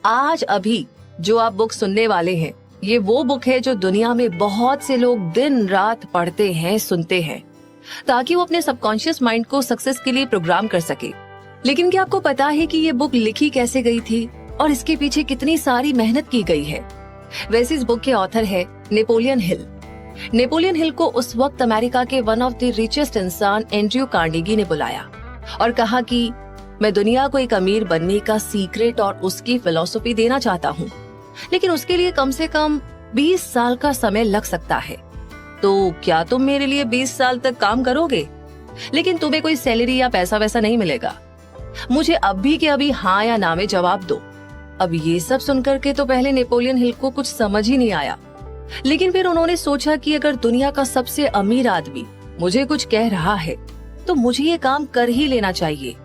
आज अभी जो आप बुक सुनने वाले हैं, ये वो बुक है जो दुनिया में बहुत से लोग दिन रात पढ़ते हैं, सुनते हैं, ताकि वो अपने सबकॉन्शियस माइंड को सक्सेस के लिए प्रोग्राम कर सके। लेकिन क्या आपको पता है कि ये बुक लिखी कैसे गई थी और इसके पीछे कितनी सारी मेहनत की गई है? वैसे इस बुक के ऑथर है नेपोलियन हिल। नेपोलियन हिल को उस वक्त अमेरिका के वन ऑफ द रिचेस्ट इंसान एंड्रयू कार्नेगी ने बुलाया और कहा कि मैं दुनिया को एक अमीर बनने का सीक्रेट और उसकी फिलॉसफी देना चाहता हूँ, लेकिन उसके लिए कम से कम 20 साल का समय लग सकता है। तो क्या तुम मेरे लिए 20 साल तक काम करोगे? लेकिन तुम्हें कोई सैलरी या पैसा वैसा नहीं मिलेगा। मुझे अभी के अभी हाँ या ना में जवाब दो। अब ये सब सुनकर के तो पहले नेपोलियन हिल को कुछ समझ ही नहीं आया, लेकिन फिर उन्होंने सोचा कि अगर दुनिया का सबसे अमीर आदमी मुझे कुछ कह रहा है तो मुझे ये काम कर ही लेना चाहिए।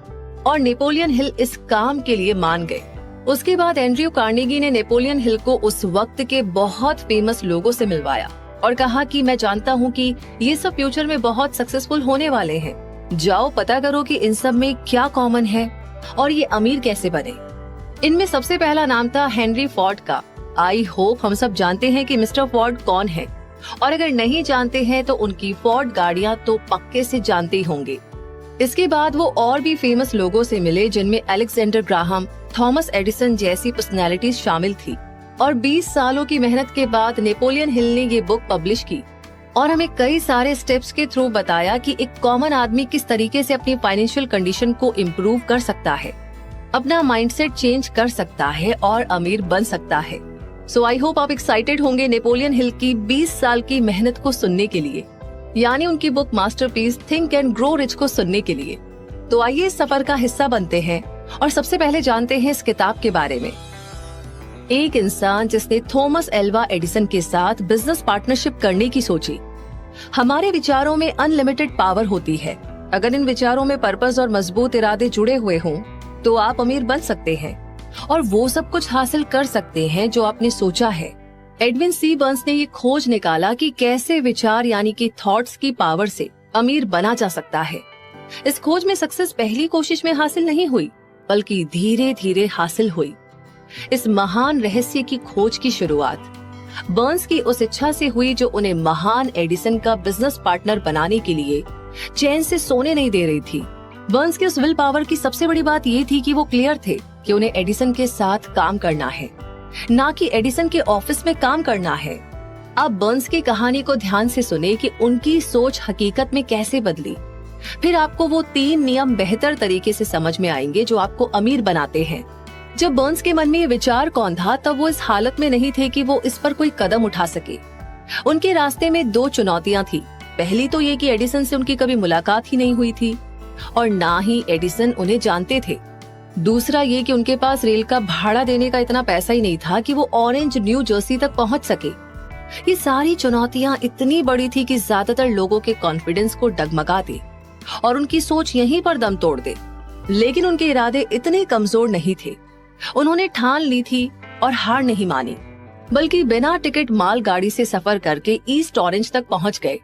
और नेपोलियन हिल इस काम के लिए मान गए। उसके बाद एंड्रयू कार्नेगी ने नेपोलियन हिल को उस वक्त के बहुत फेमस लोगों से मिलवाया और कहा कि मैं जानता हूँ कि ये सब फ्यूचर में बहुत सक्सेसफुल होने वाले हैं। जाओ पता करो कि इन सब में क्या कॉमन है और ये अमीर कैसे बने। इनमें सबसे पहला नाम था हेनरी फोर्ड का। आई होप हम सब जानते हैं कि मिस्टर फोर्ड कौन है, और अगर नहीं जानते हैं तो उनकी फोर्ड गाड़ियां तो पक्के से जानते ही होंगे। इसके बाद वो और भी फेमस लोगों से मिले, जिनमें अलेक्जेंडर ग्राहम, थॉमस एडिसन जैसी पर्सनैलिटीज शामिल थी। और 20 सालों की मेहनत के बाद नेपोलियन हिल ने ये बुक पब्लिश की और हमें कई सारे स्टेप्स के थ्रू बताया कि एक कॉमन आदमी किस तरीके से अपनी फाइनेंशियल कंडीशन को इम्प्रूव कर सकता है, अपना माइंडसेट चेंज कर सकता है और अमीर बन सकता है। सो आई होप आप एक्साइटेड होंगे नेपोलियन हिल की 20 साल की मेहनत को सुनने के लिए, यानी उनकी book masterpiece think and grow rich को सुनने के लिए। तो आइए इस सफर का हिस्सा बनते हैं और सबसे पहले जानते हैं इस किताब के बारे में। एक इंसान जिसने थॉमस एल्वा एडिसन के साथ बिजनेस पार्टनरशिप करने की सोची। हमारे विचारों में अनलिमिटेड पावर होती है। अगर इन विचारों में पर्पस और मजबूत इरादे जुड़े हुए हों तो आप अमीर बन सकते हैं और वो सब कुछ हासिल कर सकते हैं जो आपने सोचा है। एडविन सी बर्न्स ने ये खोज निकाला कि कैसे विचार यानी कि थॉट्स की पावर से अमीर बना जा सकता है। इस खोज में सक्सेस पहली कोशिश में हासिल नहीं हुई, बल्कि धीरे धीरे हासिल हुई। इस महान रहस्य की खोज की शुरुआत बर्न्स की उस इच्छा से हुई जो उन्हें महान एडिसन का बिजनेस पार्टनर बनाने के लिए चैन से सोने नहीं दे रही थी। बर्न्स के उस विल पावर की सबसे बड़ी बात ये थी कि वो क्लियर थे कि उन्हें एडिसन के साथ काम करना है, ना कि एडिसन के ऑफिस में काम करना है। आप बर्न्स की कहानी को ध्यान से सुने कि उनकी सोच हकीकत में कैसे बदली। फिर आपको वो 3 नियम बेहतर तरीके से समझ में आएंगे जो आपको अमीर बनाते हैं। जब बर्न्स के मन में ये विचार कौन था, तब वो इस हालत में नहीं थे कि वो इस पर कोई कदम उठा सके। उनके रास्ते में 2 चुनौतियां थी। पहली तो ये कि एडिसन से उनकी कभी मुलाकात ही नहीं हुई थी और ना ही एडिसन उन्हें जानते थे। दूसरा ये कि उनके पास रेल का भाड़ा देने का इतना पैसा ही नहीं था कि वो ऑरेंज न्यू जर्सी तक पहुंच सके। ये सारी चुनौतियां इतनी बड़ी थी कि ज्यादातर लोगों के कॉन्फिडेंस को डगमगा दे और उनकी सोच यहीं पर दम तोड़ दे। लेकिन उनके इरादे इतने कमजोर नहीं थे। उन्होंने ठान ली थी और हार नहीं मानी, बल्कि बिना टिकट मालगाड़ी से सफर करके ईस्ट ऑरेंज तक पहुंच गए।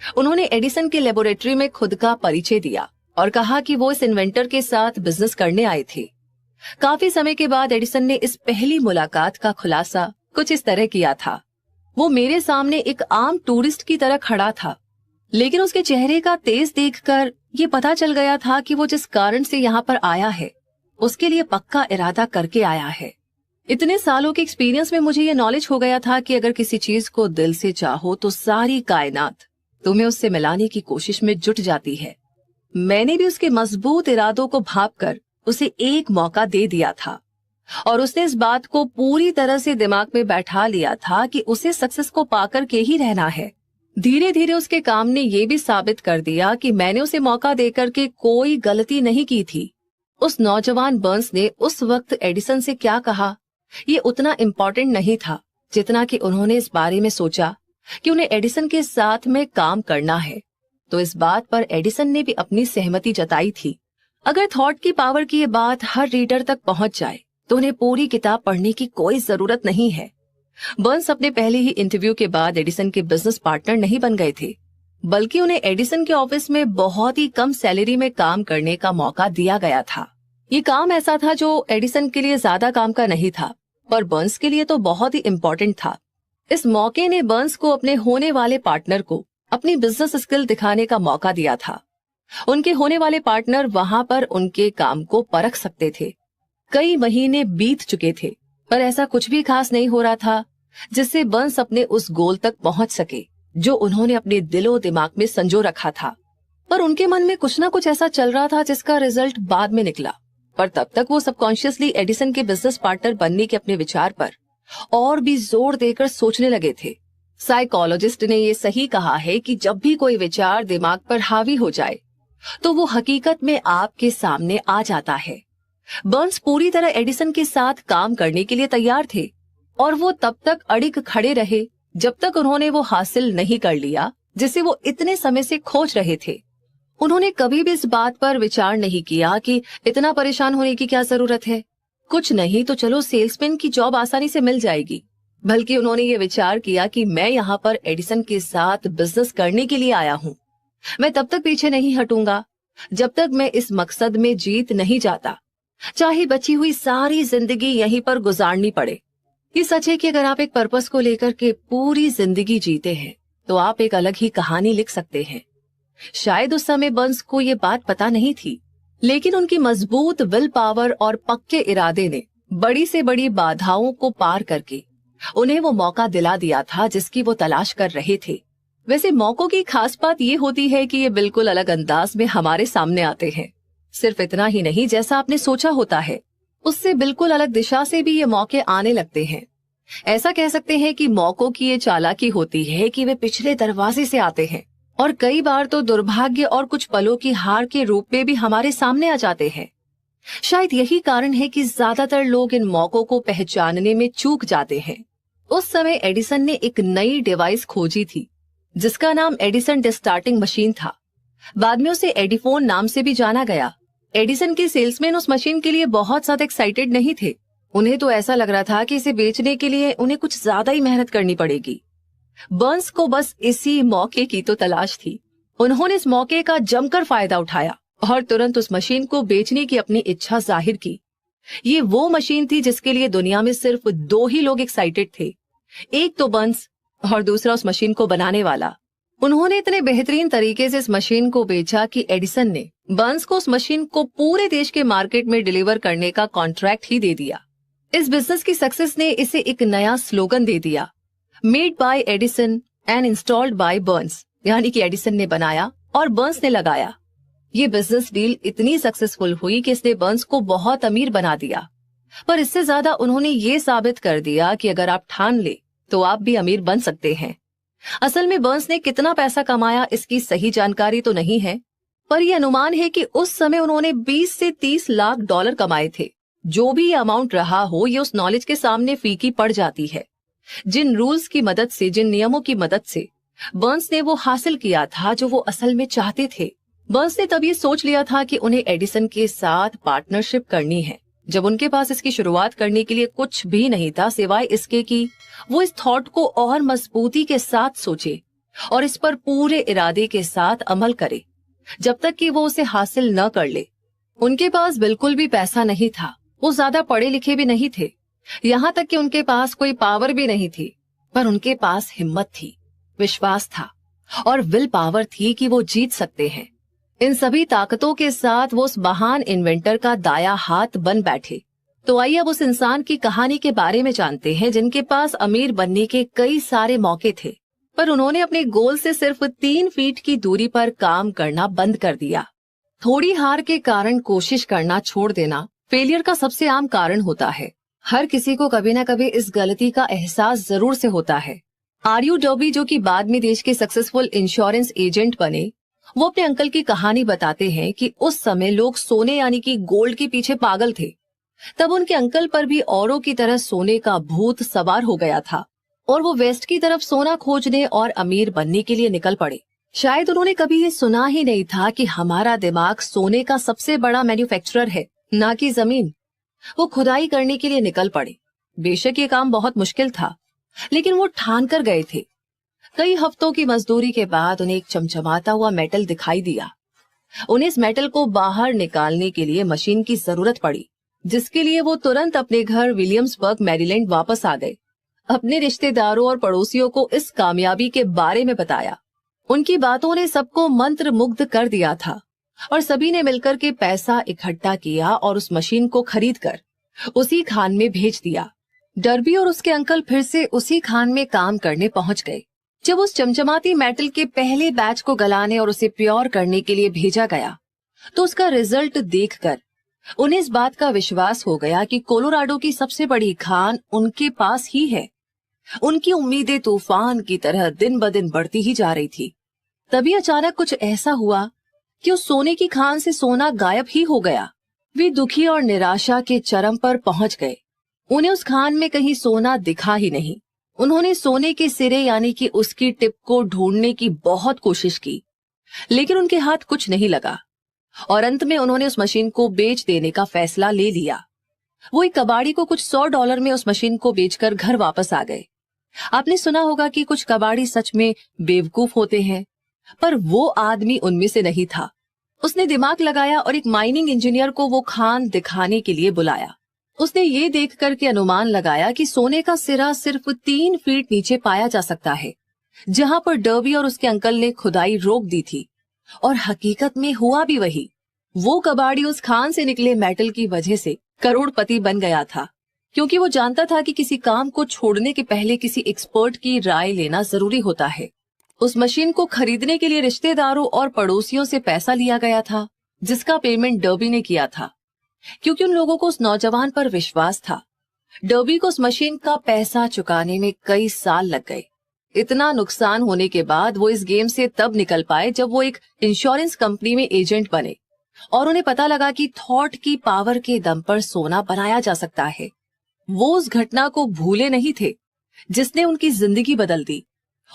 उन्होंने एडिसन के लेबोरेटरी में खुद का परिचय दिया और कहा कि वो इस इन्वेंटर के साथ बिजनेस करने आए थे। काफी समय के बाद एडिसन ने इस पहली मुलाकात का खुलासा कुछ इस तरह किया था। वो मेरे सामने एक आम टूरिस्ट की तरह खड़ा था, लेकिन उसके चेहरे का तेज देखकर ये पता चल गया था कि वो जिस कारण से यहाँ पर आया है उसके लिए पक्का इरादा करके आया है। इतने सालों के एक्सपीरियंस में मुझे ये नॉलेज हो गया था कि अगर किसी चीज को दिल से चाहो तो सारी कायनात तुम्हें उससे मिलाने की कोशिश में जुट जाती है। मैंने भी उसके मजबूत इरादों को भांपकर उसे एक मौका दे दिया था और उसने इस बात को पूरी तरह से दिमाग में बैठा लिया था कि उसे सक्सेस को पाकर के ही रहना है। धीरे धीरे उसके काम ने ये भी साबित कर दिया कि मैंने उसे मौका देकर के कोई गलती नहीं की थी। उस नौजवान बर्न्स ने उस वक्त एडिसन से क्या कहा ये उतना इम्पोर्टेंट नहीं था जितना कि उन्होंने इस बारे में सोचा कि उन्हें एडिसन के साथ में काम करना है। तो इस बात पर एडिसन ने भी अपनी सहमति जताई थी। अगर थॉट की पावर की ये बात हर रीडर तक पहुंच जाए तो उन्हें पूरी किताब पढ़ने की कोई जरूरत नहीं है। बर्न्स अपने पहले ही इंटरव्यू के बाद एडिसन के बिजनेस पार्टनर नहीं बन गए थे, बल्कि उन्हें एडिसन के ऑफिस में बहुत ही कम सैलरी में काम करने का मौका दिया गया था। ये काम ऐसा था जो एडिसन के लिए ज्यादा काम का नहीं था, पर बर्न्स के लिए तो बहुत ही इम्पोर्टेंट था। इस मौके ने बर्न्स को अपने होने वाले पार्टनर को अपनी बिजनेस स्किल दिखाने का मौका दिया था। उनके होने वाले पार्टनर वहां पर उनके काम को परख सकते थे। कई महीने बीत चुके थे, पर ऐसा कुछ भी खास नहीं हो रहा था जिससे बर्न्स अपने उस गोल तक पहुंच सके जो उन्होंने अपने दिलो दिमाग में संजो रखा था। पर उनके मन में कुछ ना कुछ ऐसा चल रहा था जिसका रिजल्ट बाद में निकला। पर तब तक वो सबकॉन्शियसली एडिसन के बिजनेस पार्टनर बनने के अपने विचार पर और भी जोर देकर सोचने लगे थे। साइकोलॉजिस्ट ने ये सही कहा है कि जब भी कोई विचार दिमाग पर हावी हो जाए तो वो हकीकत में आपके सामने आ जाता है। बर्न्स पूरी तरह एडिसन के साथ काम करने के लिए तैयार थे और वो तब तक अड़िग खड़े रहे जब तक उन्होंने वो हासिल नहीं कर लिया जिसे वो इतने समय से खोज रहे थे। उन्होंने कभी भी इस बात पर विचार नहीं किया कि इतना परेशान होने की क्या जरूरत है, कुछ नहीं तो चलो सेल्समैन की जॉब आसानी से मिल जाएगी। बल्कि उन्होंने ये विचार किया कि मैं यहाँ पर एडिसन के साथ बिजनेस करने के लिए आया हूँ। मैं तब तक पीछे नहीं हटूंगा जब तक मैं इस मकसद में जीत नहीं जाता, चाहे बची हुई सारी जिंदगी यहीं पर गुजारनी पड़े। ये सच है कि अगर आप एक पर्पस को लेकर के पूरी जिंदगी जीते हैं तो आप एक अलग ही कहानी लिख सकते हैं। शायद उस समय बर्न्स को ये बात पता नहीं थी, लेकिन उनकी मजबूत विल पावर और पक्के इरादे ने बड़ी से बड़ी बाधाओं को पार करके उन्हें वो मौका दिला दिया था जिसकी वो तलाश कर रहे थे। वैसे मौकों की खास बात ये होती है कि ये बिल्कुल अलग अंदाज में हमारे सामने आते हैं। सिर्फ इतना ही नहीं, जैसा आपने सोचा होता है उससे बिल्कुल अलग दिशा से भी ये मौके आने लगते हैं। ऐसा कह सकते हैं कि मौकों की ये चालाकी होती है कि वे पिछले दरवाजे से आते हैं और कई बार तो दुर्भाग्य और कुछ पलों की हार के रूप में भी हमारे सामने आ जाते हैं। शायद यही कारण है कि ज्यादातर लोग इन मौकों को पहचानने में चूक जाते हैं। उस समय एडिसन ने एक नई डिवाइस खोजी थी जिसका नाम एडिसन डिस्टार्टिंग मशीन था। बाद में उसे एडिफोन नाम से भी जाना गया। एडिसन के सेल्समैन उस मशीन के लिए बहुत ज्यादा एक्साइटेड नहीं थे। उन्हें तो ऐसा लग रहा था कि इसे बेचने के लिए उन्हें कुछ ज्यादा ही मेहनत करनी पड़ेगी। बर्न्स को बस इसी मौके की तो तलाश थी। उन्होंने इस मौके का जमकर फायदा उठाया और तुरंत उस मशीन को बेचने की अपनी इच्छा जाहिर की। ये वो मशीन थी जिसके लिए दुनिया में सिर्फ दो ही लोग एक्साइटेड थे, एक तो बर्न्स और दूसरा उस मशीन को बनाने वाला। उन्होंने इतने बेहतरीन तरीके से इस मशीन को बेचा कि एडिसन ने बर्न्स को उस मशीन को पूरे देश के मार्केट में डिलीवर करने का कॉन्ट्रैक्ट ही दे दिया। इस बिजनेस की सक्सेस ने इसे एक नया स्लोगन दे दिया, made by Edison and installed by Burns, यानी कि एडिसन ने बनाया और बर्न्स ने लगाया। ये बिजनेस डील इतनी सक्सेसफुल हुई कि इसने बर्न्स को बहुत अमीर बना दिया, पर इससे ज्यादा उन्होंने ये साबित कर दिया कि अगर आप ठान ले तो आप भी अमीर बन सकते हैं। असल में बर्न्स ने कितना पैसा कमाया इसकी सही जानकारी तो नहीं है, पर यह अनुमान है कि उस समय उन्होंने 20 से 30 लाख डॉलर कमाए थे। जो भी ये अमाउंट रहा हो, ये उस नॉलेज के सामने फीकी पड़ जाती है जिन रूल्स की मदद से, जिन नियमों की मदद से बर्न्स ने वो हासिल किया था जो वो असल में चाहते थे। बर्न्स ने तब ये सोच लिया था कि उन्हें एडिसन के साथ पार्टनरशिप करनी है, जब उनके पास इसकी शुरुआत करने के लिए कुछ भी नहीं था सिवाय इसके कि वो इस थॉट को और मजबूती के साथ सोचे और इस पर पूरे इरादे के साथ अमल करे जब तक कि वो उसे हासिल न कर ले। उनके पास बिल्कुल भी पैसा नहीं था, वो ज्यादा पढ़े लिखे भी नहीं थे, यहाँ तक कि उनके पास कोई पावर भी नहीं थी, पर उनके पास हिम्मत थी, विश्वास था और विल पावर थी कि वो जीत सकते हैं। इन सभी ताकतों के साथ वो उस महान इन्वेंटर का दाया हाथ बन बैठे। तो आइए अब उस इंसान की कहानी के बारे में जानते हैं जिनके पास अमीर बनने के कई सारे मौके थे, पर उन्होंने अपने गोल से सिर्फ 3 फीट की दूरी पर काम करना बंद कर दिया। थोड़ी हार के कारण कोशिश करना छोड़ देना फेलियर का सबसे आम कारण होता है। हर किसी को कभी ना कभी इस गलती का एहसास जरूर से होता है। आरयू डॉबी, जो कि बाद में देश के सक्सेसफुल इंश्योरेंस एजेंट बने, वो अपने अंकल की कहानी बताते हैं कि उस समय लोग सोने यानी कि गोल्ड के पीछे पागल थे। तब उनके अंकल पर भी औरों की तरह सोने का भूत सवार हो गया था और वो वेस्ट की तरफ सोना खोजने और अमीर बनने के लिए निकल पड़े। शायद उन्होंने कभी ये सुना ही नहीं था कि हमारा दिमाग सोने का सबसे बड़ा मैन्युफैक्चरर है, ना कि जमीन। वो खुदाई करने के लिए निकल पड़े। बेशक ये काम बहुत मुश्किल था, लेकिन वो ठान कर गए थे। कई हफ्तों की मजदूरी के बाद उन्हें एक चमचमाता हुआ मेटल दिखाई दिया। उन्हें इस मेटल को बाहर निकालने के लिए मशीन की जरूरत पड़ी। जिसके लिए वो तुरंत अपने घर विलियम्सबर्ग मैरीलैंड वापस आ गए। अपने रिश्तेदारों और पड़ोसियों को इस कामयाबी के बारे में बताया। उनकी बातों ने सबको मंत्र मुग्ध कर दिया था और सभी ने मिलकर के पैसा इकट्ठा किया और उस मशीन को खरीदकर उसी खान में भेज दिया। डर्बी और उसके अंकल फिर से उसी खान में काम करने पहुंच गए। जब उस चमचमाती मेटल के पहले बैच को गलाने और उसे प्योर करने के लिए भेजा गया तो उसका रिजल्ट देखकर उन्हें इस बात का विश्वास हो गया कि कोलोराडो की सबसे बड़ी खान उनके पास ही है। उनकी उम्मीदें तूफान की तरह दिन ब दिन बढ़ती ही जा रही थी। तभी अचानक कुछ ऐसा हुआ कि उस सोने की खान से सोना गायब ही हो गया। वे दुखी और निराशा के चरम पर पहुंच गए। उन्हें उस खान में कहीं सोना दिखा ही नहीं। उन्होंने सोने के सिरे यानी कि उसकी टिप को ढूंढने की बहुत कोशिश की, लेकिन उनके हाथ कुछ नहीं लगा और अंत में उन्होंने उस मशीन को बेच देने का फैसला ले लिया। वो एक कबाड़ी को कुछ $100 में उस मशीन को बेचकर घर वापस आ गए। आपने सुना होगा कि कुछ कबाड़ी सच में बेवकूफ होते हैं, पर वो आदमी उनमें से नहीं था। उसने दिमाग लगाया और एक माइनिंग इंजीनियर को वो खान दिखाने के लिए बुलाया। उसने ये देख करके अनुमान लगाया कि सोने का सिरा सिर्फ 3 फीट नीचे पाया जा सकता है, जहां पर डर्बी और उसके अंकल ने खुदाई रोक दी थी। और हकीकत में हुआ भी वही। वो कबाड़ी उस खान से निकले मेटल की वजह से करोड़पति बन गया था, क्योंकि वो जानता था कि किसी काम को छोड़ने के पहले किसी एक्सपर्ट की राय लेना जरूरी होता है। उस मशीन को खरीदने के लिए रिश्तेदारों और पड़ोसियों से पैसा लिया गया था, जिसका पेमेंट डर्बी ने किया था, क्योंकि उन लोगों को उस नौजवान पर विश्वास था। डर्बी को उस मशीन का पैसा चुकाने में कई साल लग गए। इतना नुकसान होने के बाद वो इस गेम से तब निकल पाए जब वो एक इंश्योरेंस कंपनी में एजेंट बने और उन्हें पता लगा कि थॉट की पावर के दम पर सोना बनाया जा सकता है। वो उस घटना को भूले नहीं थे जिसने उनकी जिंदगी बदल दी।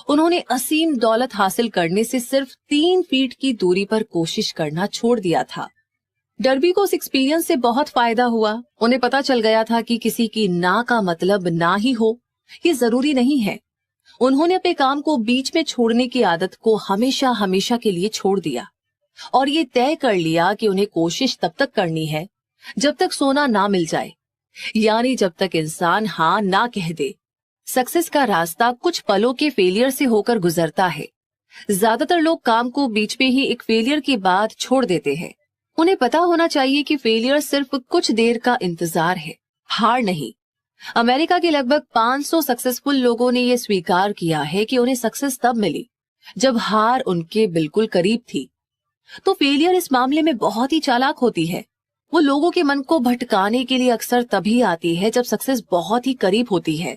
उन्होंने असीम दौलत हासिल करने से सिर्फ 3 फीट की दूरी पर कोशिश करना छोड़ दिया था। डर्बी को उस एक्सपीरियंस से बहुत फायदा हुआ। उन्हें पता चल गया था कि किसी की ना का मतलब ना ही हो, ये जरूरी नहीं है। उन्होंने अपने काम को बीच में छोड़ने की आदत को हमेशा हमेशा के लिए छोड़ दिया और ये तय कर लिया कि उन्हें कोशिश तब तक करनी है जब तक सोना ना मिल जाए, यानी जब तक इंसान हाँ ना कह दे। सक्सेस का रास्ता कुछ पलों के फेलियर से होकर गुजरता है। ज्यादातर लोग काम को बीच में ही एक फेलियर के बाद छोड़ देते हैं। उन्हें पता होना चाहिए कि फेलियर सिर्फ कुछ देर का इंतजार है, हार नहीं। अमेरिका के लगभग 500 सक्सेसफुल लोगों ने यह स्वीकार किया है कि उन्हें सक्सेस तब मिली जब हार उनके बिल्कुल करीब थी। तो फेलियर इस मामले में बहुत ही चालाक होती है। वो लोगों के मन को भटकाने के लिए अक्सर तभी आती है जब सक्सेस बहुत ही करीब होती है।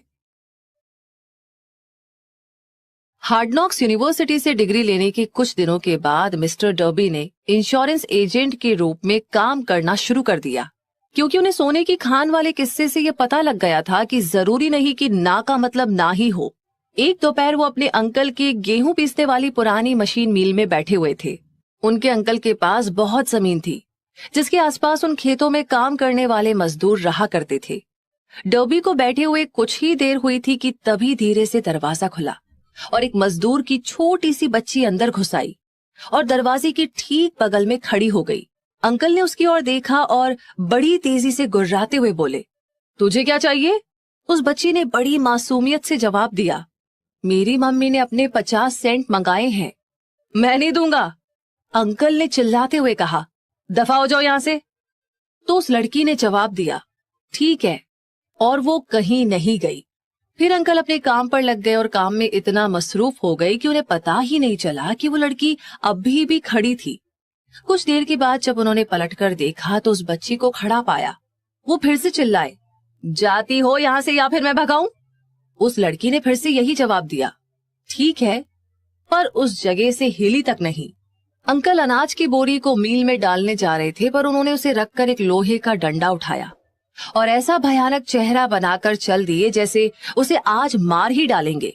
हार्ड नॉक्स यूनिवर्सिटी से डिग्री लेने के कुछ दिनों के बाद मिस्टर डर्बी ने इंश्योरेंस एजेंट के रूप में काम करना शुरू कर दिया, क्योंकि उन्हें सोने की खान वाले किस्से से यह पता लग गया था कि जरूरी नहीं कि ना का मतलब ना ही हो। एक दोपहर वो अपने अंकल के गेहूं पीसने वाली पुरानी मशीन मिल में बैठे हुए थे। उनके अंकल के पास बहुत जमीन थी, जिसके आसपास उन खेतों में काम करने वाले मजदूर रहा करते थे। डर्बी को बैठे हुए कुछ ही देर हुई थी कि तभी धीरे से दरवाजा खुला और एक मजदूर की छोटी सी बच्ची अंदर घुस आई और दरवाजे की ठीक बगल में खड़ी हो गई। अंकल ने उसकी ओर देखा और बड़ी तेजी से गुर्राते हुए बोले, तुझे क्या चाहिए? उस बच्ची ने बड़ी मासूमियत से जवाब दिया, मेरी मम्मी ने अपने 50 सेंट मंगाए हैं, मैं नहीं दूंगा। अंकल ने चिल्लाते हुए कहा, दफा हो जाओ यहां से। तो उस लड़की ने जवाब दिया, ठीक है, और वो कहीं नहीं गई। फिर अंकल अपने काम पर लग गए और काम में इतना मसरूफ हो गए कि उन्हें पता ही नहीं चला कि वो लड़की अभी भी खड़ी थी। कुछ देर के बाद जब उन्होंने पलटकर देखा तो उस बच्ची को खड़ा पाया। वो फिर से चिल्लाए, जाती हो यहां से या फिर मैं भगाऊं? उस लड़की ने फिर से यही जवाब दिया, ठीक है, पर उस जगह से हिली तक नहीं। अंकल अनाज की बोरी को मील में डालने जा रहे थे, पर उन्होंने उसे रखकर एक लोहे का डंडा उठाया और ऐसा भयानक चेहरा बनाकर चल दिए जैसे उसे आज मार ही डालेंगे।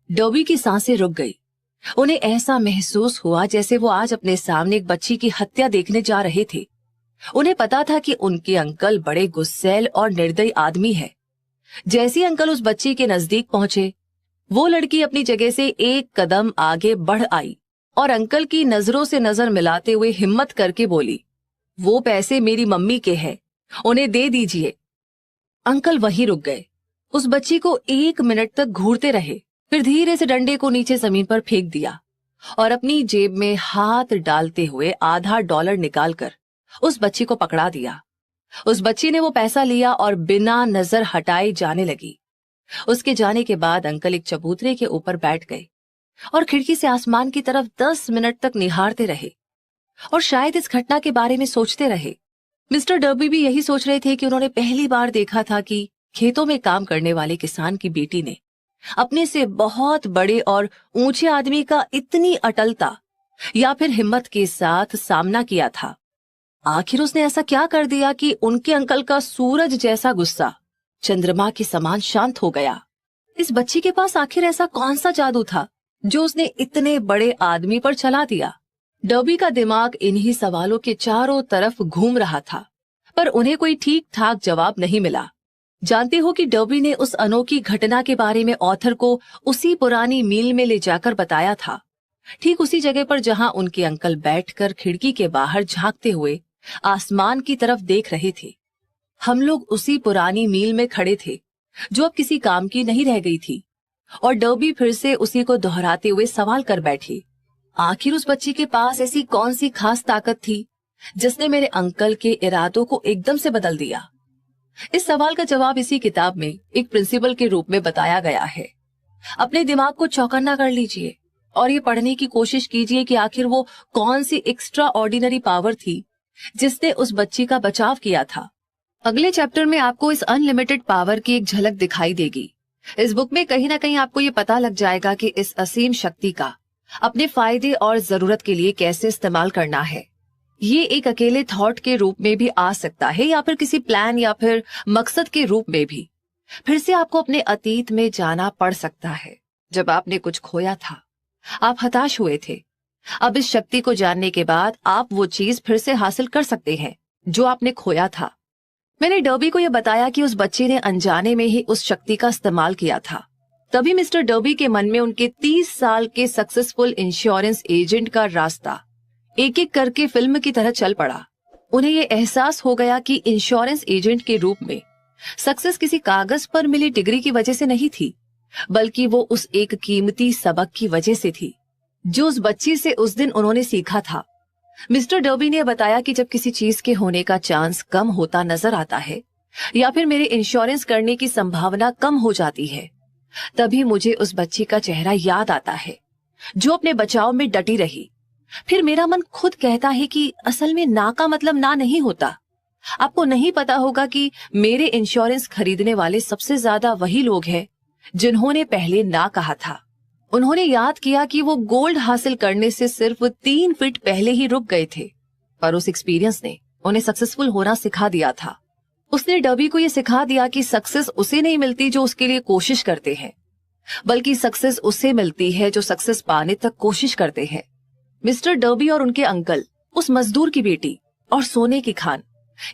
डर्बी की सांसें रुक गई। उन्हें ऐसा महसूस हुआ जैसे वो आज अपने सामने एक बच्ची की हत्या देखने जा रहे थे। उन्हें पता था कि उनके अंकल बड़े गुस्सैल और निर्दयी आदमी है। जैसे ही अंकल उस बच्ची के नजदीक पहुंचे, वो लड़की अपनी जगह से एक कदम आगे बढ़ आई और अंकल की नजरों से नजर मिलाते हुए हिम्मत करके बोली, वो पैसे मेरी मम्मी के हैं, उन्हें दे दीजिए। अंकल वहीं रुक गए। उस बच्ची को 1 मिनट तक घूरते रहे, फिर धीरे से डंडे को नीचे जमीन पर फेंक दिया और अपनी जेब में हाथ डालते हुए आधा डॉलर निकालकर उस बच्ची को पकड़ा दिया। उस बच्ची ने वो पैसा लिया और बिना नजर हटाए जाने लगी। उसके जाने के बाद अंकल एक चबूतरे के ऊपर बैठ गए और खिड़की से आसमान की तरफ 10 मिनट तक निहारते रहे और शायद इस घटना के बारे में सोचते रहे। मिस्टर डर्बी भी यही सोच रहे थे कि उन्होंने पहली बार देखा था कि खेतों में काम करने वाले किसान की बेटी ने अपने से बहुत बड़े और ऊंचे आदमी का इतनी अटलता या फिर हिम्मत के साथ सामना किया था। आखिर उसने ऐसा क्या कर दिया कि उनके अंकल का सूरज जैसा गुस्सा चंद्रमा के समान शांत हो गया। इस बच्ची के पास आखिर ऐसा कौन सा जादू था जो उसने इतने बड़े आदमी पर चला दिया। डर्बी का दिमाग इन्हीं सवालों के चारों तरफ घूम रहा था, पर उन्हें कोई ठीक ठाक जवाब नहीं मिला। जानते हो कि डर्बी ने उस अनोखी घटना के बारे में ऑथर को उसी पुरानी मील में ले जाकर बताया था, ठीक उसी जगह पर जहां उनके अंकल बैठकर खिड़की के बाहर झांकते हुए आसमान की तरफ देख रहे थे। हम लोग उसी पुरानी मील में खड़े थे जो अब किसी काम की नहीं रह गई थी, और डर्बी फिर से उसी को दोहराते हुए सवाल कर बैठी, आखिर उस बच्ची के पास ऐसी कौन सी खास ताकत थी जिसने मेरे अंकल के इरादों को एकदम से बदल दिया। इस सवाल का जवाब इसी किताब में एक प्रिंसिपल के रूप में बताया गया है। अपने दिमाग को चौकन्ना कर लीजिए और ये पढ़ने की कोशिश कीजिए कि आखिर वो कौन सी एक्स्ट्रा ऑर्डिनरी पावर थी जिसने उस बच्ची का बचाव किया था। अगले चैप्टर में आपको इस अनलिमिटेड पावर की एक झलक दिखाई देगी। इस बुक में कहीं ना कहीं आपको ये पता लग जाएगा कि इस असीम शक्ति का अपने फायदे और जरूरत के लिए कैसे इस्तेमाल करना है। ये एक अकेले थॉट के रूप में भी आ सकता है या फिर किसी प्लान या फिर मकसद के रूप में भी। फिर से आपको अपने अतीत में जाना पड़ सकता है जब आपने कुछ खोया था, आप हताश हुए थे। अब इस शक्ति को जानने के बाद आप वो चीज फिर से हासिल कर सकते हैं जो आपने खोया था। मैंने डर्बी को यह बताया कि उस बच्चे ने अनजाने में ही उस शक्ति का इस्तेमाल किया था। तभी मिस्टर डर्बी के मन में उनके 30 साल के सक्सेसफुल इंश्योरेंस एजेंट का रास्ता एक एक करके फिल्म की तरह चल पड़ा। उन्हें ये एहसास हो गया कि इंश्योरेंस एजेंट के रूप में सक्सेस किसी कागज पर मिली डिग्री की वजह से नहीं थी, बल्कि वो उस एक कीमती सबक की वजह से थी जो उस बच्ची से उस दिन उन्होंने सीखा था। मिस्टर डर्बी ने बताया कि जब किसी चीज के होने का चांस कम होता नजर आता है या फिर मेरे इंश्योरेंस करने की संभावना कम हो जाती है, तभी मुझे उस बच्ची का चेहरा याद आता है जो अपने बचाव में डटी रही। फिर मेरा मन खुद कहता है कि असल में ना का मतलब ना नहीं होता। आपको नहीं पता होगा कि मेरे इंश्योरेंस खरीदने वाले सबसे ज्यादा वही लोग हैं जिन्होंने पहले ना कहा था। उन्होंने याद किया कि वो गोल्ड हासिल करने से सिर्फ 3 फीट पहले ही रुक गए थे, पर उस एक्सपीरियंस ने उन्हें सक्सेसफुल होना सिखा दिया था। उसने डर्बी को ये सिखा दिया कि सक्सेस उसे नहीं मिलती जो उसके लिए कोशिश करते हैं, बल्कि सक्सेस उसे मिलती है जो सक्सेस पाने तक कोशिश करते हैं। मिस्टर डर्बी और उनके अंकल, उस मजदूर की बेटी और सोने की खान,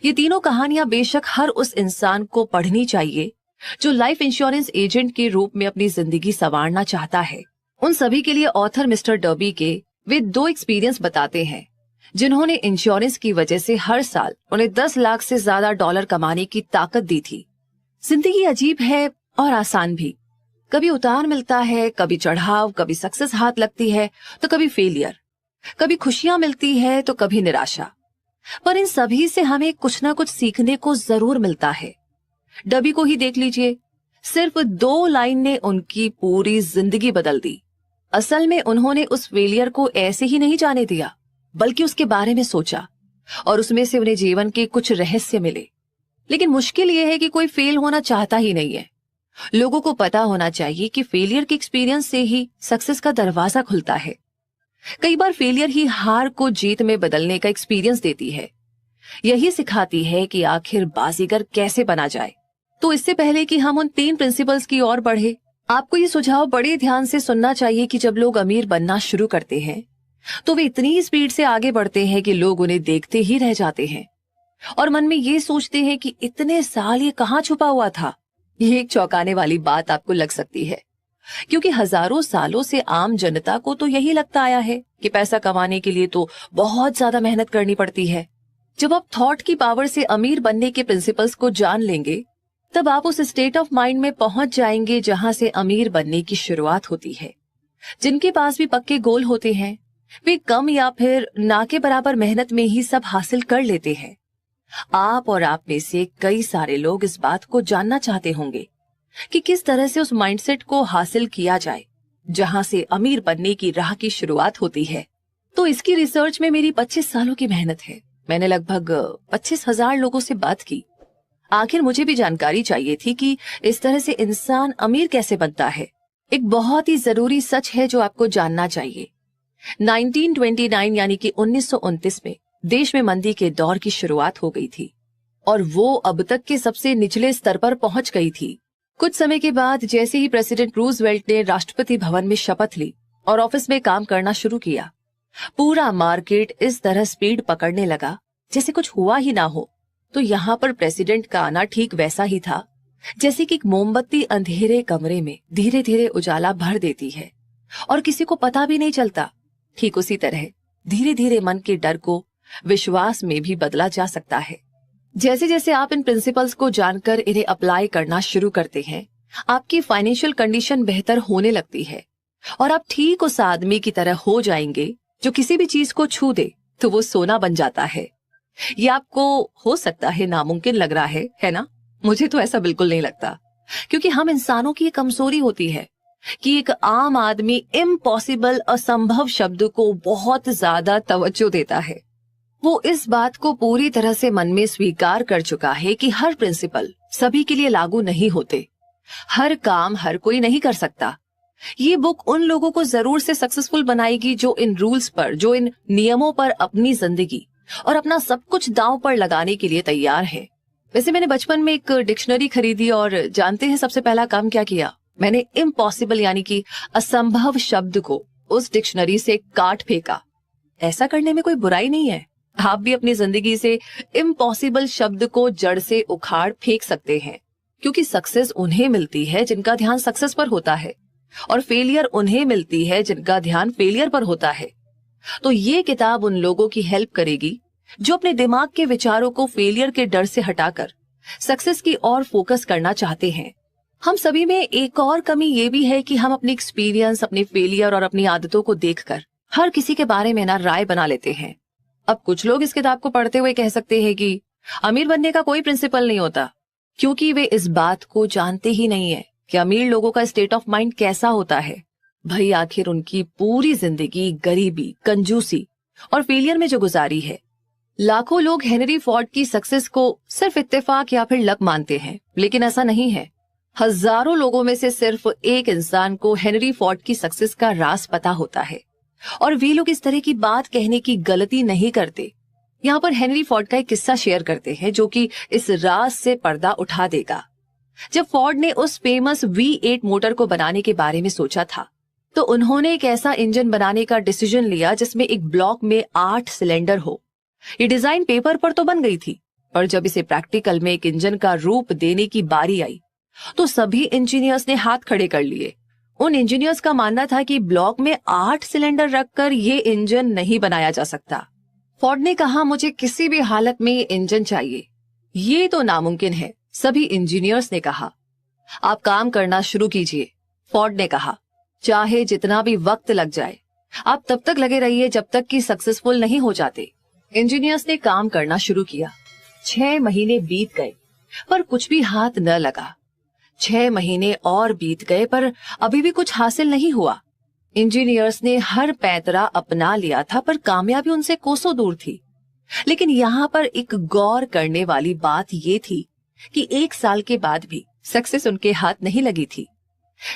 ये तीनों कहानियां बेशक हर उस इंसान को पढ़नी चाहिए जो लाइफ इंश्योरेंस एजेंट के रूप में अपनी जिंदगी संवारना चाहता है। उन सभी के लिए ऑथर मिस्टर डर्बी के वे 2 एक्सपीरियंस बताते हैं जिन्होंने इंश्योरेंस की वजह से हर साल उन्हें 10 लाख से ज्यादा डॉलर कमाने की ताकत दी थी। जिंदगी अजीब है और आसान भी। कभी उतार मिलता है, कभी चढ़ाव, कभी सक्सेस हाथ लगती है तो कभी फेलियर, कभी खुशियां मिलती है तो कभी निराशा, पर इन सभी से हमें कुछ ना कुछ सीखने को जरूर मिलता है। डर्बी को ही देख लीजिए, सिर्फ 2 लाइन ने उनकी पूरी जिंदगी बदल दी। असल में उन्होंने उस फेलियर को ऐसे ही नहीं जाने दिया, बल्कि उसके बारे में सोचा और उसमें से उन्हें जीवन के कुछ रहस्य मिले। लेकिन मुश्किल यह है कि कोई फेल होना चाहता ही नहीं है। लोगों को पता होना चाहिए कि फेलियर के एक्सपीरियंस से ही सक्सेस का दरवाजा खुलता है। कई बार फेलियर ही हार को जीत में बदलने का एक्सपीरियंस देती है। यही सिखाती है कि आखिर बाजीगर कैसे बना जाए। तो इससे पहले कि हम उन 3 प्रिंसिपल्स की ओर बढ़े, आपको ये सुझाव बड़े ध्यान से सुनना चाहिए कि जब लोग अमीर बनना शुरू करते हैं तो वे इतनी स्पीड से आगे बढ़ते हैं कि लोग उन्हें देखते ही रह जाते हैं और मन में ये सोचते हैं कि इतने साल ये कहाँ छुपा हुआ था। ये एक चौंकाने वाली बात आपको लग सकती है, क्योंकि हजारों सालों से आम जनता को तो यही लगता आया है कि पैसा कमाने के लिए तो बहुत ज्यादा मेहनत करनी पड़ती है। जब आप थॉट की पावर से अमीर बनने के प्रिंसिपल्स को जान लेंगे, तब आप उस स्टेट ऑफ माइंड में पहुंच जाएंगे जहां से अमीर बनने की शुरुआत होती है। जिनके पास भी पक्के गोल होते हैं, वे कम या फिर ना के बराबर मेहनत में ही सब हासिल कर लेते हैं। आप और आप में से कई सारे लोग इस बात को जानना चाहते होंगे कि किस तरह से उस माइंडसेट को हासिल किया जाए जहां से अमीर बनने की राह की शुरुआत होती है। तो इसकी रिसर्च में मेरी 25 सालों की मेहनत है। मैंने लगभग 25,000 लोगों से बात की। आखिर मुझे भी जानकारी चाहिए थी कि इस तरह से इंसान अमीर कैसे बनता है। एक बहुत ही जरूरी सच है जो आपको जानना चाहिए। 1929 यानी कि 1929 में देश में मंदी के दौर की शुरुआत हो गई थी और वो अब तक के सबसे निचले स्तर पर पहुंच गई थी। कुछ समय के बाद जैसे ही प्रेसिडेंट रूजवेल्ट ने राष्ट्रपति भवन में शपथ ली और ऑफिस में काम करना शुरू किया, पूरा मार्केट इस तरह स्पीड पकड़ने लगा जैसे कुछ हुआ ही ना हो। तो यहाँ पर प्रेसिडेंट का आना ठीक वैसा ही था जैसे कि एक मोमबत्ती अंधेरे कमरे में धीरे धीरे उजाला भर देती है और किसी को पता भी नहीं चलता। ठीक उसी तरह धीरे धीरे मन के डर को विश्वास में भी बदला जा सकता है। जैसे जैसे आप इन प्रिंसिपल्स को जानकर इन्हें अप्लाई करना शुरू करते हैं, आपकी फाइनेंशियल कंडीशन बेहतर होने लगती है और आप ठीक उस आदमी की तरह हो जाएंगे जो किसी भी चीज को छू दे तो वो सोना बन जाता है। ये आपको हो सकता है नामुमकिन लग रहा है ना? मुझे तो ऐसा बिल्कुल नहीं लगता, क्योंकि हम इंसानों की कमजोरी होती है कि एक आम आदमी इम्पॉसिबल, असंभव शब्द को बहुत ज्यादा तवज्जो देता है। वो इस बात को पूरी तरह से मन में स्वीकार कर चुका है कि हर प्रिंसिपल सभी के लिए लागू नहीं होते, हर काम हर कोई नहीं कर सकता। ये बुक उन लोगों को जरूर से सक्सेसफुल बनाएगी जो इन रूल्स पर, जो इन नियमों पर अपनी जिंदगी और अपना सब कुछ दांव पर लगाने के लिए तैयार है। वैसे मैंने बचपन में एक डिक्शनरी खरीदी और जानते हैं सबसे पहला काम क्या किया? मैंने इम्पॉसिबल यानी कि असंभव शब्द को उस डिक्शनरी से काट फेंका। ऐसा करने में कोई बुराई नहीं है। आप भी अपनी जिंदगी से इम्पॉसिबल शब्द को जड़ से उखाड़ फेंक सकते हैं, क्योंकि सक्सेस उन्हें मिलती है जिनका ध्यान सक्सेस पर होता है और फेलियर उन्हें मिलती है जिनका ध्यान फेलियर पर होता है। तो ये किताब उन लोगों की हेल्प करेगी जो अपने दिमाग के विचारों को फेलियर के डर से हटाकर सक्सेस की ओर फोकस करना चाहते हैं। हम सभी में एक और कमी ये भी है कि हम अपनी एक्सपीरियंस, अपने फेलियर और अपनी आदतों को देखकर हर किसी के बारे में ना राय बना लेते हैं। अब कुछ लोग इस किताब को पढ़ते हुए कह सकते हैं कि अमीर बनने का कोई प्रिंसिपल नहीं होता, क्योंकि वे इस बात को जानते ही नहीं है कि अमीर लोगों का स्टेट ऑफ माइंड कैसा होता है। भाई आखिर उनकी पूरी जिंदगी गरीबी, कंजूसी और फेलियर में जो गुजारी है। लाखों लोग हेनरी फोर्ड की सक्सेस को सिर्फ इत्तेफाक या फिर लक मानते हैं, लेकिन ऐसा नहीं है। हजारों लोगों में से सिर्फ एक इंसान को हेनरी फोर्ड की सक्सेस का राज पता होता है और वे लोग इस तरह की बात कहने की गलती नहीं करते। यहाँ पर हेनरी फोर्ड का एक किस्सा शेयर करते हैं जो कि इस राज से पर्दा उठा देगा। जब फोर्ड ने उस फेमस V8 मोटर को बनाने के बारे में सोचा था, तो उन्होंने एक ऐसा इंजन बनाने का डिसीजन लिया जिसमें एक ब्लॉक में 8 सिलेंडर हो। ये डिजाइन पेपर पर तो बन गई थी, पर जब इसे प्रैक्टिकल में एक इंजन का रूप देने की बारी आई तो सभी इंजीनियर्स ने हाथ खड़े कर लिए। उन इंजीनियर्स का मानना था कि ब्लॉक में 8 सिलेंडर रखकर ये इंजन नहीं बनाया जा सकता। फोर्ड ने कहा, मुझे किसी भी हालत में ये इंजन चाहिए, ये तो नामुमकिन है। सभी इंजीनियर्स ने कहा, आप काम करना शुरू कीजिए। फोर्ड ने कहा, चाहे जितना भी वक्त लग जाए, आप तब तक लगे रहिए जब तक कि सक्सेसफुल नहीं हो जाते। इंजीनियर्स ने काम करना शुरू किया। 6 महीने बीत गए पर कुछ भी हाथ न लगा। 6 महीने और बीत गए पर अभी भी कुछ हासिल नहीं हुआ। इंजीनियर्स ने हर पैंतरा अपना लिया था पर कामयाबी उनसे कोसों दूर थी। लेकिन यहाँ पर एक गौर करने वाली बात ये थी कि 1 साल के बाद भी सक्सेस उनके हाथ नहीं लगी थी।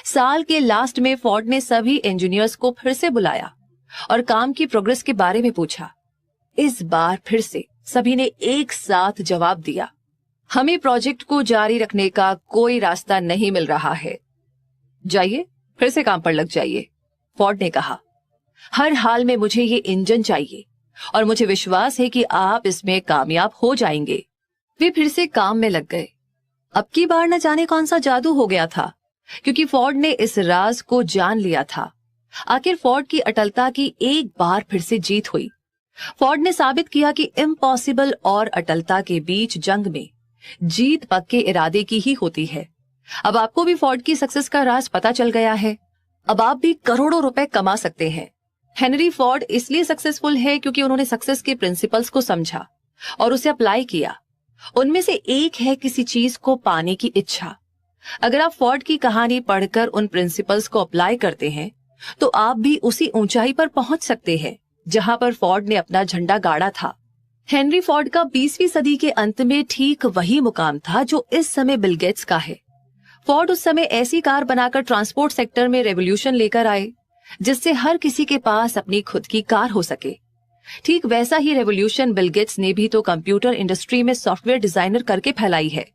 साल के लास्ट में फोर्ड ने सभी इंजीनियर्स को फिर से बुलाया और काम की प्रोग्रेस के बारे में पूछा। इस बार फिर से सभी ने एक साथ जवाब दिया, हमें प्रोजेक्ट को जारी रखने का कोई रास्ता नहीं मिल रहा है, जाइए फिर से काम पर लग जाइए। फोर्ड ने कहा, हर हाल में मुझे ये इंजन चाहिए और मुझे विश्वास है कि आप इसमें कामयाब हो जाएंगे। वे फिर से काम में लग गए। अब की बार न जाने कौन सा जादू हो गया था, क्योंकि फोर्ड ने इस राज को जान लिया था। आखिर फोर्ड की अटलता की एक बार फिर से जीत हुई। फोर्ड ने साबित किया कि इम्पॉसिबल और अटलता के बीच जंग में जीत पक्के इरादे की ही होती है। अब आपको भी फोर्ड की सक्सेस का राज पता चल गया है। अब आप भी करोड़ों रुपए कमा सकते हैं। हेनरी फोर्ड इसलिए सक्सेसफुल है क्योंकि उन्होंने सक्सेस के प्रिंसिपल्स को समझा और उसे अप्लाई किया। उनमें से एक है किसी चीज को पाने की इच्छा। अगर आप फोर्ड की कहानी पढ़कर उन प्रिंसिपल्स को अप्लाई करते हैं तो आप भी उसी ऊंचाई पर पहुंच सकते हैं जहां पर फोर्ड ने अपना झंडा गाड़ा था। हेनरी फोर्ड का 20वीं सदी के अंत में ठीक वही मुकाम था जो इस समय बिल गेट्स का है। फोर्ड उस समय ऐसी कार बनाकर ट्रांसपोर्ट सेक्टर में रेवोल्यूशन लेकर आए जिससे हर किसी के पास अपनी खुद की कार हो सके। ठीक वैसा ही रेवोल्यूशन बिल गेट्स ने भी तो कंप्यूटर इंडस्ट्री में सॉफ्टवेयर डिजाइनर करके फैलाई है।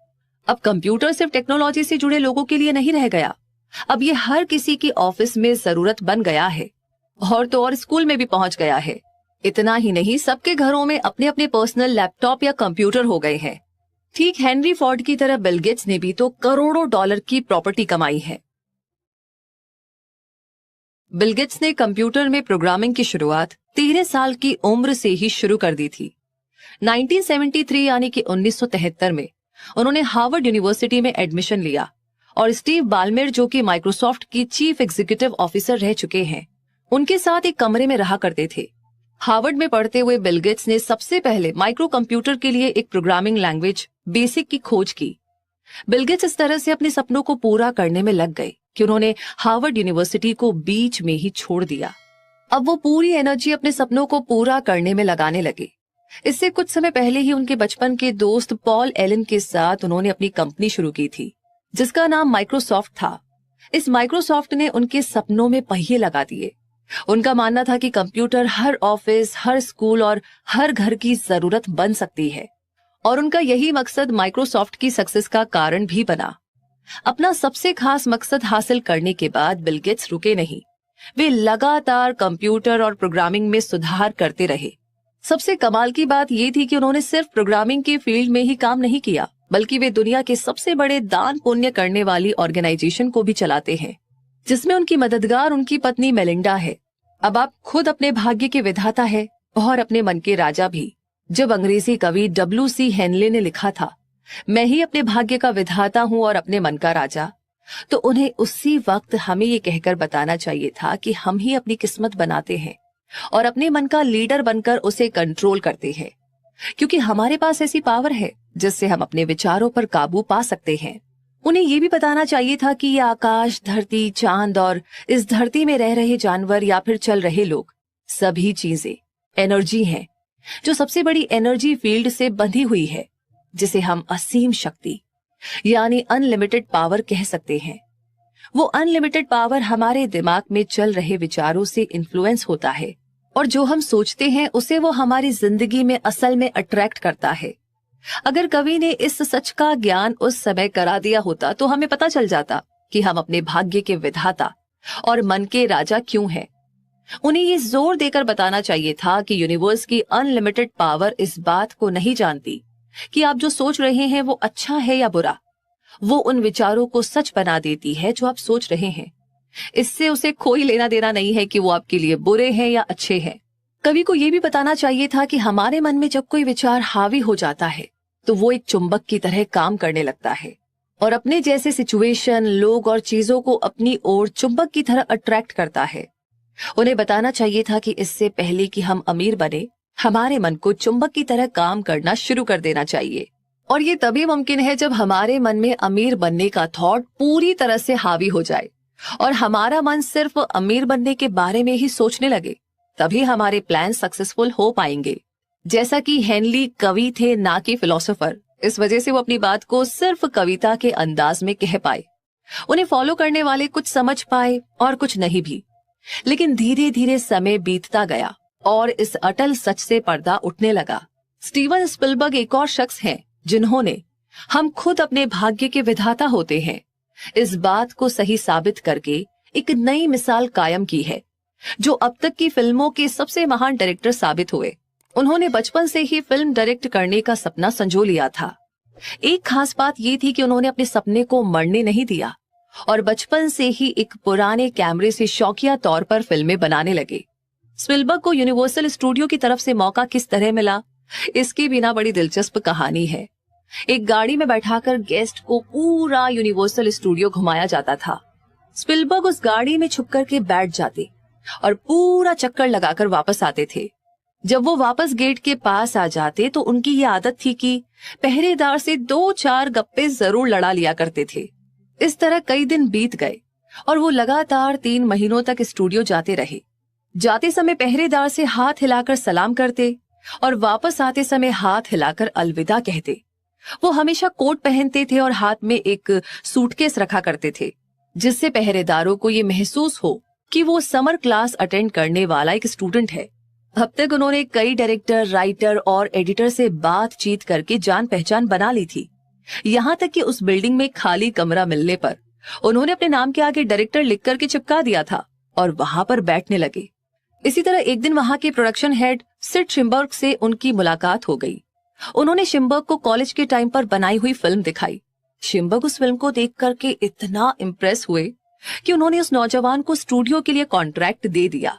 अब कंप्यूटर सिर्फ टेक्नोलॉजी से जुड़े लोगों के लिए नहीं रह गया, अब ये हर किसी की ऑफिस में जरूरत बन गया है और तो और स्कूल में भी पहुंच गया है। इतना ही नहीं, सबके घरों में अपने अपने पर्सनल लैपटॉप या कंप्यूटर हो गए हैं। ठीक हेनरी फोर्ड की तरह बिल गेट्स ने भी तो करोड़ों डॉलर की प्रॉपर्टी कमाई है। बिल गेट्स ने कंप्यूटर में प्रोग्रामिंग की शुरुआत 13 साल की उम्र से ही शुरू कर दी थी। 1973 यानी कि 1973 में उन्होंने हार्वर्ड यूनिवर्सिटी में एडमिशन लिया और स्टीव बाल्मेर जो कि माइक्रोसॉफ्ट की चीफ एग्जीक्यूटिव ऑफिसर रह चुके हैं, उनके साथ एक कमरे में रहा करते थे। हार्वर्ड में पढ़ते हुए बिल गेट्स ने सबसे पहले माइक्रो कंप्यूटर के लिए एक प्रोग्रामिंग लैंग्वेज बेसिक की खोज की। बिल गेट्स इस तरह से अपने सपनों को पूरा करने में लग गए कि उन्होंने हार्वर्ड यूनिवर्सिटी को बीच में ही छोड़ दिया। अब वो पूरी एनर्जी अपने सपनों को पूरा करने में लगाने लगे। इससे कुछ समय पहले ही उनके बचपन के दोस्त पॉल एलन के साथ उन्होंने अपनी कंपनी शुरू की थी जिसका नाम माइक्रोसॉफ्ट था। इस माइक्रोसॉफ्ट ने उनके सपनों में पहिए लगा दिए। उनका मानना था कि कंप्यूटर हर ऑफिस, हर स्कूल और हर घर की जरूरत बन सकती है और उनका यही मकसद माइक्रोसॉफ्ट की सक्सेस का कारण भी बना। अपना सबसे खास मकसद हासिल करने के बाद बिल गेट्स रुके नहीं। वे लगातार कंप्यूटर और प्रोग्रामिंग में सुधार करते रहे। सबसे कमाल की बात यह थी कि उन्होंने सिर्फ प्रोग्रामिंग के फील्ड में ही काम नहीं किया, बल्कि वे दुनिया के सबसे बड़े दान पुण्य करने वाली ऑर्गेनाइजेशन को भी चलाते हैं जिसमें उनकी मददगार उनकी पत्नी मेलिंडा है। अब आप खुद अपने भाग्य के विधाता है और अपने मन के राजा भी। जब अंग्रेजी कवि W.C. हेनले ने लिखा था, मैं ही अपने भाग्य का विधाता हूं और अपने मन का राजा, तो उन्हें उसी वक्त हमें ये कहकर बताना चाहिए था कि हम ही अपनी किस्मत बनाते हैं और अपने मन का लीडर बनकर उसे कंट्रोल करते हैं, क्योंकि हमारे पास ऐसी पावर है जिससे हम अपने विचारों पर काबू पा सकते हैं। उन्हें ये भी बताना चाहिए था कि ये आकाश, धरती, चांद और इस धरती में रह रहे जानवर या फिर चल रहे लोग, सभी चीजें एनर्जी हैं जो सबसे बड़ी एनर्जी फील्ड से बंधी हुई है, जिसे हम असीम शक्ति यानी अनलिमिटेड पावर कह सकते हैं। वो अनलिमिटेड पावर हमारे दिमाग में चल रहे विचारों से इन्फ्लुएंस होता है और जो हम सोचते हैं उसे वो हमारी जिंदगी में असल में अट्रैक्ट करता है। अगर कवि ने इस सच का ज्ञान उस समय करा दिया होता तो हमें पता चल जाता कि हम अपने भाग्य के विधाता और मन के राजा क्यों हैं। उन्हें ये जोर देकर बताना चाहिए था कि यूनिवर्स की अनलिमिटेड पावर इस बात को नहीं जानती कि आप जो सोच रहे हैं वो अच्छा है या बुरा। वो उन विचारों को सच बना देती है जो आप सोच रहे हैं। इससे उसे कोई लेना देना नहीं है कि वो आपके लिए बुरे हैं या अच्छे हैं। कवि को यह भी बताना चाहिए था कि हमारे मन में जब कोई विचार हावी हो जाता है तो वो एक चुंबक की तरह काम करने लगता है और अपने जैसे सिचुएशन, लोग और चीजों को अपनी ओर चुंबक की तरह अट्रैक्ट करता है। उन्हें बताना चाहिए था कि इससे पहले कि हम अमीर बने, हमारे मन को चुंबक की तरह काम करना शुरू कर देना चाहिए। और ये तभी मुमकिन है जब हमारे मन में अमीर बनने का थॉट पूरी तरह से हावी हो जाए और हमारा मन सिर्फ अमीर बनने के बारे में ही सोचने लगे, तभी हमारे प्लान सक्सेसफुल हो पाएंगे। जैसा कि हेनली कवि थे ना कि फिलोसोफर, इस वजह से वो अपनी बात को सिर्फ कविता के अंदाज में कह पाए। उन्हें फॉलो करने वाले कुछ समझ पाए और कुछ नहीं भी, लेकिन धीरे धीरे समय बीतता गया और इस अटल सच से पर्दा उठने लगा। स्टीवन स्पिलबर्ग एक और शख्स हैं जिन्होंने हम खुद अपने भाग्य के विधाता होते हैं इस बात को सही साबित करके एक नई मिसाल कायम की है, जो अब तक की फिल्मों के सबसे महान डायरेक्टर साबित हुए। उन्होंने बचपन से ही फिल्म डायरेक्ट करने का सपना संजो लिया था। एक खास बात ये थी कि उन्होंने अपने सपने को मरने नहीं दिया और बचपन से ही एक पुराने कैमरे से शौकिया तौर पर फिल्में बनाने लगे। स्पिलबर्ग को यूनिवर्सल स्टूडियो की तरफ से मौका किस तरह मिला, इसकी बिना बड़ी दिलचस्प कहानी है। एक गाड़ी में बैठाकर गेस्ट को पूरा यूनिवर्सल स्टूडियो घुमाया जाता था। स्पिलबर्ग उस गाड़ी में छुप कर के बैठ जाते और पूरा चक्कर लगाकर वापस आते थे। जब वो वापस गेट के पास आ जाते तो उनकी ये आदत थी कि पहरेदार से 2-4 गप्पे जरूर लड़ा लिया करते थे। इस तरह कई दिन बीत गए और वो लगातार 3 महीनों तक स्टूडियो जाते रहे। जाते समय पहरेदार से हाथ हिलाकर सलाम करते और वापस आते समय हाथ हिलाकर अलविदा कहते। वो हमेशा कोट पहनते थे और हाथ में एक सूटकेस रखा करते थे, जिससे पहरेदारों को ये महसूस हो कि वो समर क्लास अटेंड करने वाला एक स्टूडेंट है। अब तक उन्होंने कई डायरेक्टर, राइटर और एडिटर से बातचीत करके जान पहचान बना ली थी। यहाँ तक कि उस बिल्डिंग में खाली कमरा मिलने पर उन्होंने अपने नाम के आगे डायरेक्टर लिख करके चिपका दिया था और वहां पर बैठने लगे। इसी तरह एक दिन वहां के प्रोडक्शन हेड सिड शिम्बर्ग से उनकी मुलाकात हो गई। उन्होंने शिम्बर्ग को कॉलेज के टाइम पर बनाई हुई फिल्म दिखाई। शिम्बर्ग उस फिल्म को देख करके इतना इम्प्रेस हुए कि उन्होंने उस नौजवान को स्टूडियो के लिए कॉन्ट्रैक्ट दे दिया।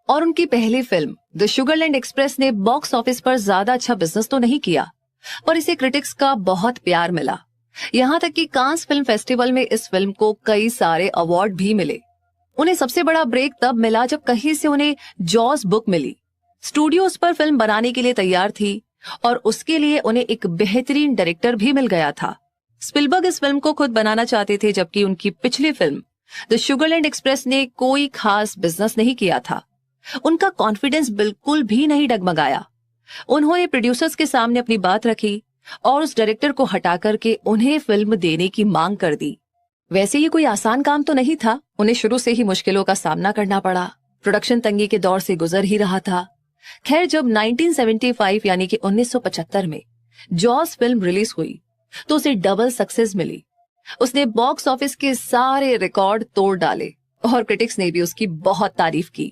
और उनकी पहली फिल्म द शुगरलैंड एक्सप्रेस ने बॉक्स ऑफिस पर ज्यादा अच्छा बिजनेस तो नहीं किया, पर इसे क्रिटिक्स का बहुत प्यार मिला। यहाँ तक कि कांस फिल्म फेस्टिवल में इस फिल्म को कई सारे अवार्ड भी मिले। उन्हें सबसे बड़ा ब्रेक तब मिला जब कहीं से उन्हें जॉस बुक मिली। स्टूडियो उस पर फिल्म बनाने के लिए तैयार थी और उसके लिए उन्हें एक बेहतरीन डायरेक्टर भी मिल गया था। स्पिलबर्ग इस फिल्म को खुद बनाना चाहते थे, जबकि उनकी पिछली फिल्म द शुगरलैंड एक्सप्रेस ने कोई खास बिजनेस नहीं किया था। उनका कॉन्फिडेंस बिल्कुल भी नहीं डगमगाया। उन्होंने प्रोड्यूसर्स के सामने अपनी बात रखी और उस डायरेक्टर को हटा करके उन्हें फिल्म देने की मांग कर दी। वैसे ये कोई आसान काम तो नहीं था, उन्हें शुरू से ही मुश्किलों का सामना करना पड़ा। प्रोडक्शन तंगी के दौर से गुजर ही रहा था। खैर, जब 1975 यानी कि 1975 में जॉस फिल्म रिलीज हुई तो उसे डबल सक्सेस मिली। उसने बॉक्स ऑफिस के सारे रिकॉर्ड तोड़ डाले और क्रिटिक्स ने भी उसकी बहुत तारीफ की।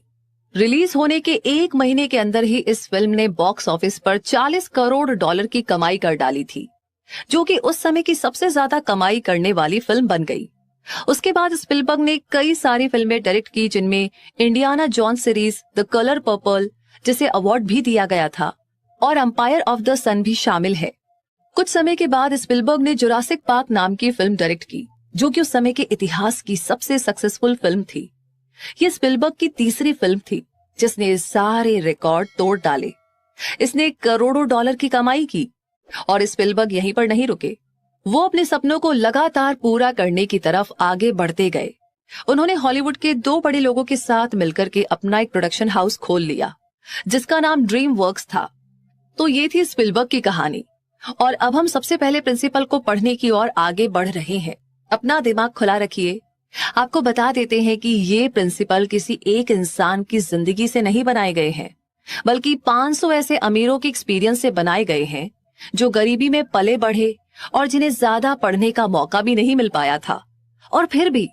रिलीज होने के 1 महीने के अंदर ही इस फिल्म ने बॉक्स ऑफिस पर $40 करोड़ की कमाई कर डाली थी, जो कि उस समय की सबसे ज्यादा कमाई करने वाली फिल्म बन गई। उसके बाद स्पिलबर्ग ने कई सारी फिल्में डायरेक्ट की, जिनमें Indiana Jones series, the color purple, जिसे अवार्ड भी दिया गया था, और एम्पायर ऑफ द सन भी शामिल है। कुछ समय के बाद स्पिलबर्ग ने जुरासिक पार्क नाम की फिल्म डायरेक्ट की, जो कि उस समय के इतिहास की सबसे सक्सेसफुल फिल्म थी। ये स्पिलबर्ग की तीसरी फिल्म थी जिसने सारे रिकॉर्ड तोड़ डाले। इसने करोड़ों डॉलर की कमाई की और स्पिलबर्ग यहीं पर नहीं रुके। वो अपने सपनों को लगातार पूरा करने की तरफ आगे बढ़ते गए। उन्होंने हॉलीवुड के 2 बड़े लोगों के साथ मिलकर के अपना एक प्रोडक्शन हाउस खोल लिया, जिसका नाम ड्रीम वर्क्स था। तो ये थी स्पिलबर्ग की कहानी। और अब हम सबसे पहले प्रिंसिपल को पढ़ने की ओर आगे बढ़ रहे हैं। अपना दिमाग खुला रखिए। आपको बता देते हैं कि ये प्रिंसिपल किसी एक इंसान की जिंदगी से नहीं बनाए गए हैं, बल्कि 500 ऐसे अमीरों के एक्सपीरियंस से बनाए गए हैं जो गरीबी में पले बढ़े और जिन्हें ज्यादा पढ़ने का मौका भी नहीं मिल पाया था, और फिर भी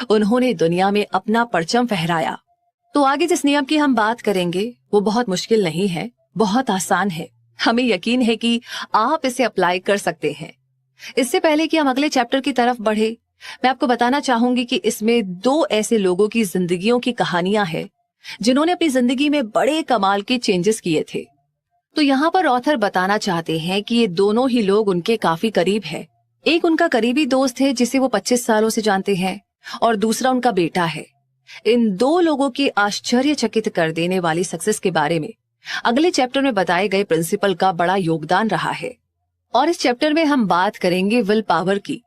उन्होंने दुनिया में अपना परचम फहराया। तो आगे जिस नियम की हम बात करेंगे वो बहुत मुश्किल नहीं है, बहुत आसान है। हमें यकीन है कि आप इसे अप्लाई कर सकते हैं। इससे पहले कि हम अगले चैप्टर की तरफ बढ़े, मैं आपको बताना चाहूंगी कि इसमें 2 ऐसे लोगों की जिंदगियों की कहानियां हैं जिन्होंने अपनी जिंदगी में बड़े कमाल के चेंजेस किए थे। तो यहाँ पर ऑथर बताना चाहते हैं कि ये दोनों ही लोग उनके काफी करीब है। एक उनका करीबी दोस्त है जिसे वो 25 सालों से जानते हैं, और दूसरा उनका बेटा है। इन 2 लोगों की आश्चर्यचकित कर देने वाली सक्सेस के बारे में अगले चैप्टर में बताए गए प्रिंसिपल का बड़ा योगदान रहा है। और इस चैप्टर में हम बात करेंगे विल पावर की,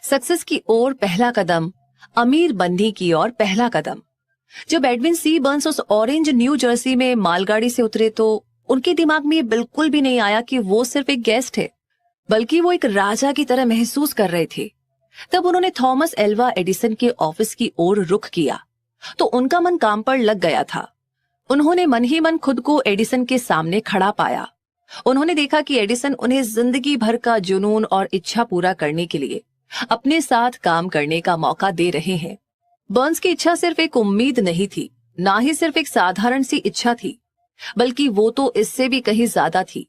सक्सेस की ओर पहला कदम, अमीर बनने की ओर पहला कदम। जब एडविन सी बर्न्स उस ऑरेंज न्यू जर्सी में मालगाड़ी से उतरे तो उनके दिमाग में ये बिल्कुल भी नहीं आया कि वो सिर्फ एक गेस्ट है, बल्कि वो एक राजा की तरह महसूस कर रहे थे। तब उन्होंने थॉमस एल्वा एडिसन के ऑफिस की ओर रुख किया तो उनका मन काम पर लग गया था। उन्होंने मन ही मन खुद को एडिसन के सामने खड़ा पाया। उन्होंने देखा कि एडिसन उन्हें जिंदगी भर का जुनून और इच्छा पूरा करने के लिए अपने साथ काम करने का मौका दे रहे हैं। बर्न्स की इच्छा सिर्फ एक उम्मीद नहीं थी, ना ही सिर्फ एक साधारण सी इच्छा थी, बल्कि वो तो इससे भी कहीं ज्यादा थी।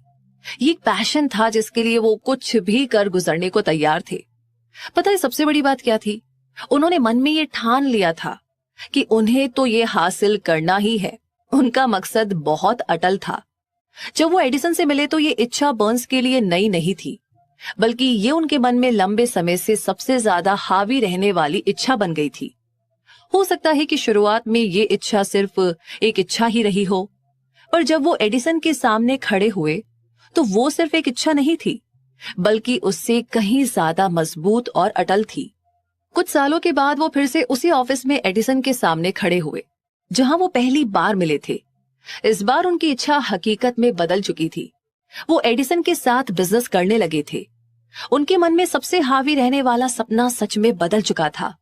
ये एक पैशन था जिसके लिए वो कुछ भी कर गुजरने को तैयार थे। पता है सबसे बड़ी बात क्या थी? उन्होंने मन में ये ठान लिया था कि उन्हें तो ये हासिल करना ही है। उनका मकसद बहुत अटल था। जब वो एडिसन से मिले तो ये इच्छा बर्न्स के लिए नई नहीं थी, बल्कि ये उनके मन में लंबे समय से सबसे ज्यादा हावी रहने वाली इच्छा बन गई थी। हो सकता है कि शुरुआत में ये इच्छा सिर्फ एक इच्छा ही रही हो, पर जब वो एडिसन के सामने खड़े हुए तो वो सिर्फ एक इच्छा नहीं थी, बल्कि उससे कहीं ज्यादा मजबूत और अटल थी। कुछ सालों के बाद वो फिर से उसी ऑफिस में एडिसन के सामने खड़े हुए जहां वो पहली बार मिले थे। इस बार उनकी इच्छा हकीकत में बदल चुकी थी। वो एडिसन के साथ बिजनेस करने लगे थे। उनके मन में सबसे हावी रहने वाला सपना सच में बदल चुका था।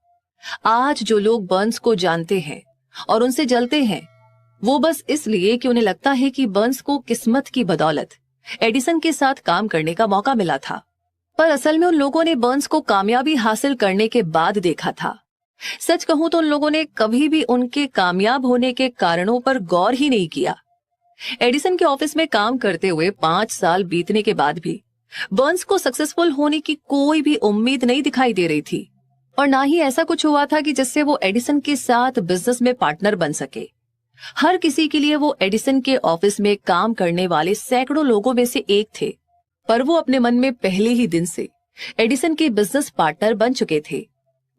आज जो लोग बर्न्स को जानते हैं और उनसे जलते हैं, वो बस इसलिए कि उन्हें लगता है कि बर्न्स को किस्मत की बदौलत एडिसन के साथ काम करने का मौका मिला था। पर असल में उन लोगों ने बर्न्स को कामयाबी हासिल करने के बाद देखा था। सच कहूं तो उन लोगों ने कभी भी उनके कामयाब होने के कारणों पर गौर ही नहीं किया। एडिसन के ऑफिस में काम करते हुए 5 साल बीतने के बाद भी बर्न्स को सक्सेसफुल होने की कोई भी उम्मीद नहीं दिखाई दे रही थी, और ना ही ऐसा कुछ हुआ था कि जिससे वो एडिसन के साथ बिजनेस में पार्टनर बन सके। हर किसी के लिए वो एडिसन के ऑफिस में काम करने वाले सैकड़ों लोगों में से एक थे, पर वो अपने मन में पहले ही दिन से एडिसन के बिजनेस पार्टनर बन चुके थे।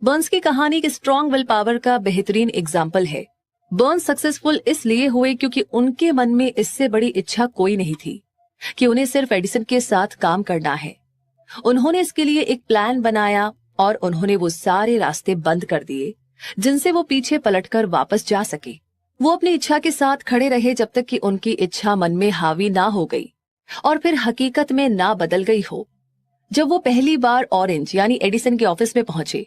बर्न्स की कहानी एक स्ट्रॉन्ग विल पावर का बेहतरीन एग्जाम्पल है। बर्न्स सक्सेसफुल इसलिए हुए क्योंकि उनके मन में इससे बड़ी इच्छा कोई नहीं थी कि उन्हें सिर्फ एडिसन के साथ काम करना है। उन्होंने इसके लिए एक प्लान बनाया और उन्होंने वो सारे रास्ते बंद कर दिए जिनसे वो पीछे पलटकर वापस जा सके। वो अपनी इच्छा के साथ खड़े रहे जब तक कि उनकी इच्छा मन में हावी ना हो गई और फिर हकीकत में ना बदल गई हो। जब वो पहली बार ऑरेंज यानी एडिसन के ऑफिस में पहुंचे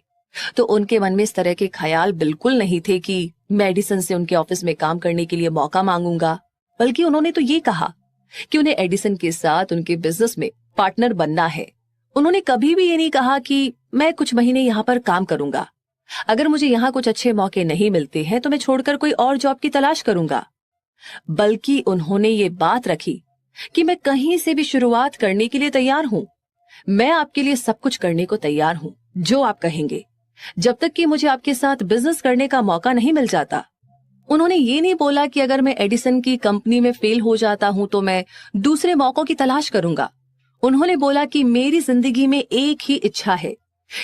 तो उनके मन में इस तरह के ख्याल बिल्कुल नहीं थे कि मैं एडिसन से उनके ऑफिस में काम करने के लिए मौका मांगूंगा, बल्कि उन्होंने तो ये कहा कि उन्हें एडिसन के साथ उनके बिजनेस में पार्टनर बनना है। उन्होंने कभी भी ये नहीं कहा कि मैं कुछ महीने यहाँ पर काम करूंगा, अगर मुझे यहाँ कुछ अच्छे मौके नहीं मिलते हैं तो मैं छोड़कर कोई और जॉब की तलाश करूंगा, बल्कि उन्होंने ये बात रखी कि मैं कहीं से भी शुरुआत करने के लिए तैयार हूं। मैं आपके लिए सब कुछ करने को तैयार हूं, जो आप कहेंगे, जब तक कि मुझे आपके साथ बिजनेस करने का मौका नहीं मिल जाता। उन्होंने ये नहीं बोला कि अगर मैं एडिसन की कंपनी में फेल हो जाता हूं तो मैं दूसरे मौकों की तलाश करूंगा। उन्होंने बोला कि मेरी जिंदगी में एक ही इच्छा है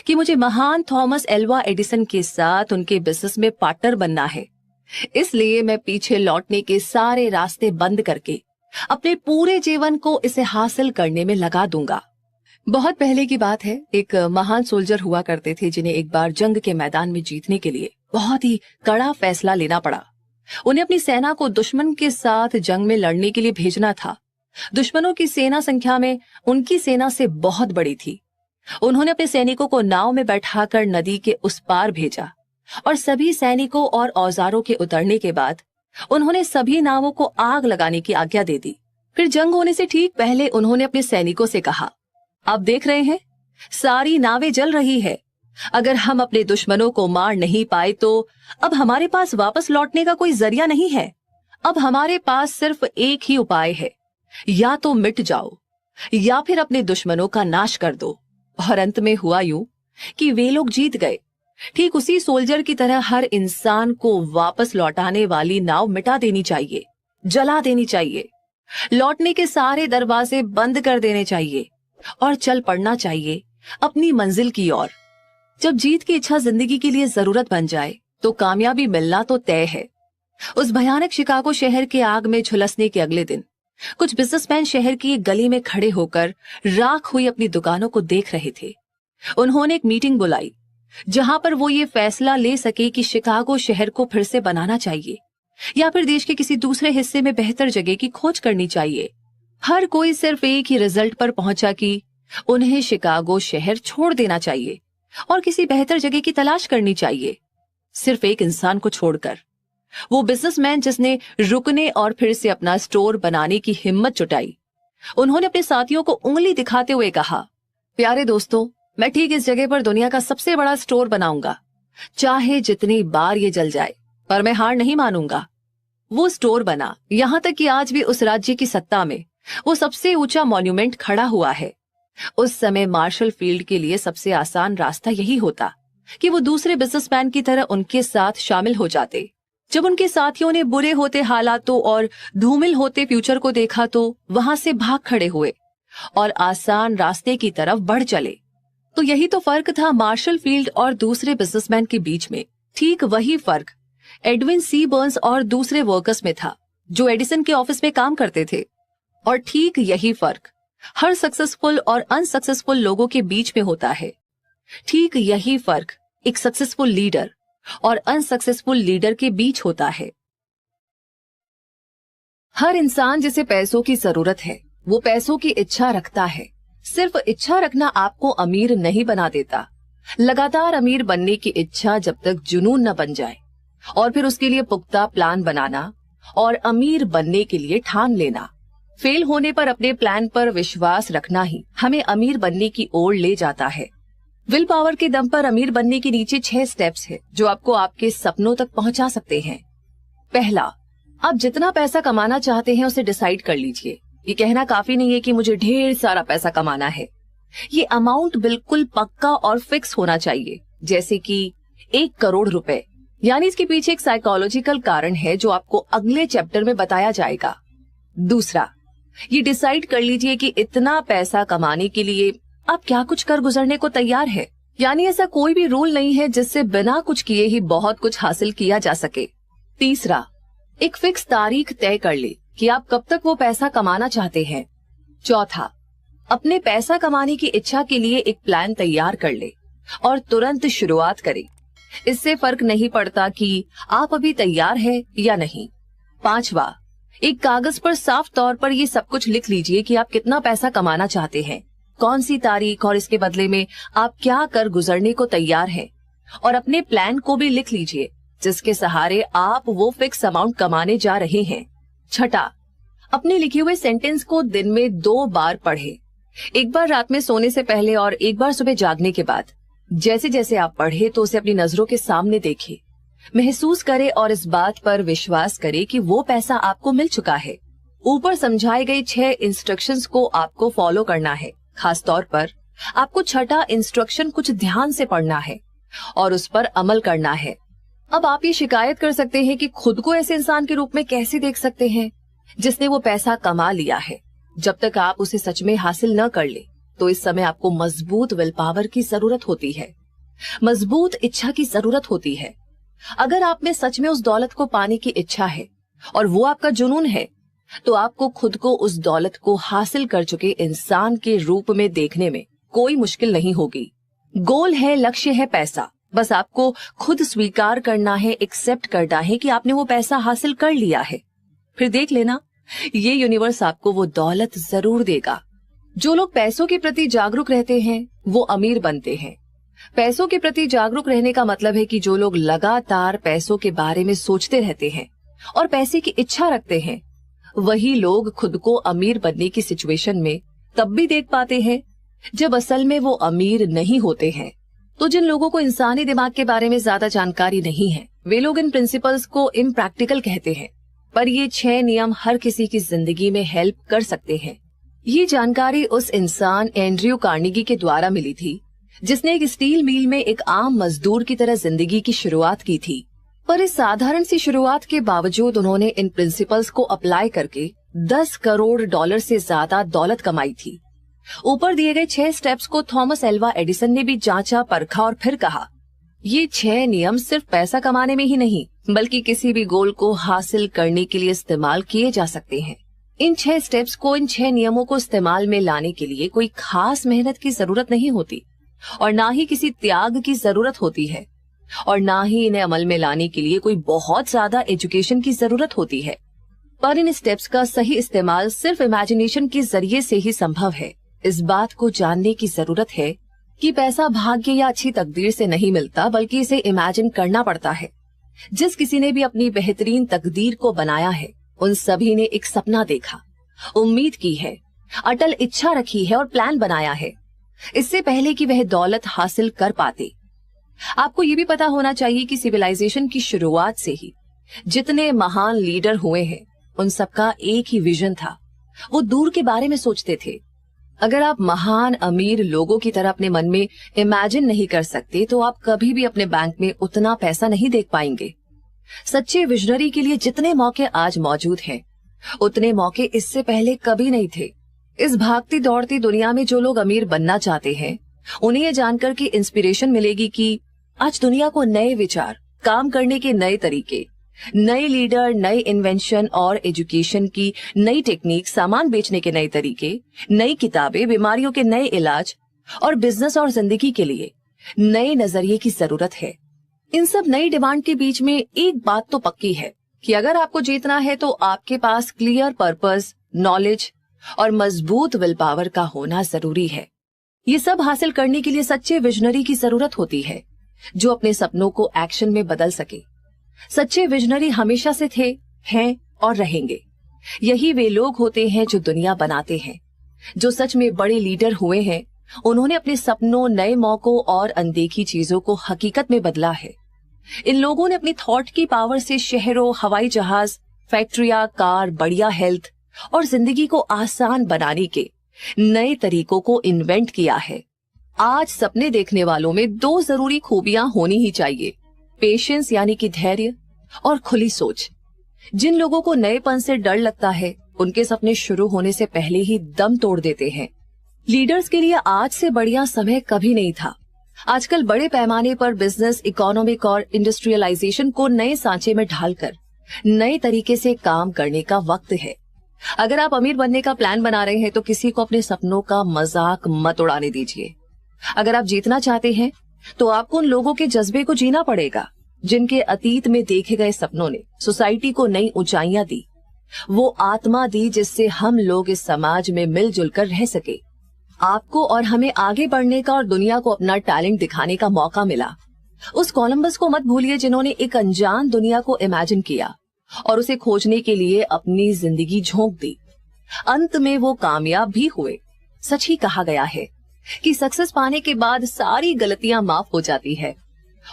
कि मुझे महान थॉमस एल्वा एडिसन के साथ उनके बिजनेस में पार्टनर बनना है। इसलिए मैं पीछे लौटने के सारे रास्ते बंद करके अपने पूरे जीवन को इसे हासिल करने में लगा दूंगा। बहुत पहले की बात है, एक महान सोल्जर हुआ करते थे जिन्हें एक बार जंग के मैदान में जीतने के लिए बहुत ही कड़ा फैसला लेना पड़ा। उन्हें अपनी सेना को दुश्मन के साथ जंग में लड़ने के लिए भेजना था। दुश्मनों की सेना संख्या में उनकी सेना से बहुत बड़ी थी। उन्होंने अपने सैनिकों को नाव में बैठाकर नदी के उस पार भेजा और सभी सैनिकों और औजारों के उतरने के बाद उन्होंने सभी नावों को आग लगाने की आज्ञा दे दी। फिर जंग होने से ठीक पहले उन्होंने अपने सैनिकों से कहा, आप देख रहे हैं सारी नावें जल रही है। अगर हम अपने दुश्मनों को मार नहीं पाए तो अब हमारे पास वापस लौटने का कोई जरिया नहीं है। अब हमारे पास सिर्फ एक ही उपाय है, या तो मिट जाओ या फिर अपने दुश्मनों का नाश कर दो। और अंत में हुआ यूं कि वे लोग जीत गए। ठीक उसी सोल्जर की तरह हर इंसान को वापस लौटाने वाली नाव मिटा देनी चाहिए, जला देनी चाहिए, लौटने के सारे दरवाजे बंद कर देने चाहिए और चल पड़ना चाहिए अपनी मंजिल की ओर। जब जीत की इच्छा जिंदगी के लिए जरूरत बन जाए तो कामयाबी मिलना तो तय है। उस भयानक शिकागो शहर के आग में झुलसने के अगले दिन कुछ बिजनेसमैन शहर की एक गली में खड़े होकर राख हुई अपनी दुकानों को देख रहे थे। उन्होंने एक मीटिंग बुलाई जहां पर वो ये फैसला ले सके कि शिकागो शहर को फिर से बनाना चाहिए या फिर देश के किसी दूसरे हिस्से में बेहतर जगह की खोज करनी चाहिए। हर कोई सिर्फ एक ही रिजल्ट पर पहुंचा कि उन्हें शिकागो शहर छोड़ देना चाहिए और किसी बेहतर जगह की तलाश करनी चाहिए। सिर्फ एक इंसान को छोड़कर, वो बिजनेसमैन जिसने रुकने और फिर से अपना स्टोर बनाने की हिम्मत जुटाई। उन्होंने अपने साथियों को उंगली दिखाते हुए कहा, प्यारे दोस्तों, मैं ठीक इस जगह पर दुनिया का सबसे बड़ा स्टोर बनाऊंगा, चाहे जितनी बार ये जल जाए, पर मैं हार नहीं मानूंगा। वो स्टोर बना, यहां तक कि आज भी उस राज्य की सत्ता में वो सबसे ऊंचा मॉन्यूमेंट खड़ा हुआ है। उस समय मार्शल फील्ड के लिए सबसे आसान रास्ता यही होता कि वो दूसरे बिजनेसमैन की तरह उनके साथ शामिल हो जाते। जब उनके साथियों ने बुरे होते हालातों और धूमिल होते फ्यूचर को देखा तो वहां से भाग खड़े हुए और आसान रास्ते की तरफ बढ़ चले। तो यही तो फर्क था मार्शल फील्ड और दूसरे बिजनेसमैन के बीच में। ठीक वही फर्क एडविन सी बर्न्स और दूसरे वर्कर्स में था जो एडिसन के ऑफिस में काम करते थे। और ठीक यही फर्क हर सक्सेसफुल और अनसक्सेसफुल लोगों के बीच में होता है। ठीक यही फर्क एक सक्सेसफुल लीडर और अनसक्सेसफुल लीडर के बीच होता है। हर इंसान जिसे पैसों की जरूरत है वो पैसों की इच्छा रखता है। सिर्फ इच्छा रखना आपको अमीर नहीं बना देता। लगातार अमीर बनने की इच्छा जब तक जुनून न बन जाए और फिर उसके लिए पुख्ता प्लान बनाना और अमीर बनने के लिए ठान लेना, फेल होने पर अपने प्लान पर विश्वास रखना ही हमें अमीर बनने की ओर ले जाता है। विल पावर के दम पर अमीर बनने के नीचे 6 स्टेप्स है जो आपको आपके सपनों तक पहुंचा सकते हैं। पहला, आप जितना पैसा कमाना चाहते हैं उसे डिसाइड कर लीजिए। ये कहना काफी नहीं है कि मुझे ढेर सारा पैसा कमाना है। ये अमाउंट बिल्कुल पक्का और फिक्स होना चाहिए, जैसे कि 1 करोड़ रुपए। यानी इसके पीछे एक साइकोलॉजिकल कारण है जो आपको अगले चैप्टर में बताया जाएगा। दूसरा, ये डिसाइड कर लीजिए कि इतना पैसा कमाने के लिए आप क्या कुछ कर गुजरने को तैयार है। यानी ऐसा कोई भी रूल नहीं है जिससे बिना कुछ किए ही बहुत कुछ हासिल किया जा सके। तीसरा, एक फिक्स तारीख तय कर ले कि आप कब तक वो पैसा कमाना चाहते हैं। चौथा, अपने पैसा कमाने की इच्छा के लिए एक प्लान तैयार कर ले और तुरंत शुरुआत करें। इससे फर्क नहीं पड़ता कि आप अभी तैयार हैं या नहीं। पांचवा, एक कागज पर साफ तौर पर ये सब कुछ लिख लीजिए कि आप कितना पैसा कमाना चाहते हैं, कौन सी तारीख और इसके बदले में आप क्या कर गुजरने को तैयार हैं। और अपने प्लान को भी लिख लीजिए जिसके सहारे आप वो फिक्स अमाउंट कमाने जा रहे हैं। छठा, अपने लिखे हुए सेंटेंस को दिन में 2 बार पढ़े, एक बार रात में सोने से पहले और एक बार सुबह जागने के बाद। जैसे जैसे आप पढ़े तो उसे अपनी नजरों के सामने देखे, महसूस करे और इस बात पर विश्वास करे कि वो पैसा आपको मिल चुका है। ऊपर समझाए गए 6 इंस्ट्रक्शंस को आपको फॉलो करना है। खास तौर पर आपको छठा इंस्ट्रक्शन कुछ ध्यान से पढ़ना है और उस पर अमल करना है। अब आप ये शिकायत कर सकते हैं कि खुद को ऐसे इंसान के रूप में कैसे देख सकते हैं जिसने वो पैसा कमा लिया है। जब तक आप उसे सच में हासिल न कर ले तो इस समय आपको मजबूत विल पावर की जरूरत होती है, मजबूत इच्छा की जरूरत होती है। अगर आप में सच में उस दौलत को पाने की इच्छा है और वो आपका जुनून है तो आपको खुद को उस दौलत को हासिल कर चुके इंसान के रूप में देखने में कोई मुश्किल नहीं होगी। गोल है, लक्ष्य है पैसा, बस आपको खुद स्वीकार करना है, एक्सेप्ट करना है कि आपने वो पैसा हासिल कर लिया है। फिर देख लेना, ये यूनिवर्स आपको वो दौलत जरूर देगा। जो लोग पैसों के प्रति जागरूक रहते हैं वो अमीर बनते हैं। पैसों के प्रति जागरूक रहने का मतलब है कि जो लोग लगातार पैसों के बारे में सोचते रहते हैं और पैसे की इच्छा रखते हैं वही लोग खुद को अमीर बनने की सिचुएशन में तब भी देख पाते हैं जब असल में वो अमीर नहीं होते हैं। तो जिन लोगों को इंसानी दिमाग के बारे में ज्यादा जानकारी नहीं है वे लोग इन प्रिंसिपल्स को इम्प्रैक्टिकल कहते हैं, पर ये 6 नियम हर किसी की जिंदगी में हेल्प कर सकते हैं। ये जानकारी उस इंसान एंड्रयू कार्नेगी के द्वारा मिली थी जिसने एक स्टील मिल में एक आम मजदूर की तरह जिंदगी की शुरुआत की थी। पर इस साधारण सी शुरुआत के बावजूद उन्होंने इन प्रिंसिपल्स को अप्लाई करके 10 करोड़ डॉलर से ज्यादा दौलत कमाई थी। ऊपर दिए गए 6 स्टेप्स को थॉमस एल्वा एडिसन ने भी जांचा, परखा और फिर कहा, ये 6 नियम सिर्फ पैसा कमाने में ही नहीं बल्कि किसी भी गोल को हासिल करने के लिए इस्तेमाल किए जा सकते हैं। इन 6 स्टेप्स को, इन 6 नियमों को इस्तेमाल में लाने के लिए कोई खास मेहनत की जरूरत नहीं होती और ना ही किसी त्याग की जरूरत होती है और ना ही इन्हें अमल में लाने के लिए कोई बहुत ज्यादा एजुकेशन की जरूरत होती है। पर इन स्टेप्स का सही इस्तेमाल सिर्फ इमेजिनेशन के जरिए से ही संभव है। इस बात को जानने की जरूरत है कि पैसा भाग्य या अच्छी तकदीर से नहीं मिलता बल्कि इसे इमेजिन करना पड़ता है। जिस किसी ने भी अपनी बेहतरीन तकदीर को बनाया है उन सभी ने एक सपना देखा, उम्मीद की है, अटल इच्छा रखी है और प्लान बनाया है इससे पहले कि वह दौलत हासिल कर पाते। आपको ये भी पता होना चाहिए कि सिविलाइजेशन की शुरुआत से ही जितने महान लीडर हुए हैं उन सबका एक ही विजन था, वो दूर के बारे में सोचते थे। अगर आप महान अमीर लोगों की तरह अपने मन में इमेजिन नहीं कर सकते तो आप कभी भी अपने बैंक में उतना पैसा नहीं देख पाएंगे। सच्चे विजनरी के लिए जितने मौके आज मौजूद हैं, उतने मौके इससे पहले कभी नहीं थे। इस भागती दौड़ती दुनिया में जो लोग अमीर बनना चाहते हैं, उन्हें ये जानकर कि इंस्पिरेशन मिलेगी कि आज दुनिया को नए विचार, काम करने के नए तरीके, नए लीडर, नए इन्वेंशन और एजुकेशन की नई टेक्निक, सामान बेचने के नए तरीके, नई किताबें, बीमारियों के नए इलाज और बिजनेस और जिंदगी के लिए नए नजरिए की जरूरत है। इन सब नई डिमांड के बीच में एक बात तो पक्की है कि अगर आपको जीतना है तो आपके पास क्लियर पर्पस, नॉलेज और मजबूत विल पावर का होना जरूरी है। ये सब हासिल करने के लिए सच्चे विजनरी की जरूरत होती है, जो अपने सपनों को एक्शन में बदल सके। सच्चे विजनरी हमेशा से थे, हैं और रहेंगे। यही वे लोग होते हैं जो दुनिया बनाते हैं, जो सच में बड़े लीडर हुए हैं। उन्होंने अपने सपनों, नए मौकों और अनदेखी चीजों को हकीकत में बदला है। इन लोगों ने अपनी थॉट की पावर से शहरों, हवाई जहाज, फैक्ट्रियां, कार, बढ़िया हेल्थ और जिंदगी को आसान बनाने के नए तरीकों को इन्वेंट किया है। आज सपने देखने वालों में दो जरूरी खूबियां होनी ही चाहिए, पेशेंस यानी कि धैर्य और खुली सोच। जिन लोगों को नएपन से डर लगता है, उनके सपने शुरू होने से पहले ही दम तोड़ देते हैं। लीडर्स के लिए आज से बढ़िया समय कभी नहीं था। आजकल बड़े पैमाने पर बिजनेस, इकोनॉमिक और इंडस्ट्रियलाइजेशन को नए सांचे में ढालकर नए तरीके से काम करने का वक्त है। अगर आप अमीर बनने का प्लान बना रहे हैं तो किसी को अपने सपनों का मजाक मत उड़ाने दीजिए। अगर आप जीतना चाहते हैं तो आपको उन लोगों के जज्बे को जीना पड़ेगा जिनके अतीत में देखे गए सपनों ने सोसाइटी को नई ऊंचाइयां दी, वो आत्मा दी जिससे हम लोग इस समाज में मिलजुल कर रह सके। आपको और हमें आगे बढ़ने का और दुनिया को अपना टैलेंट दिखाने का मौका मिला। उस कोलंबस को मत भूलिए जिन्होंने एक अनजान दुनिया को इमेजिन किया और उसे खोजने के लिए अपनी जिंदगी झोंक दी। अंत में वो कामयाब भी हुए। सच ही कहा गया है कि सक्सेस पाने के बाद सारी गलतियां माफ हो जाती है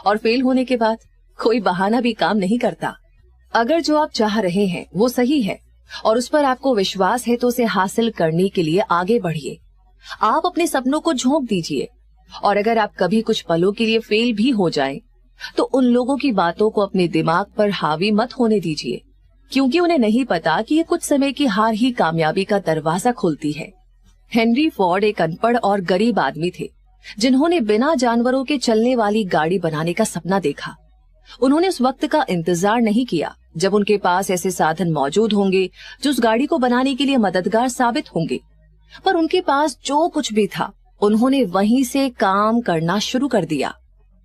और फेल होने के बाद कोई बहाना भी काम नहीं करता। अगर जो आप चाह रहे हैं वो सही है और उस पर आपको विश्वास है तो उसे हासिल करने के लिए आगे बढ़िए। आप अपने सपनों को झोंक दीजिए और अगर आप कभी कुछ पलों के लिए फेल भी हो जाएं, तो उन लोगों की बातों को अपने दिमाग पर हावी मत होने दीजिए, क्योंकि उन्हें नहीं पता कि ये कुछ समय की हार ही कामयाबी का दरवाजा खोलती है। हेनरी फोर्ड एक अनपढ़ और गरीब आदमी थे जिन्होंने बिना जानवरों के चलने वाली गाड़ी बनाने का सपना देखा। उन्होंने उस वक्त का इंतजार नहीं किया जब उनके पास ऐसे साधन मौजूद होंगे जो उस गाड़ी को बनाने के लिए मददगार साबित होंगे, पर उनके पास जो कुछ भी था उन्होंने वहीं से काम करना शुरू कर दिया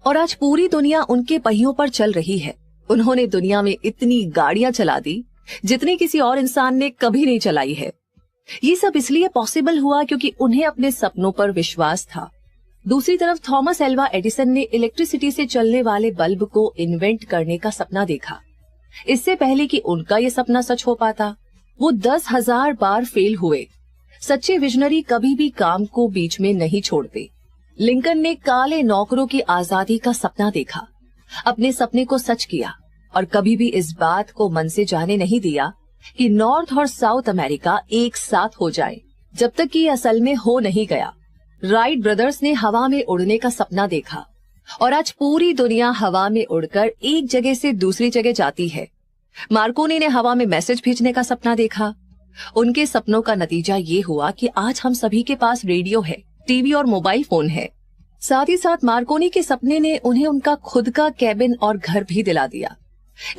और आज पूरी दुनिया उनके पहियों पर चल रही है। उन्होंने दुनिया में इतनी गाड़ियां चला दी जितनी किसी और इंसान ने कभी नहीं चलाई है। ये सब इसलिए पॉसिबल हुआ क्योंकि उन्हें अपने सपनों पर विश्वास था। दूसरी तरफ थॉमस एल्वा एडिसन ने इलेक्ट्रिसिटी से चलने वाले बल्ब को इन्वेंट करने का सपना देखा। इससे पहले कि उनका ये सपना सच हो पाता, वो 10,000 बार फेल हुए। सच्चे विजनरी कभी भी काम को बीच में नहीं छोड़ते। लिंकन ने काले नौकरों की आजादी का सपना देखा, अपने सपने को सच किया और कभी भी इस बात को मन से जाने नहीं दिया कि नॉर्थ और साउथ अमेरिका एक साथ हो जाए, जब तक कि असल में हो नहीं गया। राइट ब्रदर्स ने हवा में उड़ने का सपना देखा और आज पूरी दुनिया हवा में उड़कर एक जगह से दूसरी जगह जाती है। मार्कोनी ने हवा में मैसेज भेजने का सपना देखा। उनके सपनों का नतीजा ये हुआ कि आज हम सभी के पास रेडियो है, टीवी और मोबाइल फोन है। साथ ही साथ मार्कोनी के सपने ने उन्हें उनका खुद का कैबिन और घर भी दिला दिया।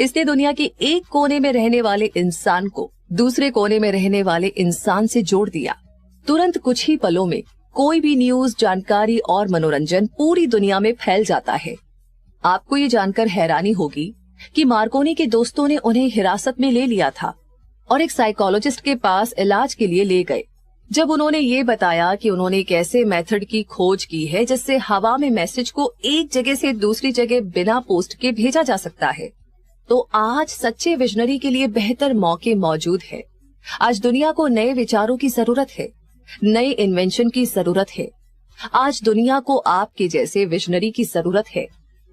इसने दुनिया के एक कोने में रहने वाले इंसान को दूसरे कोने में रहने वाले इंसान से जोड़ दिया। तुरंत कुछ ही पलों में कोई भी न्यूज, जानकारी और मनोरंजन पूरी दुनिया में फैल जाता है। आपको ये जानकर हैरानी होगी कि मार्कोनी के दोस्तों ने उन्हें हिरासत में ले लिया था और एक साइकोलॉजिस्ट के पास इलाज के लिए ले गए। जब उन्होंने ये बताया कि उन्होंने एक ऐसे मेथड की खोज की है जिससे हवा में मैसेज को एक जगह से दूसरी जगह बिना पोस्ट के भेजा जा सकता है, तो आज सच्चे विजनरी के लिए बेहतर मौके मौजूद है। आज दुनिया को नए विचारों की जरूरत है, नए इन्वेंशन की जरूरत है। आज दुनिया को आपके जैसे विजनरी की जरूरत है।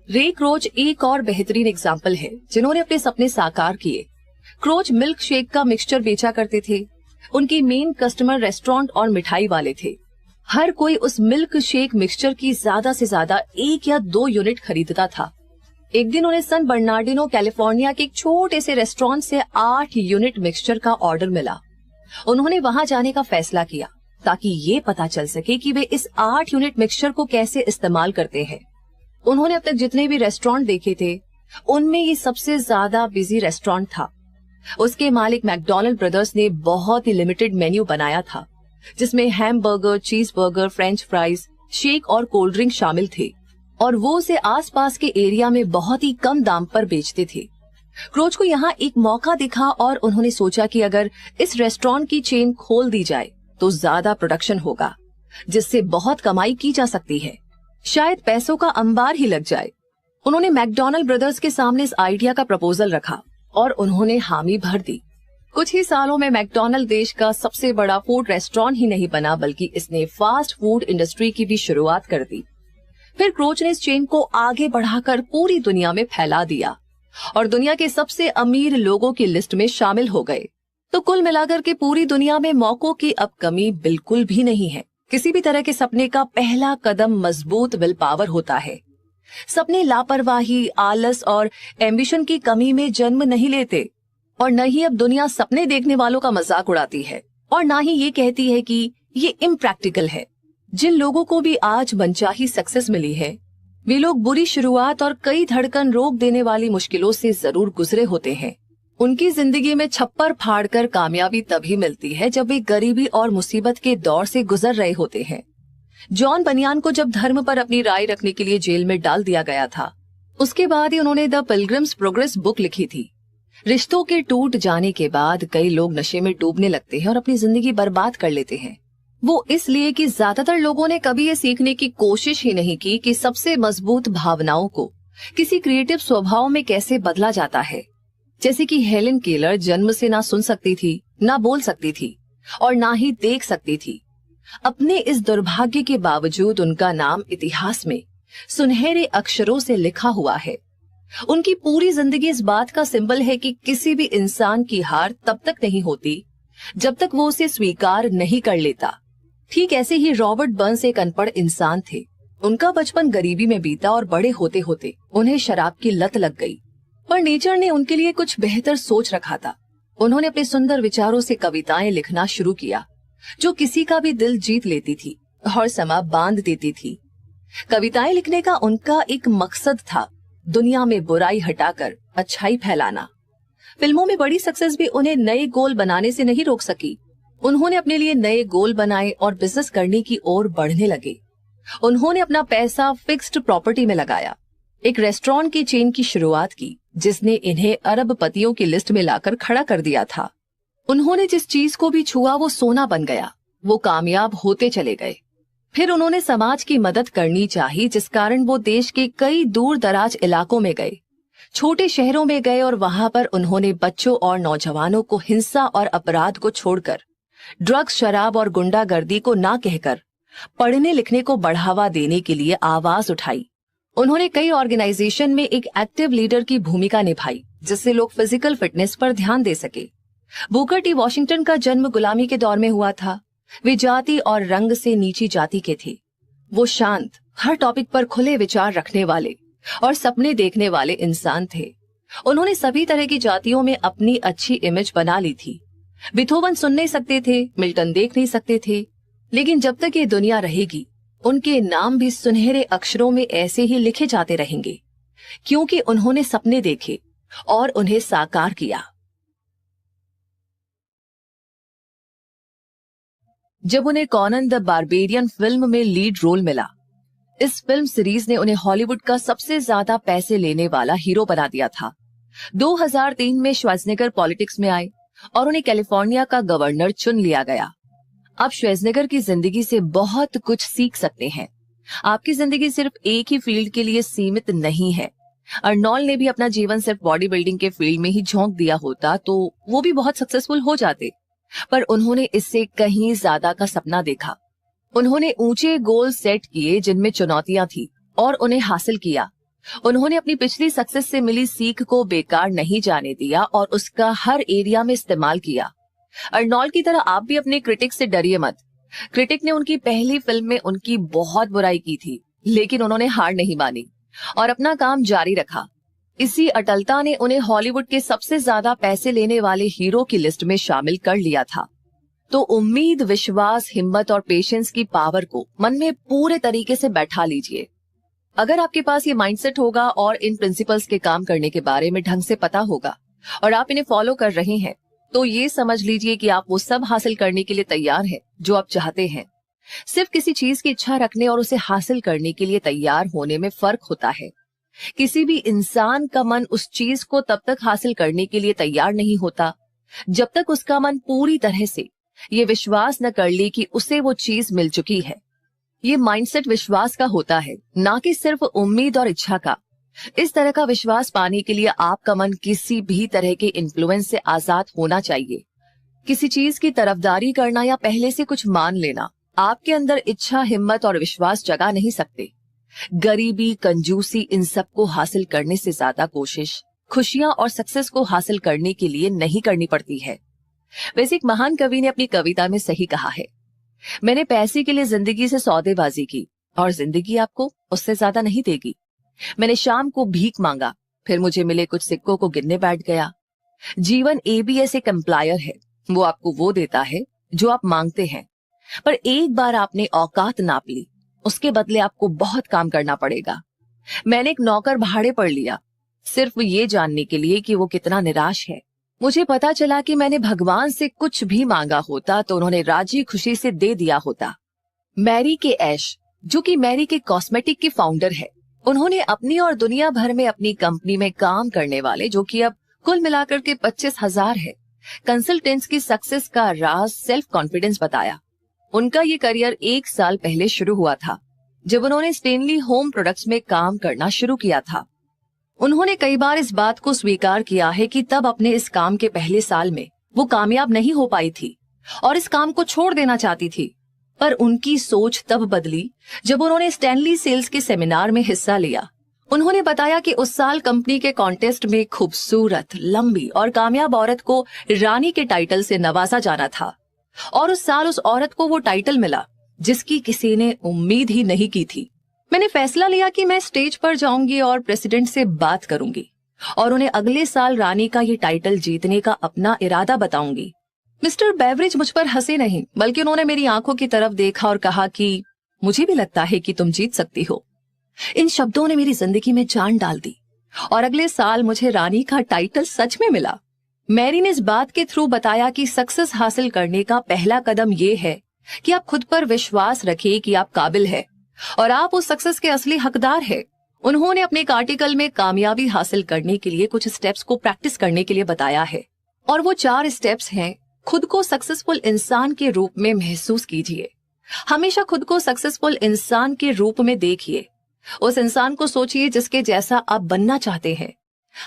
रे क्रोच एक और बेहतरीन एग्जाम्पल है जिन्होंने अपने सपने साकार किए। क्रोच मिल्क शेक का मिक्सचर बेचा करते थे। उनकी मेन कस्टमर रेस्टोरेंट और मिठाई वाले थे। हर कोई उस मिल्क शेक मिक्सचर की ज्यादा से ज्यादा 1 या 2 यूनिट खरीदता था। एक दिन उन्हें सन बर्नार्डिनो कैलिफोर्निया के एक छोटे से रेस्टोरेंट से 8 यूनिट मिक्सचर का ऑर्डर मिला। उन्होंने वहां जाने का फैसला किया ताकि ये पता चल सके कि वे इस 8 यूनिट मिक्सचर को कैसे इस्तेमाल करते हैं। उन्होंने अब तक जितने भी रेस्टोरेंट देखे थे उनमें ये सबसे ज्यादा बिजी रेस्टोरेंट था। उसके मालिक मैकडॉनल्ड ब्रदर्स ने बहुत ही लिमिटेड मेन्यू बनाया था, जिसमें हैमबर्गर, चीज बर्गर, फ्रेंच फ्राइज, शेक और कोल्ड ड्रिंक शामिल थे, और वो उसे आसपास के एरिया में बहुत ही कम दाम पर बेचते थे। क्रोच को यहाँ एक मौका दिखा और उन्होंने सोचा कि अगर इस रेस्टोरेंट की चेन खोल दी जाए तो ज्यादा प्रोडक्शन होगा, जिससे बहुत कमाई की जा सकती है। शायद पैसों का अंबार ही लग जाए। उन्होंने मैकडॉनल्ड ब्रदर्स के सामने इस आइडिया का प्रपोजल रखा और उन्होंने हामी भर दी। कुछ ही सालों में मैकडॉनल्ड देश का सबसे बड़ा फूड रेस्टोरेंट ही नहीं बना, बल्कि इसने फास्ट फूड इंडस्ट्री की भी शुरुआत कर दी। फिर क्रोच ने इस चेन को आगे बढ़ाकर पूरी दुनिया में फैला दिया और दुनिया के सबसे अमीर लोगों की लिस्ट में शामिल हो गए। तो कुल मिलाकर के पूरी दुनिया में मौकों की अब कमी बिल्कुल भी नहीं है। किसी भी तरह के सपने का पहला कदम मजबूत विल पावर होता है। सपने लापरवाही, आलस और एम्बिशन की कमी में जन्म नहीं लेते, और न ही अब दुनिया सपने देखने वालों का मजाक उड़ाती है, और न ही ये कहती है कि ये इम्प्रैक्टिकल है। जिन लोगों को भी आज मनचाही सक्सेस मिली है, वे लोग बुरी शुरुआत और कई धड़कन रोक देने वाली मुश्किलों से जरूर गुजरे होते हैं। उनकी जिंदगी में छप्पर फाड़कर कामयाबी तभी मिलती है जब वे गरीबी और मुसीबत के दौर से गुजर रहे होते हैं। जॉन बनियान को जब धर्म पर अपनी राय रखने के लिए जेल में डाल दिया गया था, उसके बाद ही उन्होंने द पिलग्रिम्स प्रोग्रेस बुक लिखी थी। रिश्तों के टूट जाने के बाद कई लोग नशे में डूबने लगते हैं और अपनी जिंदगी बर्बाद कर लेते हैं। वो इसलिए कि ज्यादातर लोगों ने कभी ये सीखने की कोशिश ही नहीं की कि सबसे मजबूत भावनाओं को किसी क्रिएटिव स्वभाव में कैसे बदला जाता है। जैसे कि हेलेन केलर जन्म से ना सुन सकती थी, ना बोल सकती थी और ना ही देख सकती थी। अपने इस दुर्भाग्य के बावजूद उनका नाम इतिहास में सुनहरे अक्षरों से लिखा हुआ है। उनकी पूरी जिंदगी इस बात का सिंबल है कि किसी भी इंसान की हार तब तक नहीं होती जब तक वो उसे स्वीकार नहीं कर लेता। ठीक ऐसे ही रॉबर्ट बर्न्स एक अनपढ़ इंसान थे। उनका बचपन गरीबी में बीता और बड़े होते होते उन्हें शराब की लत लग गई, पर नेचर ने उनके लिए कुछ बेहतर सोच रखा था। उन्होंने अपने सुंदर विचारों से कविताएं लिखना शुरू किया, जो किसी का भी दिल जीत लेती थी और समा बांध देती थी। कविताएं लिखने का उनका एक मकसद था, दुनिया में बुराई हटाकर अच्छाई फैलाना। फिल्मों में बड़ी सक्सेस भी उन्हें नए गोल बनाने से नहीं रोक सकी। उन्होंने अपने लिए नए गोल बनाए और बिजनेस करने की ओर बढ़ने लगे। उन्होंने अपना पैसा फिक्स्ड प्रॉपर्टी में लगाया, एक रेस्टोरेंट की चेन की शुरुआत की जिसने इन्हें अरबपतियों की लिस्ट में लाकर खड़ा कर दिया था। उन्होंने जिस चीज को भी छुआ वो सोना बन गया। वो कामयाब होते चले गए। फिर उन्होंने समाज की मदद करनी चाहिए, जिस कारण वो देश के कई दूर दराज इलाकों में गए, छोटे शहरों में गए और वहां पर उन्होंने बच्चों और नौजवानों को हिंसा और अपराध को छोड़कर ड्रग्स, शराब और गुंडागर्दी को ना कहकर पढ़ने लिखने को बढ़ावा देने के लिए आवाज उठाई। उन्होंने कई ऑर्गेनाइजेशन में एक एक्टिव लीडर की भूमिका निभाई, जिससे लोग फिजिकल फिटनेस पर ध्यान दे सके। बुकर टी वॉशिंगटन का जन्म गुलामी के दौर में हुआ था। वे जाति और रंग से नीची जाति के थे। वो शांत, हर टॉपिक पर खुले विचार रखने वाले और सपने देखने वाले इंसान थे। उन्होंने सभी तरह की जातियों में अपनी अच्छी इमेज बना ली थी। बीथोवन सुन नहीं सकते थे, मिल्टन देख नहीं सकते थे, लेकिन जब तक ये दुनिया रहेगी उनके नाम भी सुनहरे अक्षरों में ऐसे ही लिखे जाते रहेंगे, क्योंकि उन्होंने सपने देखे और उन्हें साकार किया। जब उन्हें कॉनन द बारबेरियन फिल्म में लीड रोल मिला, इस फिल्म सीरीज ने उन्हें हॉलीवुड का सबसे ज्यादा पैसे लेने वाला हीरो बना दिया था। 2003 में श्वार्ज़नेगर पॉलिटिक्स में आए और उन्हें कैलिफोर्निया का गवर्नर चुन लिया गया। आप श्वार्ज़नेगर की जिंदगी से बहुत कुछ सीख सकते हैं। आपकी जिंदगी सिर्फ एक ही फील्ड के लिए सीमित नहीं है। अर्नोल्ड ने भी अपना जीवन सिर्फ बॉडी बिल्डिंग के फील्ड में ही झोंक दिया होता तो वो भी बहुत सक्सेसफुल हो जाते, पर उन्होंने इससे कहीं ज्यादा का सपना देखा। उन्होंने ऊंचे गोल सेट किए जिनमें चुनौतियां थी और उन्हें हासिल किया। उन्होंने अपनी पिछली सक्सेस से मिली सीख को बेकार नहीं जाने दिया और उसका हर एरिया में इस्तेमाल किया। अर्नोल्ड की तरह आप भी अपने क्रिटिक से डरिए मत। क्रिटिक ने उनकी पहली फिल्म में उनकी बहुत बुराई की थी, लेकिन उन्होंने हार नहीं मानी और अपना काम जारी रखा। इसी अटलता ने उन्हें हॉलीवुड के सबसे ज्यादा पैसे लेने वाले हीरो की लिस्ट में शामिल कर लिया था। तो उम्मीद, विश्वास, हिम्मत और पेशेंस की पावर को मन में पूरे तरीके से बैठा लीजिए। अगर आपके पास ये माइंडसेट होगा और इन प्रिंसिपल्स के काम करने के बारे में ढंग से पता होगा और आप इन्हें फॉलो कर रहे हैं, तो ये समझ लीजिए कि आप वो सब हासिल करने के लिए तैयार हैं जो आप चाहते हैं। सिर्फ किसी चीज की इच्छा रखने और उसे हासिल करने के लिए तैयार होने में फर्क होता है। किसी भी इंसान का मन उस चीज को तब तक हासिल करने के लिए तैयार नहीं होता जब तक उसका मन पूरी तरह से ये विश्वास न कर ले कि उसे वो चीज मिल चुकी है। ये माइंडसेट विश्वास का होता है, ना कि सिर्फ उम्मीद और इच्छा का। इस तरह का विश्वास पाने के लिए आपका मन किसी भी तरह के इन्फ्लुएंस से आजाद होना चाहिए। किसी चीज की तरफदारी करना या पहले से कुछ मान लेना आपके अंदर इच्छा, हिम्मत और विश्वास जगा नहीं सकते। गरीबी, कंजूसी, इन सब को हासिल करने से ज्यादा कोशिश खुशियां और सक्सेस को हासिल करने के लिए नहीं करनी पड़ती है। वैसे एक महान कवि ने अपनी कविता में सही कहा है, मैंने पैसे के लिए जिंदगी से सौदेबाजी की और जिंदगी आपको उससे ज्यादा नहीं देगी। मैंने शाम को भीख मांगा, फिर मुझे मिले कुछ सिक्कों को गिनने बैठ गया। जीवन ABS एक एम्प्लॉयर है, वो आपको वो देता है जो आप मांगते हैं, पर एक बार आपने औकात नाप ली, उसके बदले आपको बहुत काम करना पड़ेगा। मैंने एक नौकर भाड़े पर लिया, सिर्फ ये जानने के लिए कि वो कितना निराश है। मुझे पता चला कि मैंने भगवान से कुछ भी मांगा होता तो उन्होंने राजी खुशी से दे दिया होता। मैरी के ऐश, जो कि मैरी के कॉस्मेटिक की फाउंडर है, उन्होंने अपनी और दुनिया भर में अपनी कंपनी में काम करने वाले, जो कि अब कुल मिलाकर के 25,000 है, कंसल्टेंट्स की सक्सेस का राज सेल्फ कॉन्फिडेंस बताया। उनका ये करियर 1 साल पहले शुरू हुआ था, जब उन्होंने स्टेनली होम प्रोडक्ट्स में काम करना शुरू किया था। उन्होंने कई बार इस बात को स्वीकार किया है कि तब अपने इस काम के पहले साल में वो कामयाब नहीं हो पाई थी और इस काम को छोड़ देना चाहती थी। पर उनकी सोच तब बदली जब उन्होंने स्टैनली सेल्स के सेमिनार में हिस्सा लिया। उन्होंने बताया कि उस साल कंपनी के कॉन्टेस्ट में खूबसूरत, लंबी और कामयाब औरत को रानी के टाइटल से नवाजा जाना था और उस साल उस औरत को वो टाइटल मिला जिसकी किसी ने उम्मीद ही नहीं की थी। मैंने फैसला लिया कि मैं स्टेज पर जाऊंगी और प्रेसिडेंट से बात करूंगी और उन्हें अगले साल रानी का ये टाइटल जीतने का अपना इरादा बताऊंगी। मिस्टर बेवरिज मुझ पर हंसे नहीं, बल्कि उन्होंने मेरी आंखों की तरफ देखा और कहा कि मुझे भी लगता है कि तुम जीत सकती हो। इन शब्दों ने मेरी जिंदगी में जान डाल दी और अगले साल मुझे रानी का टाइटल सच में मिला। मैरी ने इस बात के थ्रू बताया कि सक्सेस हासिल करने का पहला कदम ये है कि आप खुद पर विश्वास रखें कि आप काबिल है और आप उस सक्सेस के असली हकदार है। उन्होंने अपने एक आर्टिकल में कामयाबी हासिल करने के लिए कुछ स्टेप्स को प्रैक्टिस करने के लिए बताया है और वो 4 स्टेप्स हैं। खुद को सक्सेसफुल इंसान के रूप में महसूस कीजिए। हमेशा खुद को सक्सेसफुल इंसान के रूप में देखिए। उस इंसान को सोचिए जिसके जैसा आप बनना चाहते हैं।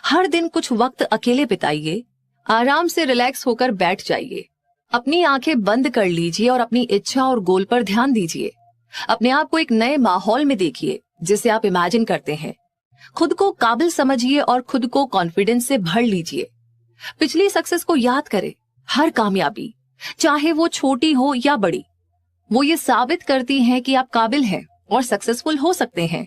हर दिन कुछ वक्त अकेले बिताइए, आराम से रिलैक्स होकर बैठ जाइए, अपनी आंखें बंद कर लीजिए और अपनी इच्छा और गोल पर ध्यान दीजिए। अपने आप को एक नए माहौल में देखिए जिसे आप इमेजिन करते हैं। खुद को काबिल समझिए और खुद को कॉन्फिडेंस से भर लीजिए। पिछली सक्सेस को याद करें। हर कामयाबी, चाहे वो छोटी हो या बड़ी, वो ये साबित करती है कि आप काबिल हैं और सक्सेसफुल हो सकते हैं।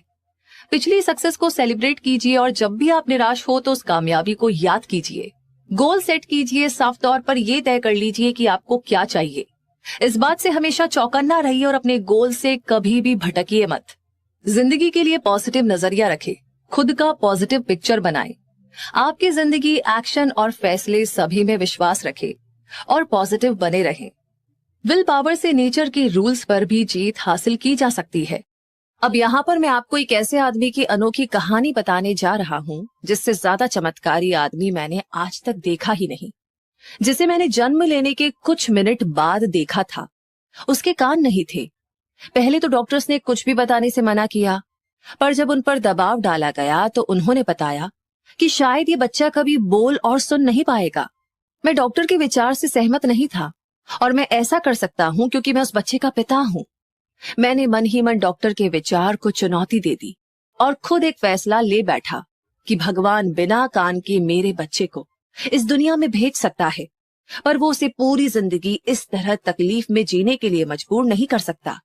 पिछली सक्सेस को सेलिब्रेट कीजिए और जब भी आप निराश हो तो उस कामयाबी को याद कीजिए। गोल सेट कीजिए, साफ तौर पर यह तय कर लीजिए कि आपको क्या चाहिए। इस बात से हमेशा चौकन्ना रहिए और अपने गोल से कभी भी भटकिए मत। जिंदगी के लिए पॉजिटिव नजरिया रखें, खुद का पॉजिटिव पिक्चर बनाएं। आपकी जिंदगी, एक्शन और फैसले सभी में विश्वास रखें और पॉजिटिव बने रहें। विल पावर से नेचर के रूल्स पर भी जीत हासिल की जा सकती है। अब यहाँ पर मैं आपको एक ऐसे आदमी की अनोखी कहानी बताने जा रहा हूँ जिससे ज्यादा चमत्कारी आदमी मैंने आज तक देखा ही नहीं, जिसे मैंने जन्म लेने के कुछ मिनट बाद देखा था। उसके कान नहीं थे। पहले तो डॉक्टर्स ने कुछ भी बताने से मना किया, पर जब उन पर दबाव डाला गया तो उन्होंने बताया कि शायद ये बच्चा कभी बोल और सुन नहीं पाएगा। मैं डॉक्टर के विचार से सहमत नहीं था और मैं ऐसा कर सकता हूँ क्योंकि मैं उस बच्चे का पिता हूँ। मैंने मन ही मन डॉक्टर के विचार को चुनौती दे दी और खुद एक फैसला ले बैठा कि भगवान बिना कान के मेरे बच्चे को इस दुनिया में भेज सकता है, पर वो उसे पूरी जिंदगी इस तरह तकलीफ में जीने के लिए मजबूर नहीं कर सकता।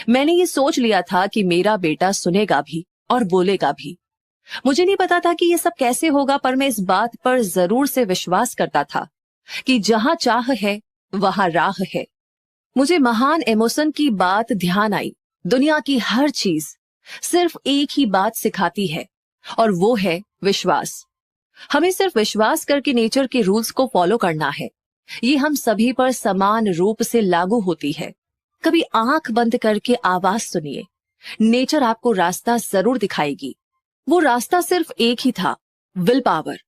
मैंने ये सोच लिया था कि मेरा बेटा सुनेगा भी और बोलेगा भी। मुझे नहीं पता था कि ये सब कैसे होगा, पर मैं इस बात पर जरूर से विश्वास करता था कि जहां चाह है वहां राह है। मुझे महान एमोसन की बात ध्यान आई। दुनिया की हर चीज सिर्फ एक ही बात सिखाती है, और वो है विश्वास। हमें सिर्फ विश्वास करके नेचर के रूल्स को फॉलो करना है। ये हम सभी पर समान रूप से लागू होती है। कभी आंख बंद करके आवाज सुनिए, नेचर आपको रास्ता जरूर दिखाएगी। वो रास्ता सिर्फ एक ही था, विल पावर।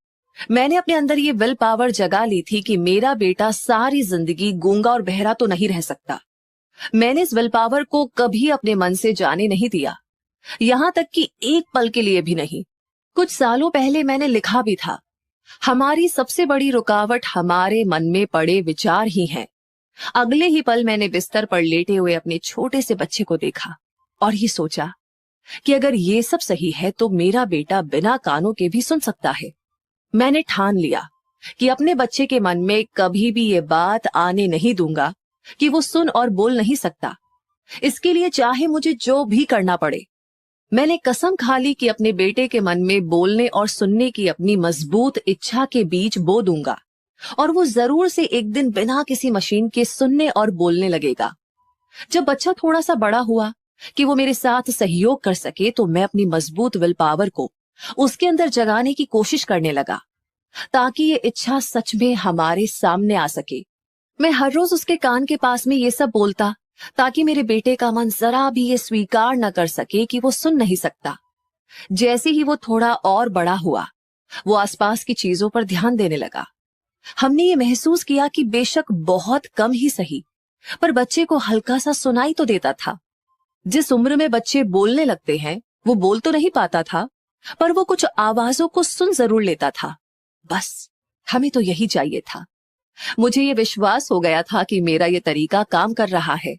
मैंने अपने अंदर ये विल पावर जगा ली थी कि मेरा बेटा सारी जिंदगी गूंगा और बहरा तो नहीं रह सकता। मैंने इस विल पावर को कभी अपने मन से जाने नहीं दिया, यहां तक कि एक पल के लिए भी नहीं। कुछ सालों पहले मैंने लिखा भी था, हमारी सबसे बड़ी रुकावट हमारे मन में पड़े विचार ही हैं। अगले ही पल मैंने बिस्तर पर लेटे हुए अपने छोटे से बच्चे को देखा और ये सोचा कि अगर ये सब सही है तो मेरा बेटा बिना कानों के भी सुन सकता है। मैंने ठान लिया कि अपने बच्चे के मन में कभी भी ये बात आने नहीं दूंगा कि वो सुन और बोल नहीं सकता। इसके लिए चाहे मुझे जो भी करना पड़े। मैंने कसम खा ली कि अपने बेटे के मन में बोलने और सुनने की अपनी मजबूत इच्छा के बीज बो दूंगा, और वो जरूर से एक दिन बिना किसी मशीन के सुनने और बोलने लगेगा। जब बच्चा थोड़ा सा बड़ा हुआ कि वो मेरे साथ सहयोग कर सके, तो मैं अपनी मजबूत विल पावर को उसके अंदर जगाने की कोशिश करने लगा, ताकि ये इच्छा सच में हमारे सामने आ सके। मैं हर रोज उसके कान के पास में ये सब बोलता, ताकि मेरे बेटे का मन जरा भी ये स्वीकार न कर सके कि वो सुन नहीं सकता। जैसे ही वो थोड़ा और बड़ा हुआ, वो आसपास की चीजों पर ध्यान देने लगा। हमने ये महसूस किया कि बेशक बहुत कम ही सही, पर बच्चे को हल्का सा सुनाई तो देता था। जिस उम्र में बच्चे बोलने लगते हैं, वो बोल तो नहीं पाता था, पर वो कुछ आवाजों को सुन जरूर लेता था। बस हमें तो यही चाहिए था। मुझे ये विश्वास हो गया था कि मेरा ये तरीका काम कर रहा है।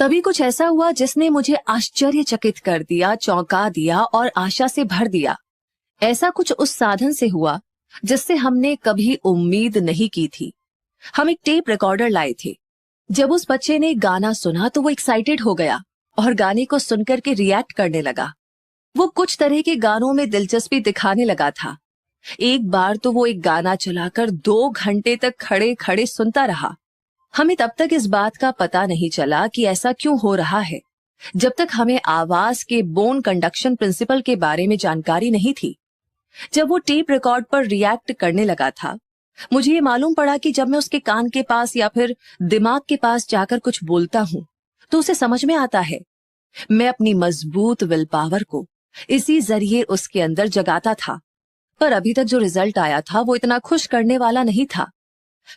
तभी कुछ ऐसा हुआ जिसने मुझे आश्चर्यचकित कर दिया, चौंका दिया और आशा से भर दिया। ऐसा कुछ उस साधन से हुआ जिससे हमने कभी उम्मीद नहीं की थी। हम एक टेप रिकॉर्डर लाए थे। जब उस बच्चे ने गाना सुना तो वो एक्साइटेड हो गया और गाने को सुनकर के रिएक्ट करने लगा। वो कुछ तरह के गानों में दिलचस्पी दिखाने लगा था। एक बार तो वो एक गाना चलाकर 2 घंटे तक खड़े खड़े सुनता रहा। हमें तब तक इस बात का पता नहीं चला कि ऐसा क्यों हो रहा है, जब तक हमें आवाज के बोन कंडक्शन प्रिंसिपल के बारे में जानकारी नहीं थी। जब वो टेप रिकॉर्ड पर रिएक्ट करने लगा था, मुझे ये मालूम पड़ा कि जब मैं उसके कान के पास या फिर दिमाग के पास जाकर कुछ बोलता हूं तो उसे समझ में आता है। मैं अपनी मजबूत विल पावर को इसी जरिए उसके अंदर जगाता था, पर अभी तक जो रिजल्ट आया था वो इतना खुश करने वाला नहीं था।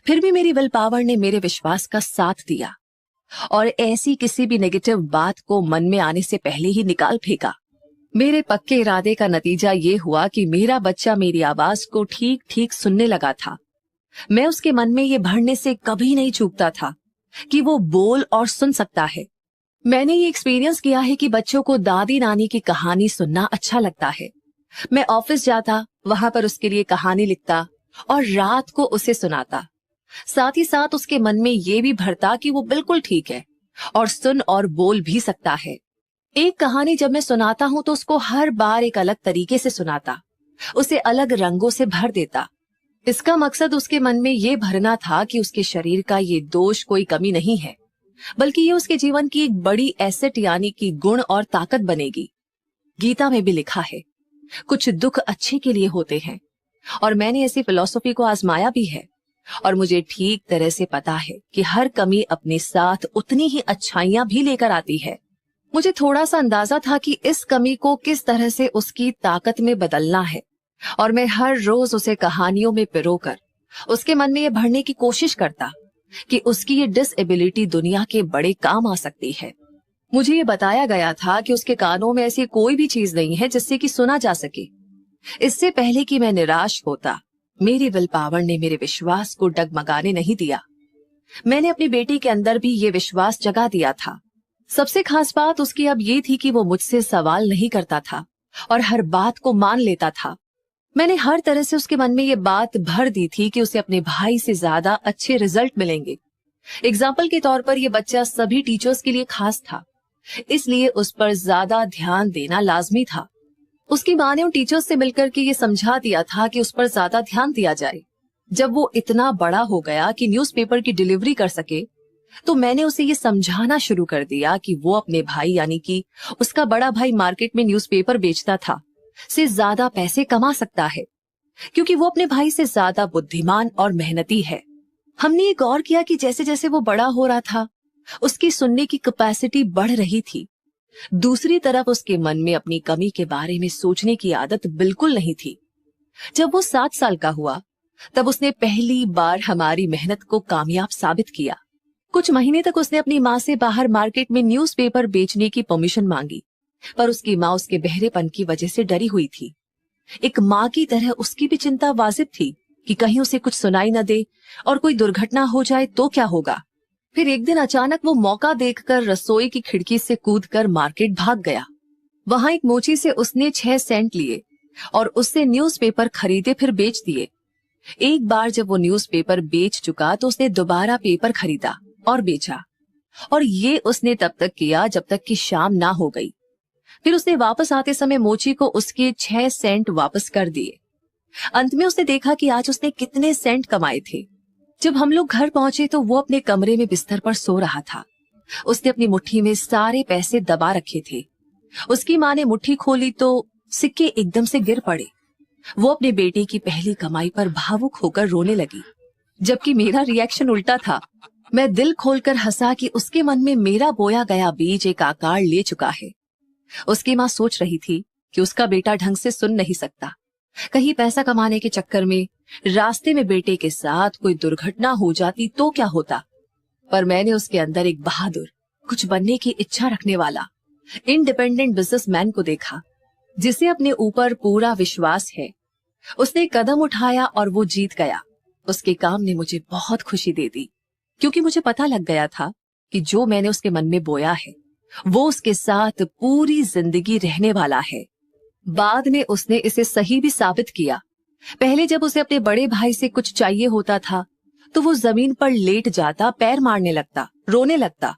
फिर भी मेरी विल पावर ने मेरे विश्वास का साथ दिया और ऐसी किसी भी नेगेटिव बात को मन में आने से पहले ही निकाल फेंका। मेरे पक्के इरादे का नतीजा ये हुआ कि मेरा बच्चा मेरी आवाज को ठीक ठीक सुनने लगा था। मैं उसके मन में ये भरने से कभी नहीं चूकता था कि वो बोल और सुन सकता है। मैंने ये एक्सपीरियंस किया है कि बच्चों को दादी नानी की कहानी सुनना अच्छा लगता है। मैं ऑफिस जाता, वहां पर उसके लिए कहानी लिखता और रात को उसे सुनाता। साथ ही साथ उसके मन में ये भी भरता कि वो बिल्कुल ठीक है और सुन और बोल भी सकता है। एक कहानी जब मैं सुनाता हूं तो उसको हर बार एक अलग तरीके से सुनाता, उसे अलग रंगों से भर देता। इसका मकसद उसके मन में ये भरना था कि उसके शरीर का ये दोष कोई कमी नहीं है, बल्कि ये उसके जीवन की एक बड़ी एसेट यानी कि गुण और ताकत बनेगी। गीता में भी लिखा है, कुछ दुख अच्छे के लिए होते हैं, और मैंने ऐसी फिलॉसफी को आजमाया भी है और मुझे ठीक तरह से पता है कि हर कमी अपने साथ उतनी ही अच्छाइयां भी लेकर आती है। मुझे थोड़ा सा अंदाजा था कि इस कमी को किस तरह से उसकी ताकत में बदलना है, और मैं हर रोज उसे कहानियों में पिरोकर उसके मन में ये भरने की कोशिश करता कि उसकी ये डिसएबिलिटी दुनिया के बड़े काम आ सकती है। मुझे ये बताया गया था कि उसके कानों में ऐसी कोई भी चीज नहीं है जिससे कि सुना जा सके। इससे पहले कि मैं निराश होता, मेरी विल पावर ने मेरे विश्वास को डगमगाने नहीं दिया। मैंने अपनी बेटी के अंदर भी ये विश्वास जगा दिया था। सबसे खास बात उसकी अब ये थी कि वो मुझसे सवाल नहीं करता था और हर बात को मान लेता था। मैंने हर तरह से उसके मन में ये बात भर दी थी कि उसे अपने भाई से ज्यादा अच्छे रिजल्ट मिलेंगे। एग्जाम्पल के तौर पर ये बच्चा सभी टीचर्स के लिए खास था, इसलिए उस पर ज्यादा ध्यान देना लाजमी था। उसकी माँ ने उन टीचर्स से मिलकर के ये समझा दिया था कि उस पर ज्यादा ध्यान दिया जाए। जब वो इतना बड़ा हो गया कि न्यूज़पेपर की डिलीवरी कर सके, तो मैंने उसे ये समझाना शुरू कर दिया कि वो अपने भाई यानी कि उसका बड़ा भाई मार्केट में न्यूज़पेपर बेचता था से ज्यादा पैसे कमा सकता है, क्योंकि वो अपने भाई से ज्यादा बुद्धिमान और मेहनती है। हमने ये गौर किया कि जैसे जैसे वो बड़ा हो रहा था, उसकी सुनने की कैपेसिटी बढ़ रही थी। दूसरी तरफ उसके मन में अपनी कमी के बारे में सोचने की आदत बिल्कुल नहीं थी। जब वो 7 साल का हुआ, तब उसने पहली बार हमारी मेहनत को कामयाब साबित किया। कुछ महीने तक उसने अपनी माँ से बाहर मार्केट में न्यूज़पेपर बेचने की परमिशन मांगी, पर उसकी माँ उसके बहरेपन की वजह से डरी हुई थी। एक माँ की तरह उसकी भी चिंता वाजिब थी कि कहीं उसे कुछ सुनाई न दे और कोई दुर्घटना हो जाए तो क्या होगा। फिर एक दिन अचानक वो मौका देखकर रसोई की खिड़की से कूदकर मार्केट भाग गया। वहां एक मोची से उसने 6 सेंट लिए और उससे न्यूज़पेपर खरीदे, फिर बेच दिए। एक बार जब वो न्यूज़पेपर बेच चुका तो उसने दोबारा पेपर खरीदा और बेचा, और ये उसने तब तक किया जब तक कि शाम ना हो गई। फिर उसने वापस आते समय मोची को उसके 6 सेंट वापस कर दिए। अंत में उसने देखा कि आज उसने कितने सेंट कमाए थे। जब हम लोग घर पहुंचे तो वो अपने कमरे में बिस्तर पर सो रहा था। उसने अपनी मुट्ठी में सारे पैसे दबा रखे थे। उसकी माँ ने मुट्ठी खोली तो सिक्के एकदम से गिर पड़े। वो अपने बेटे की पहली कमाई पर भावुक होकर रोने लगी, जबकि मेरा रिएक्शन उल्टा था। मैं दिल खोलकर हंसा कि उसके मन में मेरा बोया गया बीज एक आकार ले चुका है। उसकी माँ सोच रही थी कि उसका बेटा ढंग से सुन नहीं सकता, कहीं पैसा कमाने के चक्कर में रास्ते में बेटे के साथ कोई दुर्घटना हो जाती तो क्या होता। पर मैंने उसके अंदर एक बहादुर, कुछ बनने की इच्छा रखने वाला इंडिपेंडेंट बिजनेसमैन को देखा, जिसे अपने ऊपर पूरा विश्वास है। उसने कदम उठाया और वो जीत गया। उसके काम ने मुझे बहुत खुशी दे दी, क्योंकि मुझे पता लग गया था कि जो मैंने उसके मन में बोया है वो उसके साथ पूरी जिंदगी रहने वाला है। बाद में उसने इसे सही भी साबित किया। पहले जब उसे अपने बड़े भाई से कुछ चाहिए होता था तो वो जमीन पर लेट जाता, पैर मारने लगता, रोने लगता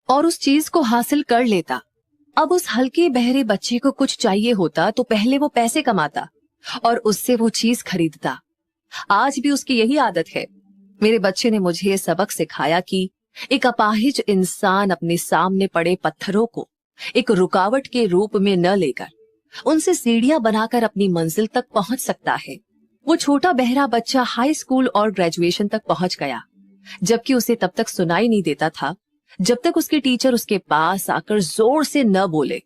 और उस चीज को हासिल कर लेता। अब उस हल्के बहरे बच्चे को कुछ चाहिए होता तो पहले वो पैसे कमाता और उससे वो चीज खरीदता। आज भी उसकी यही आदत है। मेरे बच्चे ने मुझे ये सबक सिखाया कि एक अपाहिज इंसान अपने सामने पड़े पत्थरों को एक रुकावट के रूप में न लेकर उनसे सीढ़ियां बनाकर अपनी मंजिल तक पहुंच सकता है। वो छोटा बहरा बच्चा हाई स्कूल और ग्रेजुएशन तक पहुंच गया, जबकि उसे तब तक सुनाई नहीं देता था जब तक उसके टीचर उसके पास आकर जोर से न बोले।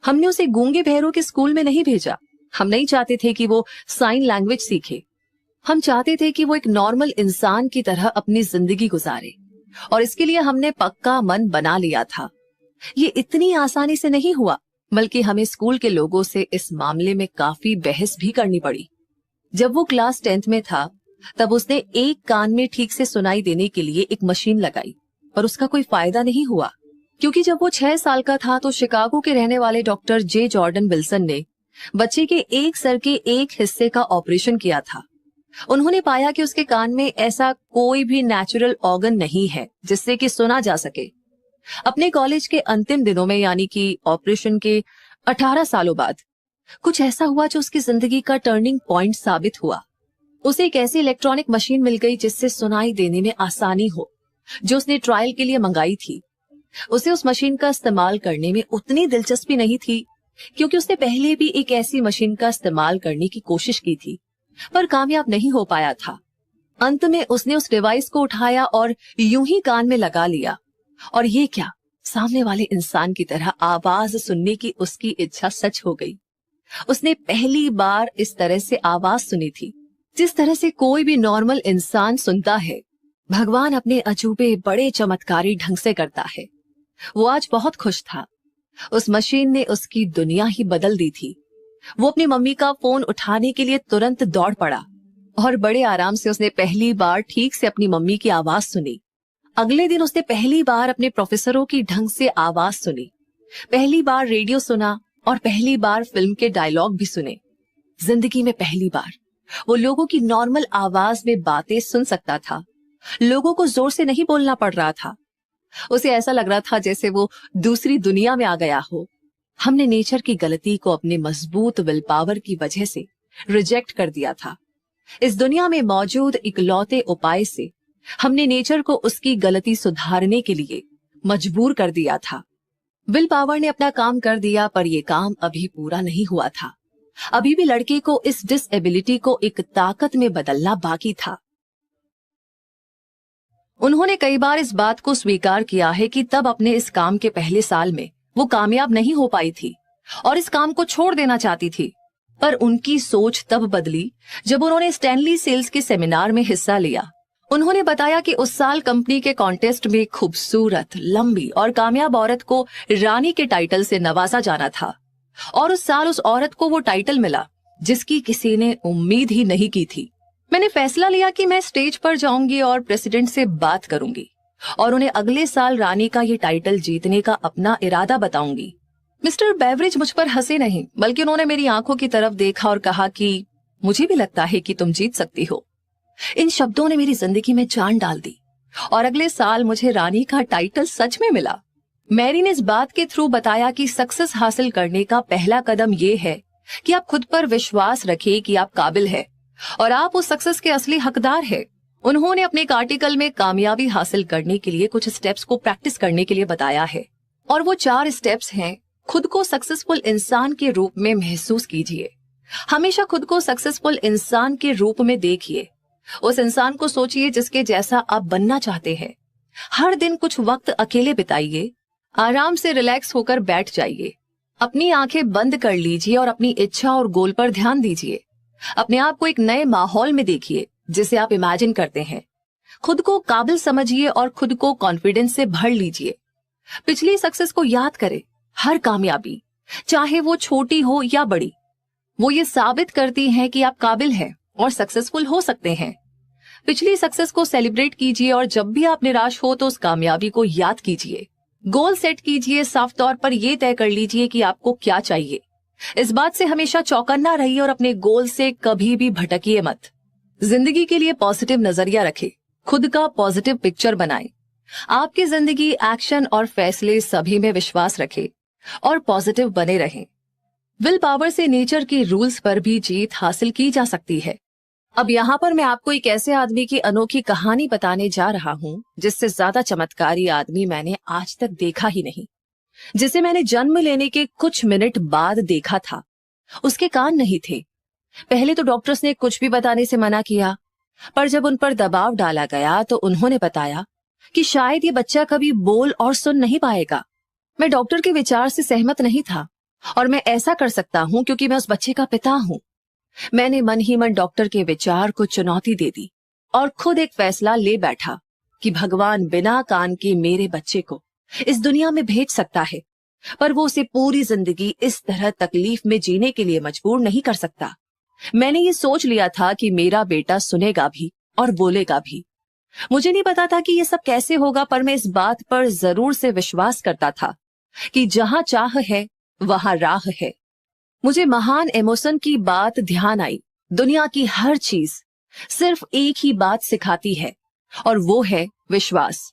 हमने उसे गूंगे बहरों के स्कूल में नहीं भेजा। हम नहीं चाहते थे कि वो साइन लैंग्वेज सीखे। हम चाहते थे कि वो एक नॉर्मल इंसान की तरह अपनी जिंदगी गुजारे, और इसके लिए हमने पक्का मन बना लिया था। ये इतनी आसानी से नहीं हुआ, बल्कि हमें स्कूल के लोगों से इस मामले में काफी बहस भी करनी पड़ी। जब वो क्लास 10th में था तब उसने एक कान में ठीक से सुनाई देने के लिए एक मशीन लगाई, पर उसका कोई फायदा नहीं हुआ, क्योंकि जब वो 6 साल का था तो शिकागो के रहने वाले डॉक्टर जे जॉर्डन विल्सन ने बच्चे के एक सर के एक हिस्से का ऑपरेशन किया था। उन्होंने पाया कि उसके कान में ऐसा कोई भी नेचुरल ऑर्गन नहीं है जिससे कि सुना जा सके। अपने कॉलेज के अंतिम दिनों में, यानी कि ऑपरेशन के 18 सालों बाद, कुछ ऐसा हुआ जो उसकी जिंदगी का टर्निंग पॉइंट साबित हुआ। उसे एक ऐसी इलेक्ट्रॉनिक मशीन मिल गई जिससे सुनाई देने में आसानी हो, जो उसने ट्रायल के लिए मंगाई थी। उसे उस मशीन का इस्तेमाल करने में उतनी दिलचस्पी नहीं थी, क्योंकि उसने पहले भी एक ऐसी मशीन का इस्तेमाल करने की कोशिश की थी, पर कामयाब नहीं हो पाया था। अंत में उसने उस डिवाइस को उठाया और यूं ही कान में लगा लिया, और ये क्या, सामने वाले इंसान की तरह आवाज सुनने की उसकी इच्छा सच हो गई। उसने पहली बार इस तरह से आवाज सुनी थी जिस तरह से कोई भी नॉर्मल इंसान सुनता है। भगवान अपने अजूबे बड़े चमत्कारी ढंग से करता है। वो आज बहुत खुश था। उस मशीन ने उसकी दुनिया ही बदल दी थी। वो अपनी मम्मी का फोन उठाने के लिए तुरंत दौड़ पड़ा और बड़े आराम से उसने पहली बार ठीक से अपनी मम्मी की आवाज सुनी। अगले दिन उसने पहली बार अपने प्रोफेसरों की ढंग से आवाज सुनी, पहली बार रेडियो सुना और पहली बार फिल्म के डायलॉग भी सुने। जिंदगी में पहली बार वो लोगों की नॉर्मल आवाज में बातें सुन सकता था। लोगों को जोर से नहीं बोलना पड़ रहा था। उसे ऐसा लग रहा था जैसे वो दूसरी दुनिया में आ गया हो। हमने नेचर की गलती को अपने मजबूत विल पावर की वजह से रिजेक्ट कर दिया था। इस दुनिया में मौजूद इकलौते उपाय से हमने नेचर को उसकी गलती सुधारने के लिए मजबूर कर दिया था। विल पावर ने अपना काम कर दिया, पर यह काम अभी पूरा नहीं हुआ था। अभी भी लड़के को इस डिसएबिलिटी को एक ताकत में बदलना बाकी था। उन्होंने कई बार इस बात को स्वीकार किया है कि तब अपने इस काम के पहले साल में वो कामयाब नहीं हो पाई थी और इस काम को छोड़ देना चाहती थी। पर उनकी सोच तब बदली जब उन्होंने स्टैनली सेल्स के सेमिनार में हिस्सा लिया। उन्होंने बताया कि उस साल कंपनी के कॉन्टेस्ट में खूबसूरत, लंबी और कामयाब औरत को रानी के टाइटल से नवाजा जाना था और उस साल उस औरत को वो टाइटल मिला जिसकी किसी ने उम्मीद ही नहीं की थी। मैंने फैसला लिया कि मैं स्टेज पर जाऊंगी और प्रेसिडेंट से बात करूंगी और उन्हें अगले साल रानी का ये टाइटल जीतने का अपना इरादा बताऊंगी। मिस्टर बेवरिज मुझ पर हंसे नहीं, बल्कि उन्होंने मेरी आंखों की तरफ देखा और कहा कि मुझे भी लगता है कि तुम जीत सकती हो। इन शब्दों ने मेरी जिंदगी में जान डाल दी और अगले साल मुझे रानी का टाइटल सच में मिला। मैरी ने इस बात के थ्रू बताया कि सक्सेस हासिल करने का पहला कदम ये है कि आप खुद पर विश्वास रखें कि आप काबिल है और आप उस सक्सेस के असली हकदार है। उन्होंने अपने एक आर्टिकल में कामयाबी हासिल करने के लिए कुछ स्टेप्स को प्रैक्टिस करने के लिए बताया है और वो 4 स्टेप्स हैं। खुद को सक्सेसफुल इंसान के रूप में महसूस कीजिए। हमेशा खुद को सक्सेसफुल इंसान के रूप में देखिए। उस इंसान को सोचिए जिसके जैसा आप बनना चाहते हैं। हर दिन कुछ वक्त अकेले बिताइए। आराम से रिलैक्स होकर बैठ जाइए। अपनी आंखें बंद कर लीजिए और अपनी इच्छा और गोल पर ध्यान दीजिए। अपने आप को एक नए माहौल में देखिए जिसे आप इमेजिन करते हैं। खुद को काबिल समझिए और खुद को कॉन्फिडेंस से भर लीजिए। पिछली सक्सेस को याद करें। हर कामयाबी, चाहे वो छोटी हो या बड़ी, वो ये साबित करती है कि आप काबिल हैं और सक्सेसफुल हो सकते हैं। पिछली सक्सेस को सेलिब्रेट कीजिए और जब भी आप निराश हो तो उस कामयाबी को याद कीजिए। गोल सेट कीजिए। साफ तौर पर यह तय कर लीजिए कि आपको क्या चाहिए। इस बात से हमेशा चौकन्ना रहिए और अपने गोल से कभी भी भटकिए मत। जिंदगी के लिए पॉजिटिव नजरिया रखें। खुद का पॉजिटिव पिक्चर बनाएं। आपकी जिंदगी, एक्शन और फैसले सभी में विश्वास रखें और पॉजिटिव बने रहें। विल पावर से नेचर की रूल्स पर भी जीत हासिल की जा सकती है। अब यहाँ पर मैं आपको एक ऐसे आदमी की अनोखी कहानी बताने जा रहा हूँ जिससे ज्यादा चमत्कारी आदमी मैंने आज तक देखा ही नहीं, जिसे मैंने जन्म लेने के कुछ मिनट बाद देखा था। उसके कान नहीं थे। पहले तो डॉक्टर्स ने कुछ भी बताने से मना किया, पर जब उन पर दबाव डाला गया तो उन्होंने बताया कि शायद ये बच्चा कभी बोल और सुन नहीं पाएगा। मैं डॉक्टर के विचार से सहमत नहीं था और मैं ऐसा कर सकता हूँ क्योंकि मैं उस बच्चे का पिता हूँ। मैंने मन ही मन डॉक्टर के विचार को चुनौती दे दी और खुद एक फैसला ले बैठा कि भगवान बिना कान के मेरे बच्चे को इस दुनिया में भेज सकता है, पर वो उसे पूरी जिंदगी इस तरह तकलीफ में जीने के लिए मजबूर नहीं कर सकता। मैंने ये सोच लिया था कि मेरा बेटा सुनेगा भी और बोलेगा भी। मुझे नहीं पता था कि ये सब कैसे होगा, पर मैं इस बात पर जरूर से विश्वास करता था कि जहां चाह है वहां राह है। मुझे महान इमोशन की बात ध्यान आई। दुनिया की हर चीज सिर्फ एक ही बात सिखाती है और वो है विश्वास।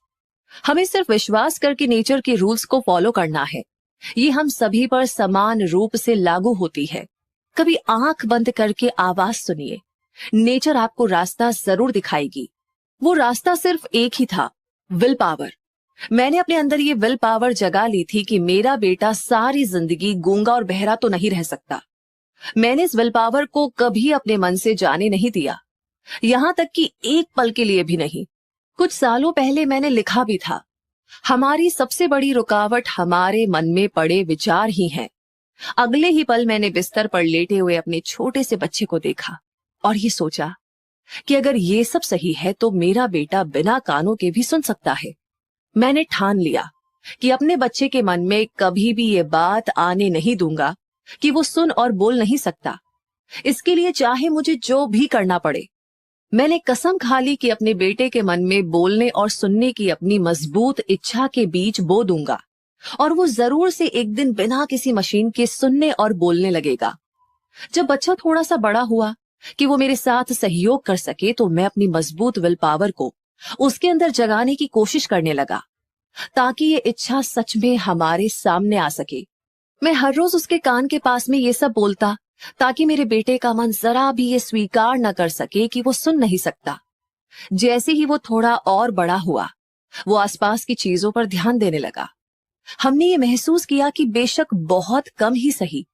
हमें सिर्फ विश्वास करके नेचर के रूल्स को फॉलो करना है। ये हम सभी पर समान रूप से लागू होती है। कभी आंख बंद करके आवाज सुनिए। नेचर आपको रास्ता जरूर दिखाएगी। वो रास्ता सिर्फ एक ही था, विल पावर। मैंने अपने अंदर ये विल पावर जगा ली थी कि मेरा बेटा सारी जिंदगी गूंगा और बहरा तो नहीं रह सकता। मैंने इस विल पावर को कभी अपने मन से जाने नहीं दिया, यहां तक कि एक पल के लिए भी नहीं। कुछ सालों पहले मैंने लिखा भी था, हमारी सबसे बड़ी रुकावट हमारे मन में पड़े विचार ही हैं। अगले ही पल मैंने बिस्तर पर लेटे हुए अपने छोटे से बच्चे को देखा और ये सोचा कि अगर ये सब सही है तो मेरा बेटा बिना कानों के भी सुन सकता है। मैंने ठान लिया कि अपने बच्चे के मन में कभी भी ये बात आने नहीं दूंगा कि वो सुन और बोल नहीं सकता। इसके लिए चाहे मुझे जो भी करना पड़े। मैंने कसम खा ली कि अपने बेटे के मन में बोलने और सुनने की अपनी मजबूत इच्छा के बीज बो दूंगा और वो जरूर से एक दिन बिना किसी मशीन के सुनने और बोलने लगेगा। जब बच्चा थोड़ा सा बड़ा हुआ कि वो मेरे साथ सहयोग कर सके तो मैं अपनी मजबूत विल पावर को उसके अंदर जगाने की कोशिश करने लगा ताकि ये इच्छा सच में हमारे सामने आ सके। मैं हर रोज उसके कान के पास में ये सब बोलता ताकि मेरे बेटे का मन जरा भी ये स्वीकार न कर सके कि वो सुन नहीं सकता। जैसे ही वो थोड़ा और बड़ा हुआ, वो आसपास की चीजों पर ध्यान देने लगा। हमने ये महसूस किया कि बेशक बहुत कम ही सही,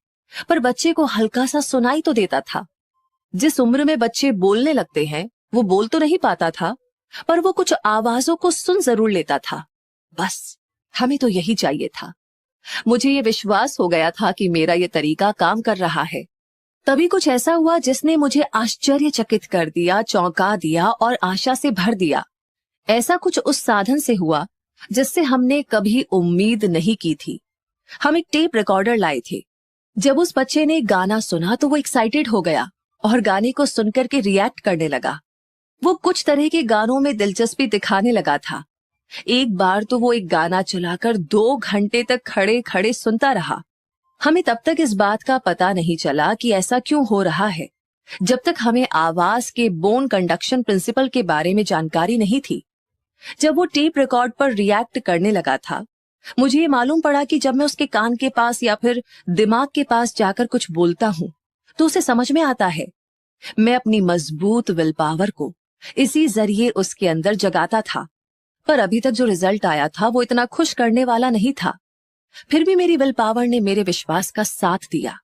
पर बच्चे को हल्का सा सुनाई तो देता था। जिस उम्र में बच्चे बोलने लगते हैं, वो बोल तो नहीं पाता था, पर वो कुछ आवाजों को सुन जरूर लेता था। बस हमें तो यही चाहिए था। मुझे ये विश्वास हो गया था कि मेरा ये तरीका काम कर रहा है। तभी कुछ ऐसा हुआ जिसने मुझे आश्चर्यचकित कर दिया, चौंका दिया और आशा से भर दिया। ऐसा कुछ उस साधन से हुआ जिससे हमने कभी उम्मीद नहीं की थी। हम एक टेप रिकॉर्डर लाए थे। जब उस बच्चे ने गाना सुना तो वो एक्साइटेड हो गया और गाने को सुनकर के रिएक्ट करने लगा। वो कुछ तरह के गानों में दिलचस्पी दिखाने लगा था। एक बार तो वो एक गाना चलाकर 2 घंटे तक खड़े खड़े सुनता रहा। हमें तब तक इस बात का पता नहीं चला कि ऐसा क्यों हो रहा है, जब तक हमें आवाज के बोन कंडक्शन प्रिंसिपल के बारे में जानकारी नहीं थी। जब वो टेप रिकॉर्ड पर रिएक्ट करने लगा था, मुझे ये मालूम पड़ा कि जब मैं उसके कान के पास या फिर दिमाग के पास जाकर कुछ बोलता हूं तो उसे समझ में आता है। मैं अपनी मजबूत विल पावर को इसी जरिए उसके अंदर जगाता था, पर अभी तक जो रिजल्ट आया था वो इतना खुश करने वाला नहीं था। फिर भी मेरी विल पावर ने मेरे विश्वास का साथ दिया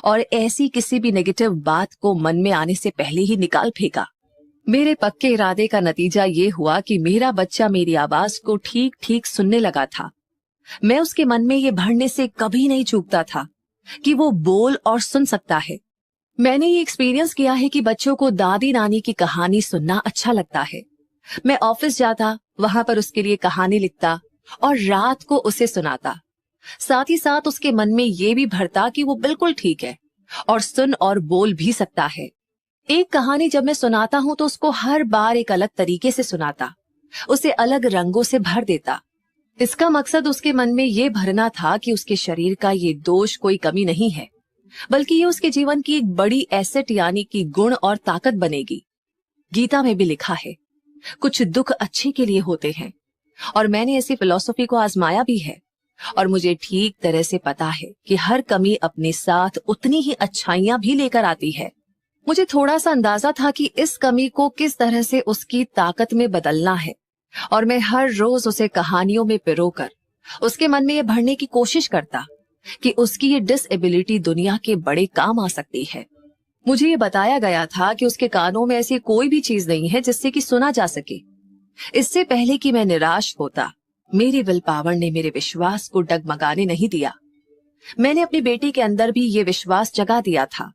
और ऐसी किसी भी नेगेटिव बात को मन में आने से पहले ही निकाल फेंका। मेरे पक्के इरादे का नतीजा ये हुआ कि मेरा बच्चा मेरी आवाज को ठीक ठीक सुनने लगा था। मैं उसके मन में ये भरने से कभी नहीं चूकता था कि वो बोल और सुन सकता है। मैंने ये एक्सपीरियंस किया है कि बच्चों को दादी नानी की कहानी सुनना अच्छा लगता है। मैं ऑफिस जाता, वहां पर उसके लिए कहानी लिखता और रात को उसे सुनाता। साथ ही साथ उसके मन में ये भी भरता कि वो बिल्कुल ठीक है और सुन और बोल भी सकता है। एक कहानी जब मैं सुनाता हूं तो उसको हर बार एक अलग तरीके से सुनाता, उसे अलग रंगों से भर देता। इसका मकसद उसके मन में ये भरना था कि उसके शरीर का ये दोष कोई कमी नहीं है, बल्कि ये उसके जीवन की एक बड़ी एसेट यानी कि गुण और ताकत बनेगी। गीता में भी लिखा है, कुछ दुख अच्छे के लिए होते हैं, और मैंने ऐसी फिलॉसफी को आजमाया भी है और मुझे ठीक तरह से पता है कि हर कमी अपने साथ उतनी ही अच्छाइयां भी लेकर आती है। मुझे थोड़ा सा अंदाजा था कि इस कमी को किस तरह से उसकी ताकत में बदलना है, और मैं हर रोज उसे कहानियों में पिरोकर उसके मन में ये भरने की कोशिश करता कि उसकी ये डिसएबिलिटी दुनिया के बड़े काम आ सकती है। मुझे ये बताया गया था कि उसके कानों में ऐसी कोई भी चीज नहीं है जिससे कि सुना जा सके। इससे पहले कि मैं निराश होता, मेरी विल पावर ने मेरे विश्वास को डगमगाने नहीं दिया। मैंने अपनी बेटी के अंदर भी ये विश्वास जगा दिया था।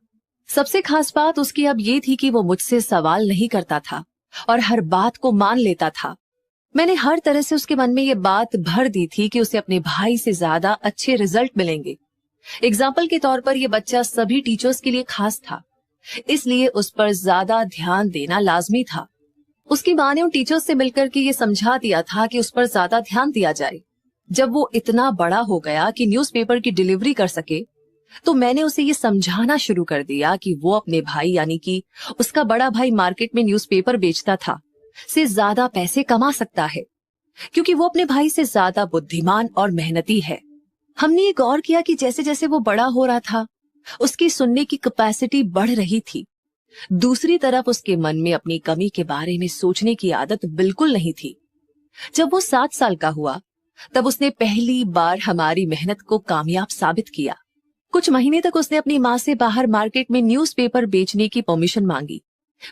सबसे खास बात उसकी अब ये थी कि वो मुझसे सवाल नहीं करता था और हर बात को मान लेता था। मैंने हर तरह से उसके मन में ये बात भर दी थी कि उसे अपने भाई से ज्यादा अच्छे रिजल्ट मिलेंगे। एग्जाम्पल के तौर पर यह बच्चा सभी टीचर्स के लिए खास था, इसलिए उस पर ज्यादा ध्यान देना लाजमी था। उसकी माँ ने उन टीचर्स से मिलकर के ये समझा दिया था कि उस पर ज्यादा ध्यान दिया जाए। जब वो इतना बड़ा हो गया कि न्यूज़पेपर की डिलीवरी कर सके, तो मैंने उसे ये समझाना शुरू कर दिया कि वो अपने भाई यानी कि उसका बड़ा भाई मार्केट में न्यूज़पेपर बेचता था से ज्यादा पैसे कमा सकता है, क्योंकि वो अपने भाई से ज्यादा बुद्धिमान और मेहनती है। हमने ये गौर किया कि जैसे जैसे वो बड़ा हो रहा था, उसकी सुनने की कैपेसिटी बढ़ रही थी। दूसरी तरफ उसके मन में अपनी कमी के बारे में सोचने की आदत बिल्कुल नहीं थी। जब वो 7 साल का हुआ, तब उसने पहली बार हमारी मेहनत को कामयाब साबित किया। कुछ महीने तक उसने अपनी माँ से बाहर मार्केट में न्यूज़पेपर बेचने की परमिशन मांगी,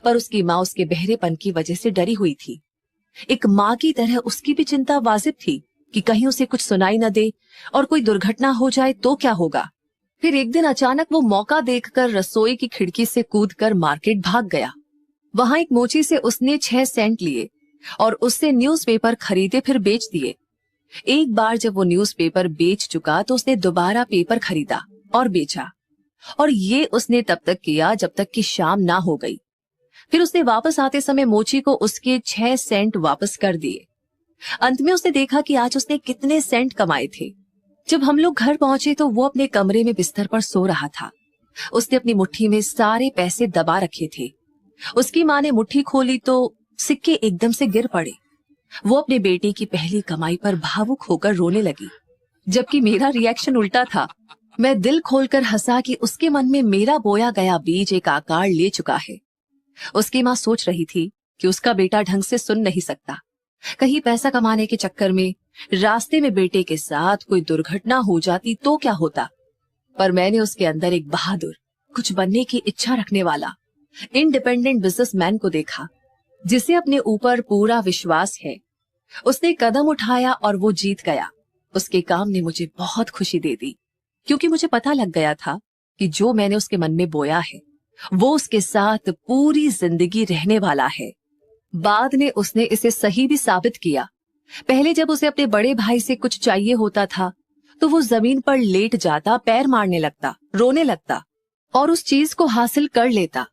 पर उसकी माँ उसके बहरेपन की वजह से डरी हुई थी। एक माँ की तरह उसकी भी चिंता वाजिब थी कि कहीं उसे कुछ सुनाई न दे और कोई दुर्घटना हो जाए तो क्या होगा। फिर एक दिन अचानक वो मौका देखकर रसोई की खिड़की से कूदकर मार्केट भाग गया। वहां एक मोची से उसने 6 सेंट लिए और उससे न्यूज़पेपर खरीदे, फिर बेच दिए। एक बार जब वो न्यूज़पेपर बेच चुका तो उसने दोबारा पेपर खरीदा और बेचा, और ये उसने तब तक किया जब तक कि शाम ना हो गई। फिर उसने वापस आते समय मोची को उसके 6 सेंट वापस कर दिए। अंत में उसने देखा कि आज उसने कितने सेंट कमाए थे। जब हम लोग घर पहुंचे तो वो अपने कमरे में बिस्तर पर सो रहा था। उसने अपनी मुट्ठी में सारे पैसे दबा रखे थे। उसकी माँ ने मुट्ठी खोली तो सिक्के एकदम से गिर पड़े। वो अपने बेटे की पहली कमाई पर भावुक होकर रोने लगी, जबकि मेरा रिएक्शन उल्टा था। मैं दिल खोलकर हंसा कि उसके मन में मेरा बोया गया बीज एक आकार ले चुका है। उसकी माँ सोच रही थी कि उसका बेटा ढंग से सुन नहीं सकता, कहीं पैसा कमाने के चक्कर में रास्ते में बेटे के साथ कोई दुर्घटना हो जाती तो क्या होता। पर मैंने उसके अंदर एक बहादुर, कुछ बनने की इच्छा रखने वाला इंडिपेंडेंट बिजनेसमैन को देखा, जिसे अपने ऊपर पूरा विश्वास है। उसने कदम उठाया और वो जीत गया। उसके काम ने मुझे बहुत खुशी दे दी, क्योंकि मुझे पता लग गया था कि जो मैंने उसके मन में बोया है वो उसके साथ पूरी जिंदगी रहने वाला है। बाद में उसने इसे सही भी साबित किया। पहले जब उसे अपने बड़े भाई से कुछ चाहिए होता था तो वो जमीन पर लेट जाता, पैर मारने लगता, रोने लगता और उस चीज को हासिल कर लेता।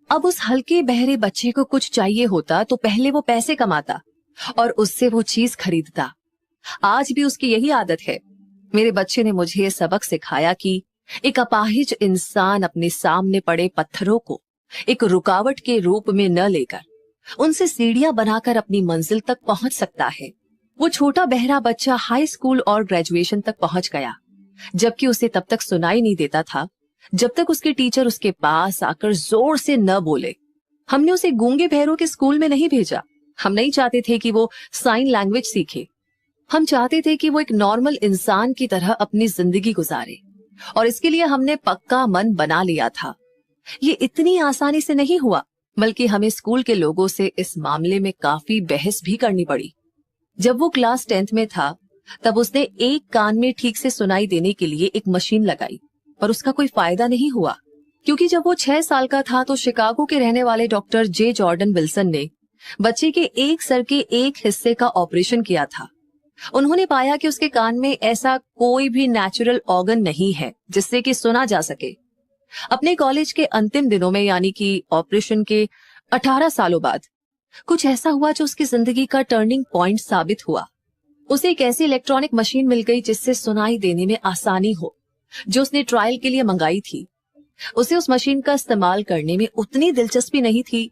अब उस हल्के बहरे बच्चे को कुछ चाहिए होता तो पहले वो पैसे कमाता और उससे वो चीज खरीदता। आज भी उसकी यही आदत है। मेरे बच्चे ने मुझे ये सबक सिखाया कि एक अपाहिज इंसान अपने सामने पड़े पत्थरों को एक रुकावट के रूप में न लेकर उनसे सीढ़ियां बनाकर अपनी मंजिल तक पहुंच सकता है। वो छोटा बहरा बच्चा हाई स्कूल और ग्रेजुएशन तक पहुंच गया, जबकि उसे तब तक सुनाई नहीं देता था जब तक उसके टीचर उसके पास आकर जोर से न बोले। हमने उसे गूंगे बहरों के स्कूल में नहीं भेजा। हम नहीं चाहते थे कि वो साइन लैंग्वेज सीखे। हम चाहते थे कि वो एक नॉर्मल इंसान की तरह अपनी जिंदगी गुजारे, और इसके लिए हमने पक्का मन बना लिया था। ये इतनी आसानी से नहीं हुआ, बल्कि हमें स्कूल के लोगों से इस मामले में काफी बहस भी करनी पड़ी। जब वो क्लास 10th में था तब उसने एक कान में ठीक से सुनाई देने के लिए एक मशीन लगाई, पर उसका कोई फायदा नहीं हुआ, क्योंकि जब वो 6 साल का था तो शिकागो के रहने वाले डॉक्टर जे जॉर्डन विल्सन ने बच्चे के एक सर के एक हिस्से का ऑपरेशन किया था। उन्होंने पाया कि उसके कान में ऐसा कोई भी नेचुरल ऑर्गन नहीं है जिससे कि सुना जा सके। अपने कॉलेज के अंतिम दिनों में, यानी कि ऑपरेशन के 18 सालों बाद, कुछ ऐसा हुआ जो उसकी जिंदगी का टर्निंग पॉइंट साबित हुआ। उसे एक ऐसी इलेक्ट्रॉनिक मशीन मिल गई जिससे सुनाई देने में आसानी हो, जो उसने ट्रायल के लिए मंगाई थी। उसे उस मशीन का इस्तेमाल करने में उतनी दिलचस्पी नहीं थी,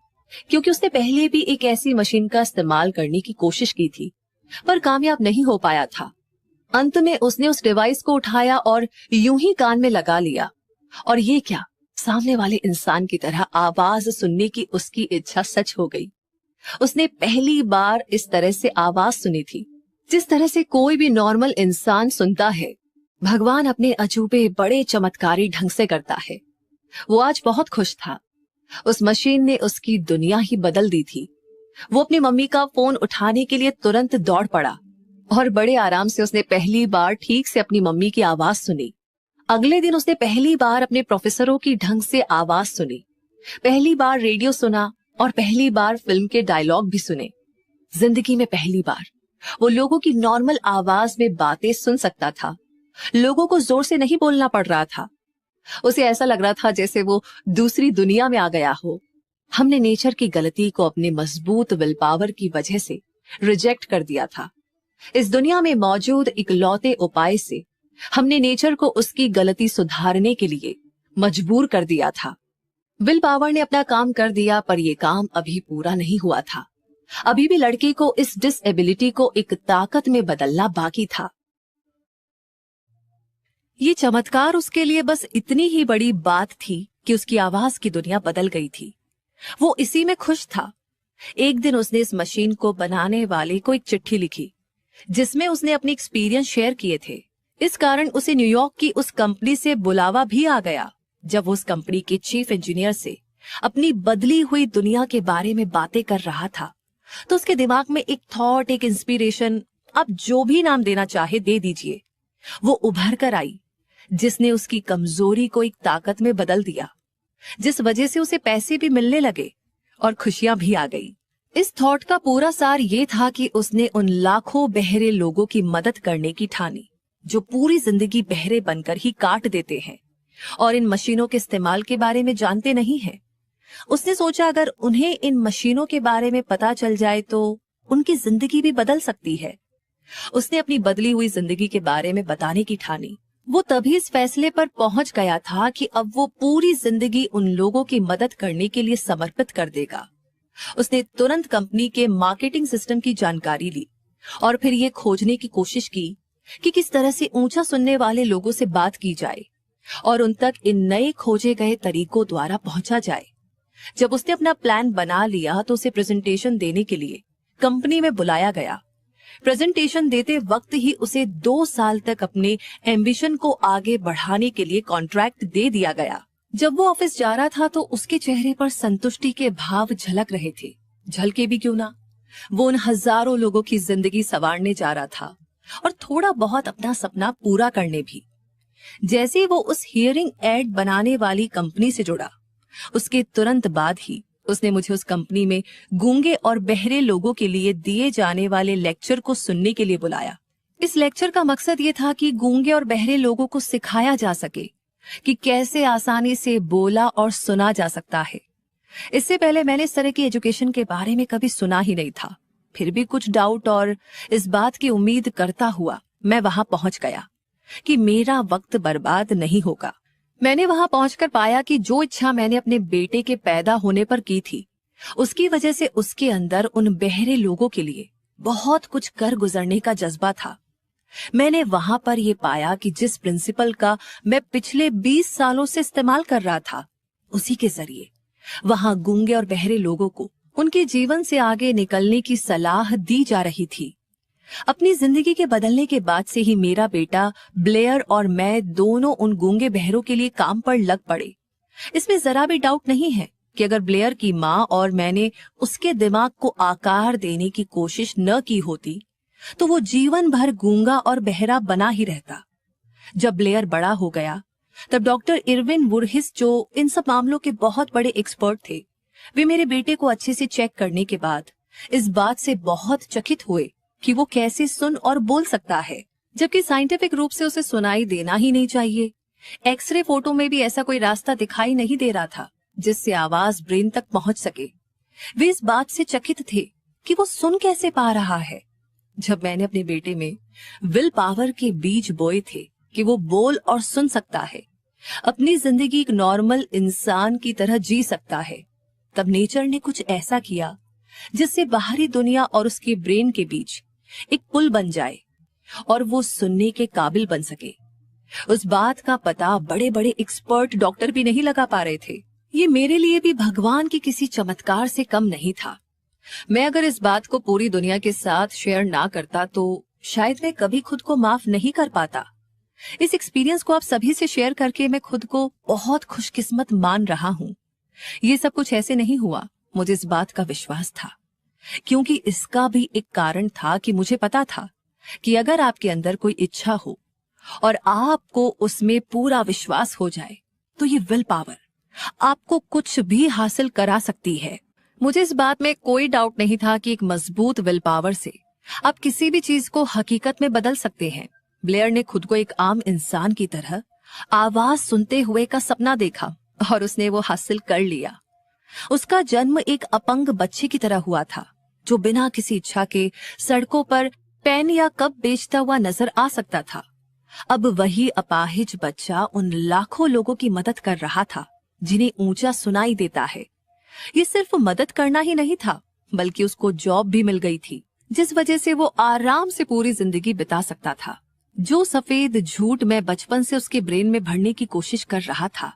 क्योंकि उसने पहले भी एक ऐसी मशीन का इस्तेमाल करने की कोशिश की थी, पर कामयाब नहीं हो पाया था। अंत में उसने उस डिवाइस को उठाया और यूं ही कान में लगा लिया, और ये क्या, सामने वाले इंसान की तरह आवाज सुनने की उसकी इच्छा सच हो गई। उसने पहली बार इस तरह से आवाज सुनी थी जिस तरह से कोई भी नॉर्मल इंसान सुनता है। भगवान अपने अजूबे बड़े चमत्कारी ढंग से करता है। वो आज बहुत खुश था। उस मशीन ने उसकी दुनिया ही बदल दी थी। वो अपनी मम्मी का फोन उठाने के लिए तुरंत दौड़ पड़ा और बड़े आराम से उसने पहली बार ठीक से अपनी मम्मी की आवाज सुनी। अगले दिन उसने पहली बार अपने प्रोफेसरों की ढंग से आवाज सुनी, पहली बार रेडियो सुना और पहली बार फिल्म के डायलॉग भी सुने। जिंदगी में पहली बार वो लोगों की नॉर्मल आवाज में बातें सुन सकता था। लोगों को जोर से नहीं बोलना पड़ रहा था। उसे ऐसा लग रहा था जैसे वो दूसरी दुनिया में आ गया हो। हमने नेचर की गलती को अपने मजबूत विल पावर की वजह से रिजेक्ट कर दिया था। इस दुनिया में मौजूद इकलौते उपाय से हमने नेचर को उसकी गलती सुधारने के लिए मजबूर कर दिया था। विल पावर ने अपना काम कर दिया, पर यह काम अभी पूरा नहीं हुआ था। अभी भी लड़के को इस डिसएबिलिटी को एक ताकत में बदलना बाकी था। ये चमत्कार उसके लिए बस इतनी ही बड़ी बात थी कि उसकी आवाज की दुनिया बदल गई थी। वो इसी में खुश था। एक दिन उसने इस मशीन को बनाने वाले को एक चिट्ठी लिखी, जिसमें उसने अपने एक्सपीरियंस शेयर किए थे। इस कारण उसे न्यूयॉर्क की उस कंपनी से बुलावा भी आ गया। जब वो उस कंपनी के चीफ इंजीनियर से अपनी बदली हुई दुनिया के बारे में बातें कर रहा था, तो उसके दिमाग में एक थॉट, एक इंस्पिरेशन, आप जो भी नाम देना चाहे दे दीजिए, वो उभर कर आई, जिसने उसकी कमजोरी को एक ताकत में बदल दिया, जिस वजह से उसे पैसे भी मिलने लगे और खुशियां भी आ गई। इस थॉट का पूरा सार ये था कि उसने उन लाखों बहरे लोगों की मदद करने की ठानी जो पूरी जिंदगी बहरे बनकर ही काट देते हैं और इन मशीनों के इस्तेमाल के बारे में जानते नहीं हैं। उसने सोचा अगर उन्हें इन मशीनों के बारे में पता चल जाए तो उनकी जिंदगी भी बदल सकती है। उसने अपनी बदली हुई जिंदगी के बारे में बताने की ठानी। वो तभी इस फैसले पर पहुंच गया था कि अब वो पूरी जिंदगी उन लोगों की मदद करने के लिए समर्पित कर देगा। उसने तुरंत कंपनी के मार्केटिंग सिस्टम की जानकारी ली और फिर ये खोजने की कोशिश की कि किस तरह से ऊंचा सुनने वाले लोगों से बात की जाए और उन तक इन नए खोजे गए तरीकों द्वारा पहुंचा जाए। जब उसने अपना प्लान बना लिया तो उसे प्रेजेंटेशन देने के लिए कंपनी में बुलाया गया। प्रेजेंटेशन देते वक्त ही उसे 2 साल तक अपने एम्बिशन को आगे बढ़ाने के लिए कॉन्ट्रैक्ट दे दिया गया। जब वो ऑफिस जा रहा था तो उसके चेहरे पर संतुष्टि के भाव झलक रहे थे। झलके भी क्यों ना, वो उन हजारों लोगों की जिंदगी संवारने जा रहा था और थोड़ा बहुत अपना सपना पूरा करने भी। जैसे ही वो उस हियरिंग एड बनाने वाली कंपनी से जुड़ा, उसके तुरंत बाद ही उसने मुझे उस कंपनी में गूंगे और बहरे लोगों के लिए दिए जाने वाले लेक्चर को सुनने के लिए बुलाया। इस लेक्चर का मकसद ये था कि गूंगे और बहरे लोगों को सिखाया जा सके कि कैसे आसानी से बोला और सुना जा सकता है। इससे पहले मैंने इस तरह की एजुकेशन के बारे में कभी सुना ही नहीं था। फिर भी कुछ डाउट और इस बात की उम्मीद करता हुआ मैं वहां पहुंच गया कि मेरा वक्त बर्बाद नहीं होगा। मैंने वहां पहुंचकर पाया कि जो इच्छा मैंने अपने बेटे के पैदा होने पर की थी, उसकी वजह से उसके अंदर उन बहरे लोगों के लिए बहुत कुछ कर गुजरने का जज्बा था। मैंने वहां पर यह पाया कि जिस प्रिंसिपल का मैं पिछले 20 सालों से इस्तेमाल कर रहा था, उसी के जरिए वहां गूंगे और बहरे लोगों को उनके जीवन से आगे निकलने की सलाह दी जा रही थी। अपनी जिंदगी के बदलने के बाद से ही मेरा बेटा ब्लेयर और मैं दोनों उन गूंगे बहरों के लिए काम पर लग पड़े। इसमें जरा भी डाउट नहीं है कि अगर ब्लेयर की माँ और मैंने उसके दिमाग को आकार देने की कोशिश न की होती तो वो जीवन भर गूंगा और बहरा बना ही रहता। जब ब्लेयर बड़ा हो गया तब डॉक्टर इरविन वुरहिस, जो इन सब मामलों के बहुत बड़े एक्सपर्ट थे, वे मेरे बेटे को अच्छे से चेक करने के बाद इस बात से बहुत चकित हुए कि वो कैसे सुन और बोल सकता है, जबकि साइंटिफिक रूप से उसे सुनाई देना ही नहीं चाहिए। एक्सरे फोटो में भी ऐसा कोई रास्ता दिखाई नहीं दे रहा था जिससे आवाज ब्रेन तक पहुंच सके। वे इस बात से चकित थे कि वो सुन कैसे पा रहा है। जब मैंने अपने बेटे में विल पावर के बीज बोए थे कि वो बोल और सुन सकता है, अपनी जिंदगी एक नॉर्मल इंसान की तरह जी सकता है, तब नेचर ने कुछ ऐसा किया जिससे बाहरी दुनिया और उसके ब्रेन के बीच एक पुल बन जाए और वो सुनने के काबिल बन सके। उस बात का पता बड़े बड़े एक्सपर्ट डॉक्टर भी नहीं लगा पा रहे थे। ये मेरे लिए भी भगवान के किसी चमत्कार से कम नहीं था। मैं अगर इस बात को पूरी दुनिया के साथ शेयर ना करता तो शायद मैं कभी खुद को माफ नहीं कर पाता। इस एक्सपीरियंस को आप सभी से शेयर करके मैं खुद को बहुत खुशकिस्मत मान रहा हूँ। ये सब कुछ ऐसे नहीं हुआ, मुझे इस बात का विश्वास था, क्योंकि इसका भी एक कारण था कि मुझे पता था कि अगर आपके अंदर कोई इच्छा हो और आपको उसमें पूरा विश्वास हो जाए तो ये विल पावर आपको कुछ भी हासिल करा सकती है। मुझे इस बात में कोई डाउट नहीं था कि एक मजबूत विल पावर से आप किसी भी चीज को हकीकत में बदल सकते हैं। ब्लेयर ने खुद को एक आम इंसान की तरह आवाज सुनते हुए का सपना देखा और उसने वो हासिल कर लिया। उसका जन्म एक अपंग बच्चे की तरह हुआ था जो बिना किसी इच्छा के सड़कों पर पेन या कप बेचता हुआ नजर आ सकता था। अब वही अपाहिज बच्चा उन लाखों लोगों की मदद कर रहा था जिन्हें ऊंचा सुनाई देता है। ये सिर्फ मदद करना ही नहीं था, बल्कि उसको जॉब भी मिल गई थी जिस वजह से वो आराम से पूरी जिंदगी बिता सकता था। जो सफेद झूठ मैं बचपन से उसके ब्रेन में भरने की कोशिश कर रहा था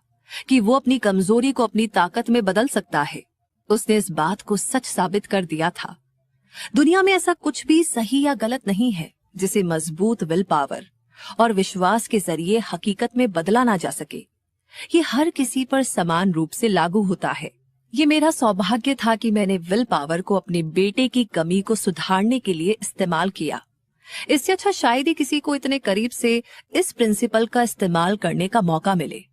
कि वो अपनी कमजोरी को अपनी ताकत में बदल सकता है, उसने इस बात को सच साबित कर दिया था। दुनिया में ऐसा कुछ भी सही या गलत नहीं है जिसे मजबूत विल पावर और विश्वास के जरिए हकीकत में बदला ना जा सके। ये हर किसी पर समान रूप से लागू होता है। ये मेरा सौभाग्य था कि मैंने विल पावर को अपने बेटे की कमी को सुधारने के लिए इस्तेमाल किया। इससे अच्छा शायद ही किसी को इतने करीब से इस प्रिंसिपल का इस्तेमाल करने का मौका मिले।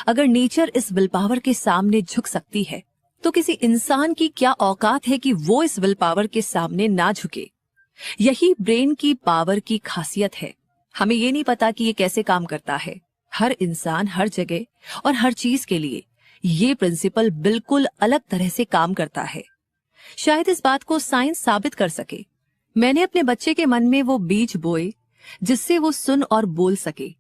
अगर नेचर इस विल पावर के सामने झुक सकती है तो किसी इंसान की क्या औकात है कि वो इस विल पावर के सामने ना झुके। यही ब्रेन की पावर की खासियत है। हमें ये नहीं पता कि ये कैसे काम करता है। हर इंसान, हर जगह और हर चीज के लिए ये प्रिंसिपल बिल्कुल अलग तरह से काम करता है। शायद इस बात को साइंस साबित कर सके। मैंने अपने बच्चे के मन में वो बीज बोए जिससे वो सुन और बोल सके,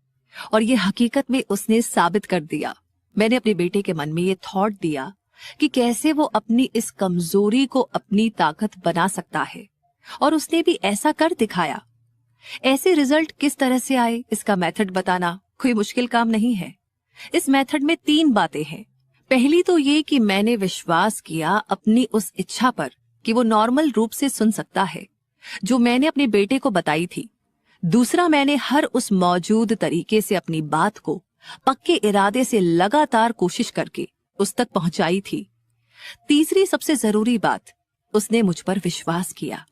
और ये हकीकत में उसने साबित कर दिया। मैंने अपने बेटे के मन में ये थॉट दिया कि कैसे वो अपनी इस कमजोरी को अपनी ताकत बना सकता है, और उसने भी ऐसा कर दिखाया। ऐसे रिजल्ट किस तरह से आए, इसका मेथड बताना कोई मुश्किल काम नहीं है। इस मेथड में 3 बातें हैं। पहली तो ये कि मैंने विश्वास किया अपनी उस इच्छा पर कि वो नॉर्मल रूप से सुन सकता है, जो मैंने अपने बेटे को बताई थी। दूसरा, मैंने हर उस मौजूद तरीके से अपनी बात को पक्के इरादे से लगातार कोशिश करके उस तक पहुंचाई थी। तीसरी सबसे जरूरी बात, उसने मुझ पर विश्वास किया।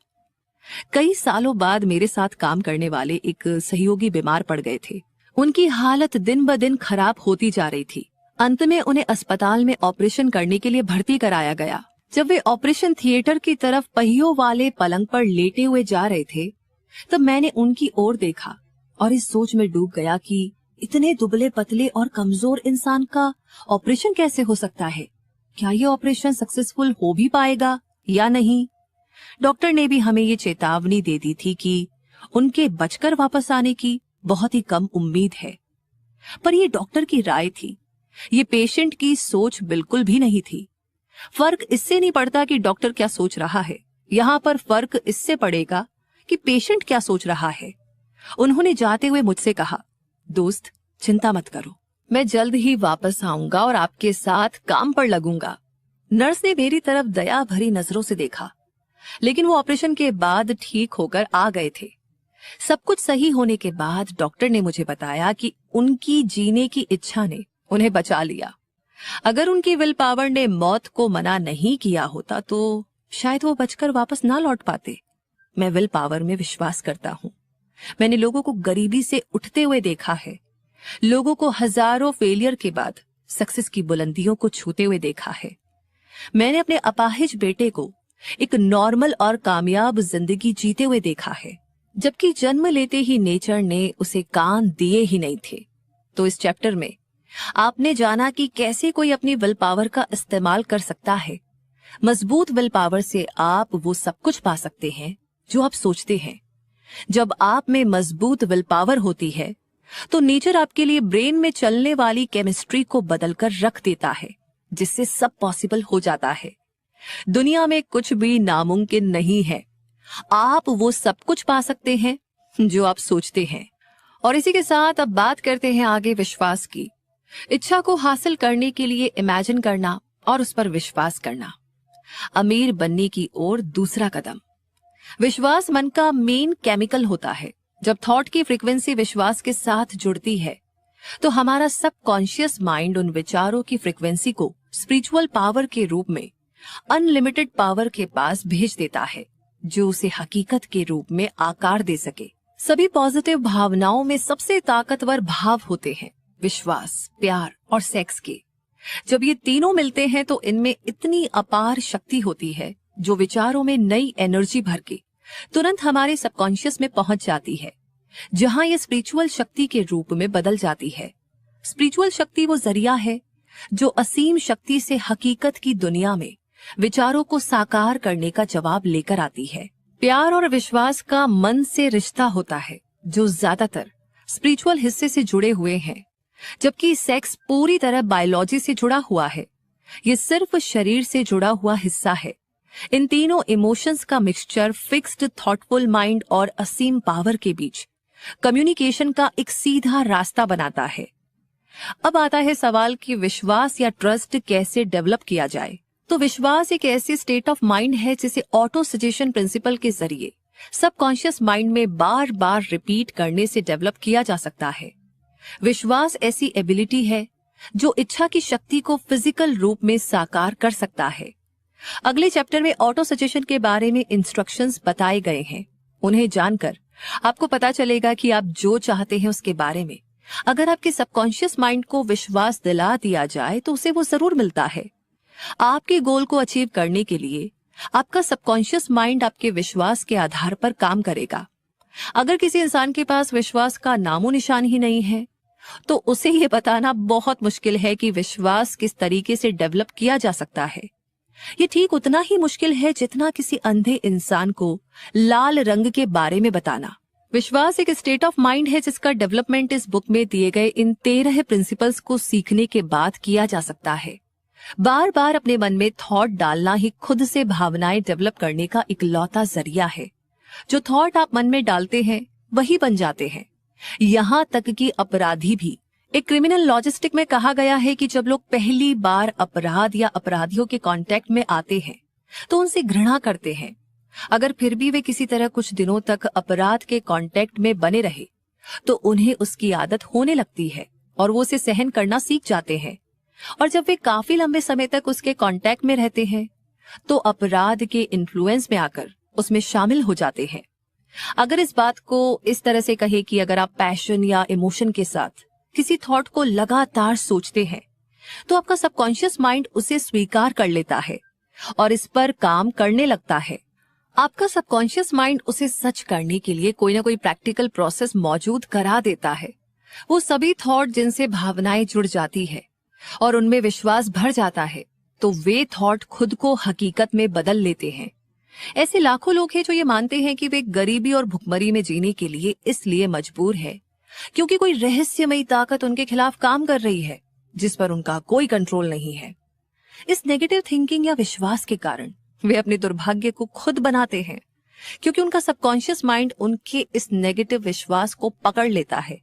कई सालों बाद मेरे साथ काम करने वाले एक सहयोगी बीमार पड़ गए थे। उनकी हालत दिन ब दिन खराब होती जा रही थी। अंत में उन्हें अस्पताल में ऑपरेशन करने के लिए भर्ती कराया गया। जब वे ऑपरेशन थिएटर की तरफ पहियों वाले पलंग पर लेटे हुए जा रहे थे, तब मैंने उनकी ओर देखा और इस सोच में डूब गया कि इतने दुबले पतले और कमजोर इंसान का ऑपरेशन कैसे हो सकता है? क्या ये ऑपरेशन सक्सेसफुल हो भी पाएगा या नहीं? डॉक्टर ने भी हमें ये चेतावनी दे दी थी कि उनके बचकर वापस आने की बहुत ही कम उम्मीद है। पर ये डॉक्टर की राय थी, ये पेशेंट की सोच बिल्कुल भी नहीं थी। फर्क इससे नहीं पड़ता कि डॉक्टर क्या सोच रहा है, यहाँ पर फर्क इससे पड़ेगा कि पेशेंट क्या सोच रहा है। उन्होंने जाते हुए मुझसे कहा, दोस्त चिंता मत करो, मैं जल्द ही वापस आऊंगा और आपके साथ काम पर लगूंगा। नर्स ने मेरी तरफ दया भरी नजरों से देखा, लेकिन वो ऑपरेशन के बाद ठीक होकर आ गए थे। सब कुछ सही होने के बाद डॉक्टर ने मुझे बताया कि उनकी जीने की इच्छा ने उन्हें बचा लिया। अगर उनकी विल पावर ने मौत को मना नहीं किया होता तो शायद वो बचकर वापस ना लौट पाते। मैं विल पावर में विश्वास करता हूँ। मैंने लोगों को गरीबी से उठते हुए देखा है, लोगों को हजारों फेलियर के बाद सक्सेस की बुलंदियों को छूते हुए देखा है। मैंने अपने अपाहिज बेटे को एक नॉर्मल और कामयाब जिंदगी जीते हुए देखा है, जबकि जन्म लेते ही नेचर ने उसे कान दिए ही नहीं थे। तो इस चैप्टर में आपने जाना कि कैसे कोई अपनी विल पावर का इस्तेमाल कर सकता है। मजबूत विल पावर से आप वो सब कुछ पा सकते हैं जो आप सोचते हैं। जब आप में मजबूत विल पावर होती है तो नेचर आपके लिए ब्रेन में चलने वाली केमिस्ट्री को बदलकर रख देता है, जिससे सब पॉसिबल हो जाता है। दुनिया में कुछ भी नामुमकिन नहीं है। आप वो सब कुछ पा सकते हैं जो आप सोचते हैं। और इसी के साथ अब बात करते हैं आगे विश्वास की। इच्छा को हासिल करने के लिए इमेजिन करना और उस पर विश्वास करना। अमीर बनने की ओर दूसरा कदम। विश्वास मन का मेन केमिकल होता है। जब थॉट की फ्रीक्वेंसी विश्वास के साथ जुड़ती है तो हमारा सबकॉन्शियस माइंड उन विचारों की फ्रीक्वेंसी को स्पिरिचुअल पावर के रूप में अनलिमिटेड पावर के पास भेज देता है, जो उसे हकीकत के रूप में आकार दे सके। सभी पॉजिटिव भावनाओं में सबसे ताकतवर भाव होते हैं विश्वास, प्यार और सेक्स के। जब ये तीनों मिलते हैं तो इनमें इतनी अपार शक्ति होती है जो विचारों में नई एनर्जी भर के तुरंत हमारे सबकॉन्शियस में पहुंच जाती है, जहां ये स्पिरिचुअल शक्ति के रूप में बदल जाती है। स्पिरिचुअल शक्ति वो जरिया है जो असीम शक्ति से हकीकत की दुनिया में विचारों को साकार करने का जवाब लेकर आती है। प्यार और विश्वास का मन से रिश्ता होता है जो ज्यादातर स्पिरिचुअल हिस्से से जुड़े हुए हैं, जबकि सेक्स पूरी तरह बायोलॉजी से जुड़ा हुआ है। ये सिर्फ शरीर से जुड़ा हुआ हिस्सा है। इन तीनों इमोशंस का मिक्सचर फिक्स्ड थॉटफुल माइंड और असीम पावर के बीच कम्युनिकेशन का एक सीधा रास्ता बनाता है। अब आता है सवाल कि विश्वास या ट्रस्ट कैसे डेवलप किया जाए। तो विश्वास एक ऐसी स्टेट ऑफ माइंड है जिसे ऑटो सजेशन प्रिंसिपल के जरिए सबकॉन्शियस माइंड में बार बार रिपीट करने से डेवलप किया जा सकता है। विश्वास ऐसी एबिलिटी है जो इच्छा की शक्ति को फिजिकल रूप में साकार कर सकता है। अगले चैप्टर में ऑटो सजेशन के बारे में इंस्ट्रक्शंस बताए गए हैं। उन्हें जानकर आपको पता चलेगा कि आप जो चाहते हैं उसके बारे में अगर आपके सबकॉन्शियस माइंड को विश्वास दिला दिया जाए तो उसे वो जरूर मिलता है। आपके गोल को अचीव करने के लिए आपका सबकॉन्शियस माइंड आपके विश्वास के आधार पर काम करेगा। अगर किसी इंसान के पास विश्वास का नामो निशान ही नहीं है तो उसे ये बताना बहुत मुश्किल है कि विश्वास किस तरीके से डेवलप किया जा सकता है। ये ठीक उतना ही मुश्किल है जितना किसी अंधे इंसान को लाल रंग के बारे में बताना। विश्वास एक स्टेट ऑफ माइंड है जिसका डेवलपमेंट इस बुक में दिए गए इन 13 प्रिंसिपल्स को सीखने के बाद किया जा सकता है। बार बार अपने मन में थॉट डालना ही खुद से भावनाएं डेवलप करने का इकलौता जरिया है। जो थॉट आप मन में डालते हैं वही बन जाते हैं। यहाँ तक कि अपराधी भी एक क्रिमिनल लॉजिस्टिक में कहा गया है कि जब लोग पहली बार अपराध या अपराधियों के कांटेक्ट में आते हैं तो उनसे घृणा करते हैं। अगर फिर भी वे किसी तरह कुछ दिनों तक अपराध के कांटेक्ट में बने रहे तो उन्हें उसकी आदत होने लगती है और वो उसे सहन करना सीख जाते हैं। और जब वे काफी लंबे समय तक उसके कांटेक्ट में रहते हैं तो अपराध के इन्फ्लुएंस में आकर उसमें शामिल हो जाते हैं। अगर इस बात को इस तरह से कहे कि अगर आप पैशन या इमोशन के साथ किसी थॉट को लगातार सोचते हैं तो आपका सबकॉन्शियस माइंड उसे स्वीकार कर लेता है और इस पर काम करने लगता है। आपका सबकॉन्शियस माइंड उसे सच करने के लिए कोई ना कोई प्रैक्टिकल प्रोसेस मौजूद करा देता है। वो सभी थॉट जिनसे भावनाएं जुड़ जाती है और उनमें विश्वास भर जाता है तो वे थॉट खुद को हकीकत में बदल लेते हैं। ऐसे लाखों लोग हैं जो ये मानते हैं कि वे गरीबी और भुखमरी में जीने के लिए इसलिए मजबूर है क्योंकि कोई रहस्यमयी ताकत उनके खिलाफ काम कर रही है जिस पर उनका कोई कंट्रोल नहीं है। इस नेगेटिव थिंकिंग या विश्वास के कारण वे अपने दुर्भाग्य को खुद बनाते हैं क्योंकि उनका सबकॉन्शियस माइंड उनके इस नेगेटिव विश्वास को पकड़ लेता है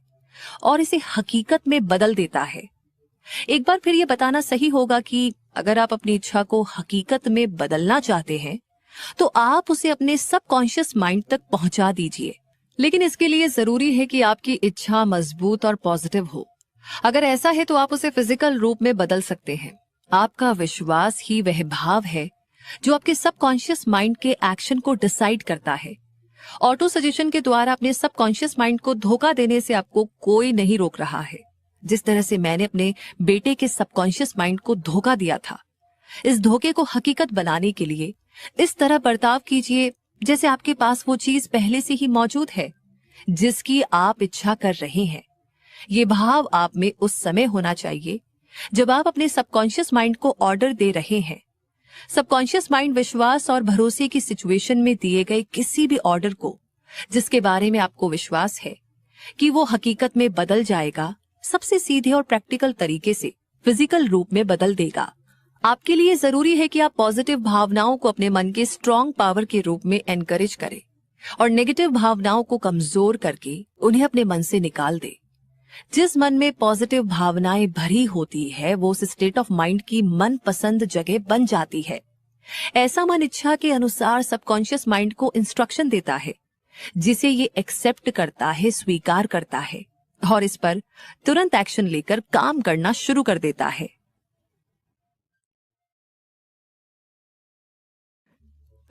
और इसे हकीकत में बदल देता है। एक बार फिर ये बताना सही होगा कि अगर आप अपनी इच्छा को हकीकत में बदलना चाहते हैं तो आप उसे अपने सबकॉन्शियस माइंड तक पहुंचा दीजिए। लेकिन इसके लिए जरूरी है कि आपकी इच्छा मजबूत और पॉजिटिव हो। अगर ऐसा है तो आप उसे फिजिकल रूप में बदल सकते हैं। आपका विश्वास ही वह भाव है जो आपके सबकॉन्शियस माइंड के एक्शन को डिसाइड करता है। ऑटो सजेशन के द्वारा अपने सबकॉन्शियस माइंड को धोखा देने से आपको कोई नहीं रोक रहा है। जिस तरह से मैंने अपने बेटे के सबकॉन्शियस माइंड को धोखा दिया था, इस धोखे को हकीकत बनाने के लिए इस तरह बर्ताव कीजिए जैसे आपके पास वो चीज पहले से ही मौजूद है जिसकी आप इच्छा कर रहे हैं। ये भाव आप में उस समय होना चाहिए जब आप अपने सबकॉन्शियस माइंड को ऑर्डर दे रहे हैं। सबकॉन्शियस माइंड विश्वास और भरोसे की सिचुएशन में दिए गए किसी भी ऑर्डर को जिसके बारे में आपको विश्वास है कि वो हकीकत में बदल जाएगा, सबसे सीधे और प्रैक्टिकल तरीके से फिजिकल रूप में बदल देगा। आपके लिए जरूरी है कि आप पॉजिटिव भावनाओं को अपने मन के स्ट्रॉन्ग पावर के रूप में एनकरेज करें और नेगेटिव भावनाओं को कमजोर करके उन्हें अपने मन से निकाल दे। जिस मन में पॉजिटिव भावनाएं भरी होती है वो उस स्टेट ऑफ माइंड की मनपसंद जगह बन जाती है। ऐसा मन इच्छा के अनुसार सबकॉन्शियस माइंड को इंस्ट्रक्शन देता है जिसे ये एक्सेप्ट करता है, स्वीकार करता है और इस पर तुरंत एक्शन लेकर काम करना शुरू कर देता है।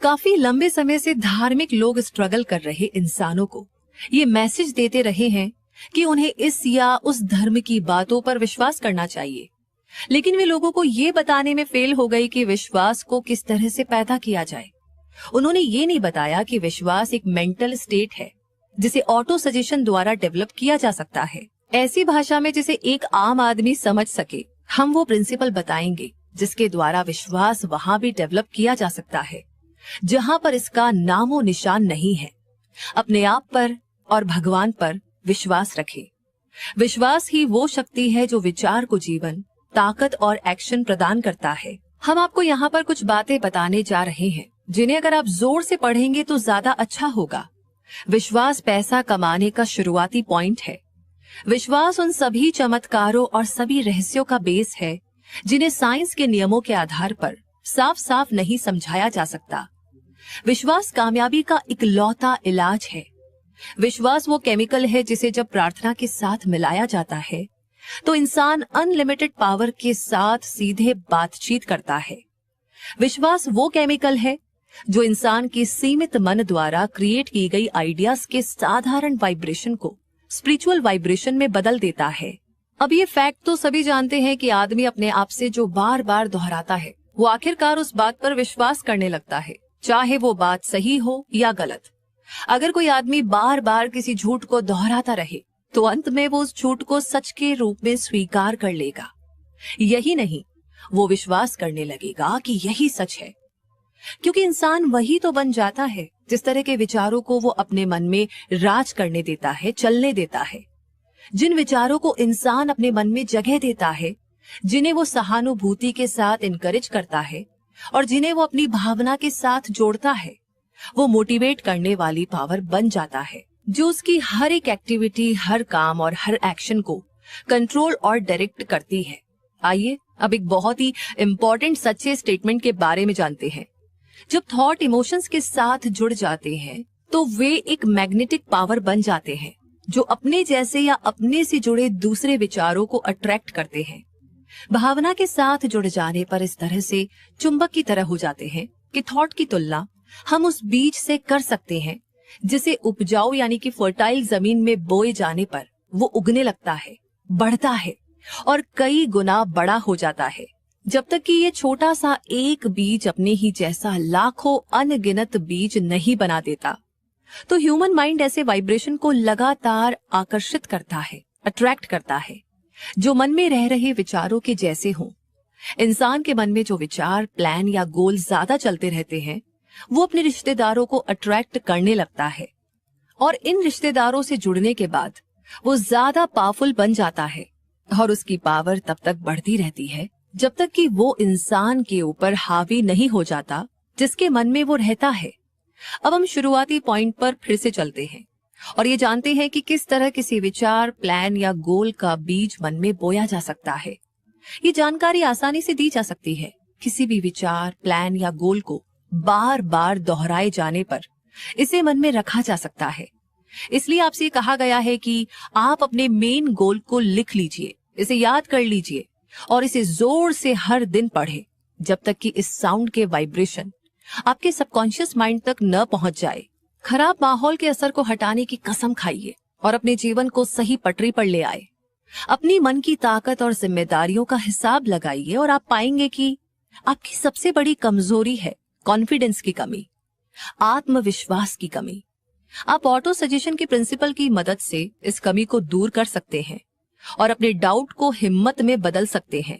काफी लंबे समय से धार्मिक लोग स्ट्रगल कर रहे इंसानों को ये मैसेज देते रहे हैं कि उन्हें इस या उस धर्म की बातों पर विश्वास करना चाहिए, लेकिन वे लोगों को ये बताने में फेल हो गई कि विश्वास को किस तरह से पैदा किया जाए। उन्होंने ये नहीं बताया कि विश्वास एक मेंटल स्टेट है जिसे ऑटो सजेशन द्वारा डेवलप किया जा सकता है। ऐसी भाषा में जिसे एक आम आदमी समझ सके हम वो प्रिंसिपल बताएंगे जिसके द्वारा विश्वास वहां भी डेवलप किया जा सकता है जहां पर इसका नामो निशान नहीं है। अपने आप पर और भगवान पर विश्वास रखें। विश्वास ही वो शक्ति है जो विचार को जीवन, ताकत और एक्शन प्रदान करता है। हम आपको यहाँ पर कुछ बातें बताने जा रहे हैं जिन्हें अगर आप जोर से पढ़ेंगे तो ज्यादा अच्छा होगा। विश्वास पैसा कमाने का शुरुआती पॉइंट है। विश्वास उन सभी चमत्कारों और सभी रहस्यों का बेस है जिन्हें साइंस के नियमों के आधार पर साफ साफ नहीं समझाया जा सकता। विश्वास कामयाबी का इकलौता इलाज है। विश्वास वो केमिकल है जिसे जब प्रार्थना के साथ मिलाया जाता है तो इंसान अनलिमिटेड पावर के साथ सीधे बातचीत करता है। विश्वास वो केमिकल है जो इंसान के सीमित मन द्वारा क्रिएट की गई आइडियाज के साधारण वाइब्रेशन को स्पिरिचुअल वाइब्रेशन में बदल देता है। अब ये फैक्ट तो सभी जानते हैं कि आदमी अपने आप से जो बार बार दोहराता है वो आखिरकार उस बात पर विश्वास करने लगता है, चाहे वो बात सही हो या गलत। अगर कोई आदमी बार बार किसी झूठ को दोहराता रहे तो अंत में वो उस झूठ को सच के रूप में स्वीकार कर लेगा। यही नहीं, वो विश्वास करने लगेगा कि यही सच है, क्योंकि इंसान वही तो बन जाता है जिस तरह के विचारों को वो अपने मन में राज करने देता है, चलने देता है। जिन विचारों को इंसान अपने मन में जगह देता है, जिन्हें वो सहानुभूति के साथ इनकरेज करता है और जिन्हें वो अपनी भावना के साथ जोड़ता है, वो मोटिवेट करने वाली पावर बन जाता है जो उसकी हर एक एक्टिविटी, हर काम और हर एक्शन को कंट्रोल और डायरेक्ट करती है। आइए अब एक बहुत ही इंपॉर्टेंट सच्चे स्टेटमेंट के बारे में जानते हैं। जब थॉट इमोशंस के साथ जुड़ जाते हैं तो वे एक मैग्नेटिक पावर बन जाते हैं जो अपने जैसे या अपने से जुड़े दूसरे विचारों को अट्रैक्ट करते हैं। भावना के साथ जुड़ जाने पर इस तरह से चुंबक की तरह हो जाते हैं कि थॉट की तुलना हम उस बीज से कर सकते हैं जिसे उपजाऊ यानी कि फर्टाइल जमीन में बोए जाने पर वो उगने लगता है, बढ़ता है और कई गुना बड़ा हो जाता है। जब तक कि ये छोटा सा एक बीज अपने ही जैसा लाखों अनगिनत बीज नहीं बना देता। तो ह्यूमन माइंड ऐसे वाइब्रेशन को लगातार आकर्षित करता है, अट्रैक्ट करता है, जो मन में रह रहे विचारों के जैसे हों। इंसान के मन में जो विचार, प्लान या गोल ज्यादा चलते रहते हैं वो अपने रिश्तेदारों को अट्रैक्ट करने लगता है और इन रिश्तेदारों से जुड़ने के बाद वो ज्यादा पावरफुल बन जाता है और उसकी पावर तब तक बढ़ती रहती है जब तक कि वो इंसान के ऊपर हावी नहीं हो जाता जिसके मन में वो रहता है। अब हम शुरुआती पॉइंट पर फिर से चलते हैं और ये जानते हैं कि किस तरह किसी विचार, प्लान या गोल का बीज मन में बोया जा सकता है। ये जानकारी आसानी से दी जा सकती है। किसी भी विचार, प्लान या गोल को बार बार दोहराए जाने पर इसे मन में रखा जा सकता है। इसलिए आपसे कहा गया है कि आप अपने मेन गोल को लिख लीजिए, इसे याद कर लीजिए और इसे जोर से हर दिन पढ़ें जब तक कि इस साउंड के वाइब्रेशन आपके सबकॉन्शियस माइंड तक न पहुंच जाए। खराब माहौल के असर को हटाने की कसम खाइए और अपने जीवन को सही पटरी पर ले आए। अपनी मन की ताकत और जिम्मेदारियों का हिसाब लगाइए और आप पाएंगे कि आपकी सबसे बड़ी कमजोरी है कॉन्फिडेंस की कमी, आत्मविश्वास की कमी। आप ऑटो सजेशन के प्रिंसिपल की मदद से इस कमी को दूर कर सकते हैं और अपने डाउट को हिम्मत में बदल सकते हैं।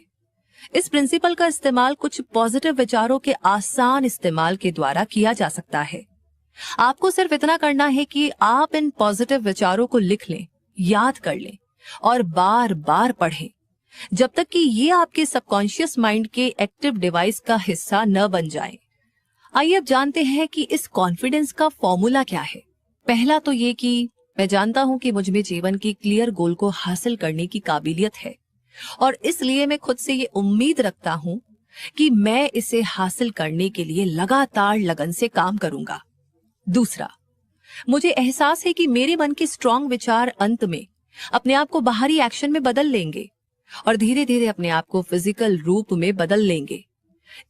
इस प्रिंसिपल का इस्तेमाल कुछ पॉजिटिव विचारों के आसान इस्तेमाल के द्वारा किया जा सकता है। आपको सिर्फ इतना करना है कि आप इन पॉजिटिव विचारों को लिख लें, याद कर लें और बार बार पढ़ें जब तक कि ये आपके सबकॉन्शियस माइंड के एक्टिव डिवाइस का हिस्सा न बन जाए। आइए अब जानते हैं कि इस कॉन्फिडेंस का फॉर्मूला क्या है। पहला तो ये कि मैं जानता हूं कि मुझ में जीवन की क्लियर गोल को हासिल करने की काबिलियत है और इसलिए मैं खुद से ये उम्मीद रखता हूं कि मैं इसे हासिल करने के लिए लगातार लगन से काम करूंगा। दूसरा, मुझे एहसास है कि मेरे मन के स्ट्रॉन्ग विचार अंत में अपने आप को बाहरी एक्शन में बदल लेंगे और धीरे धीरे अपने आप को फिजिकल रूप में बदल लेंगे।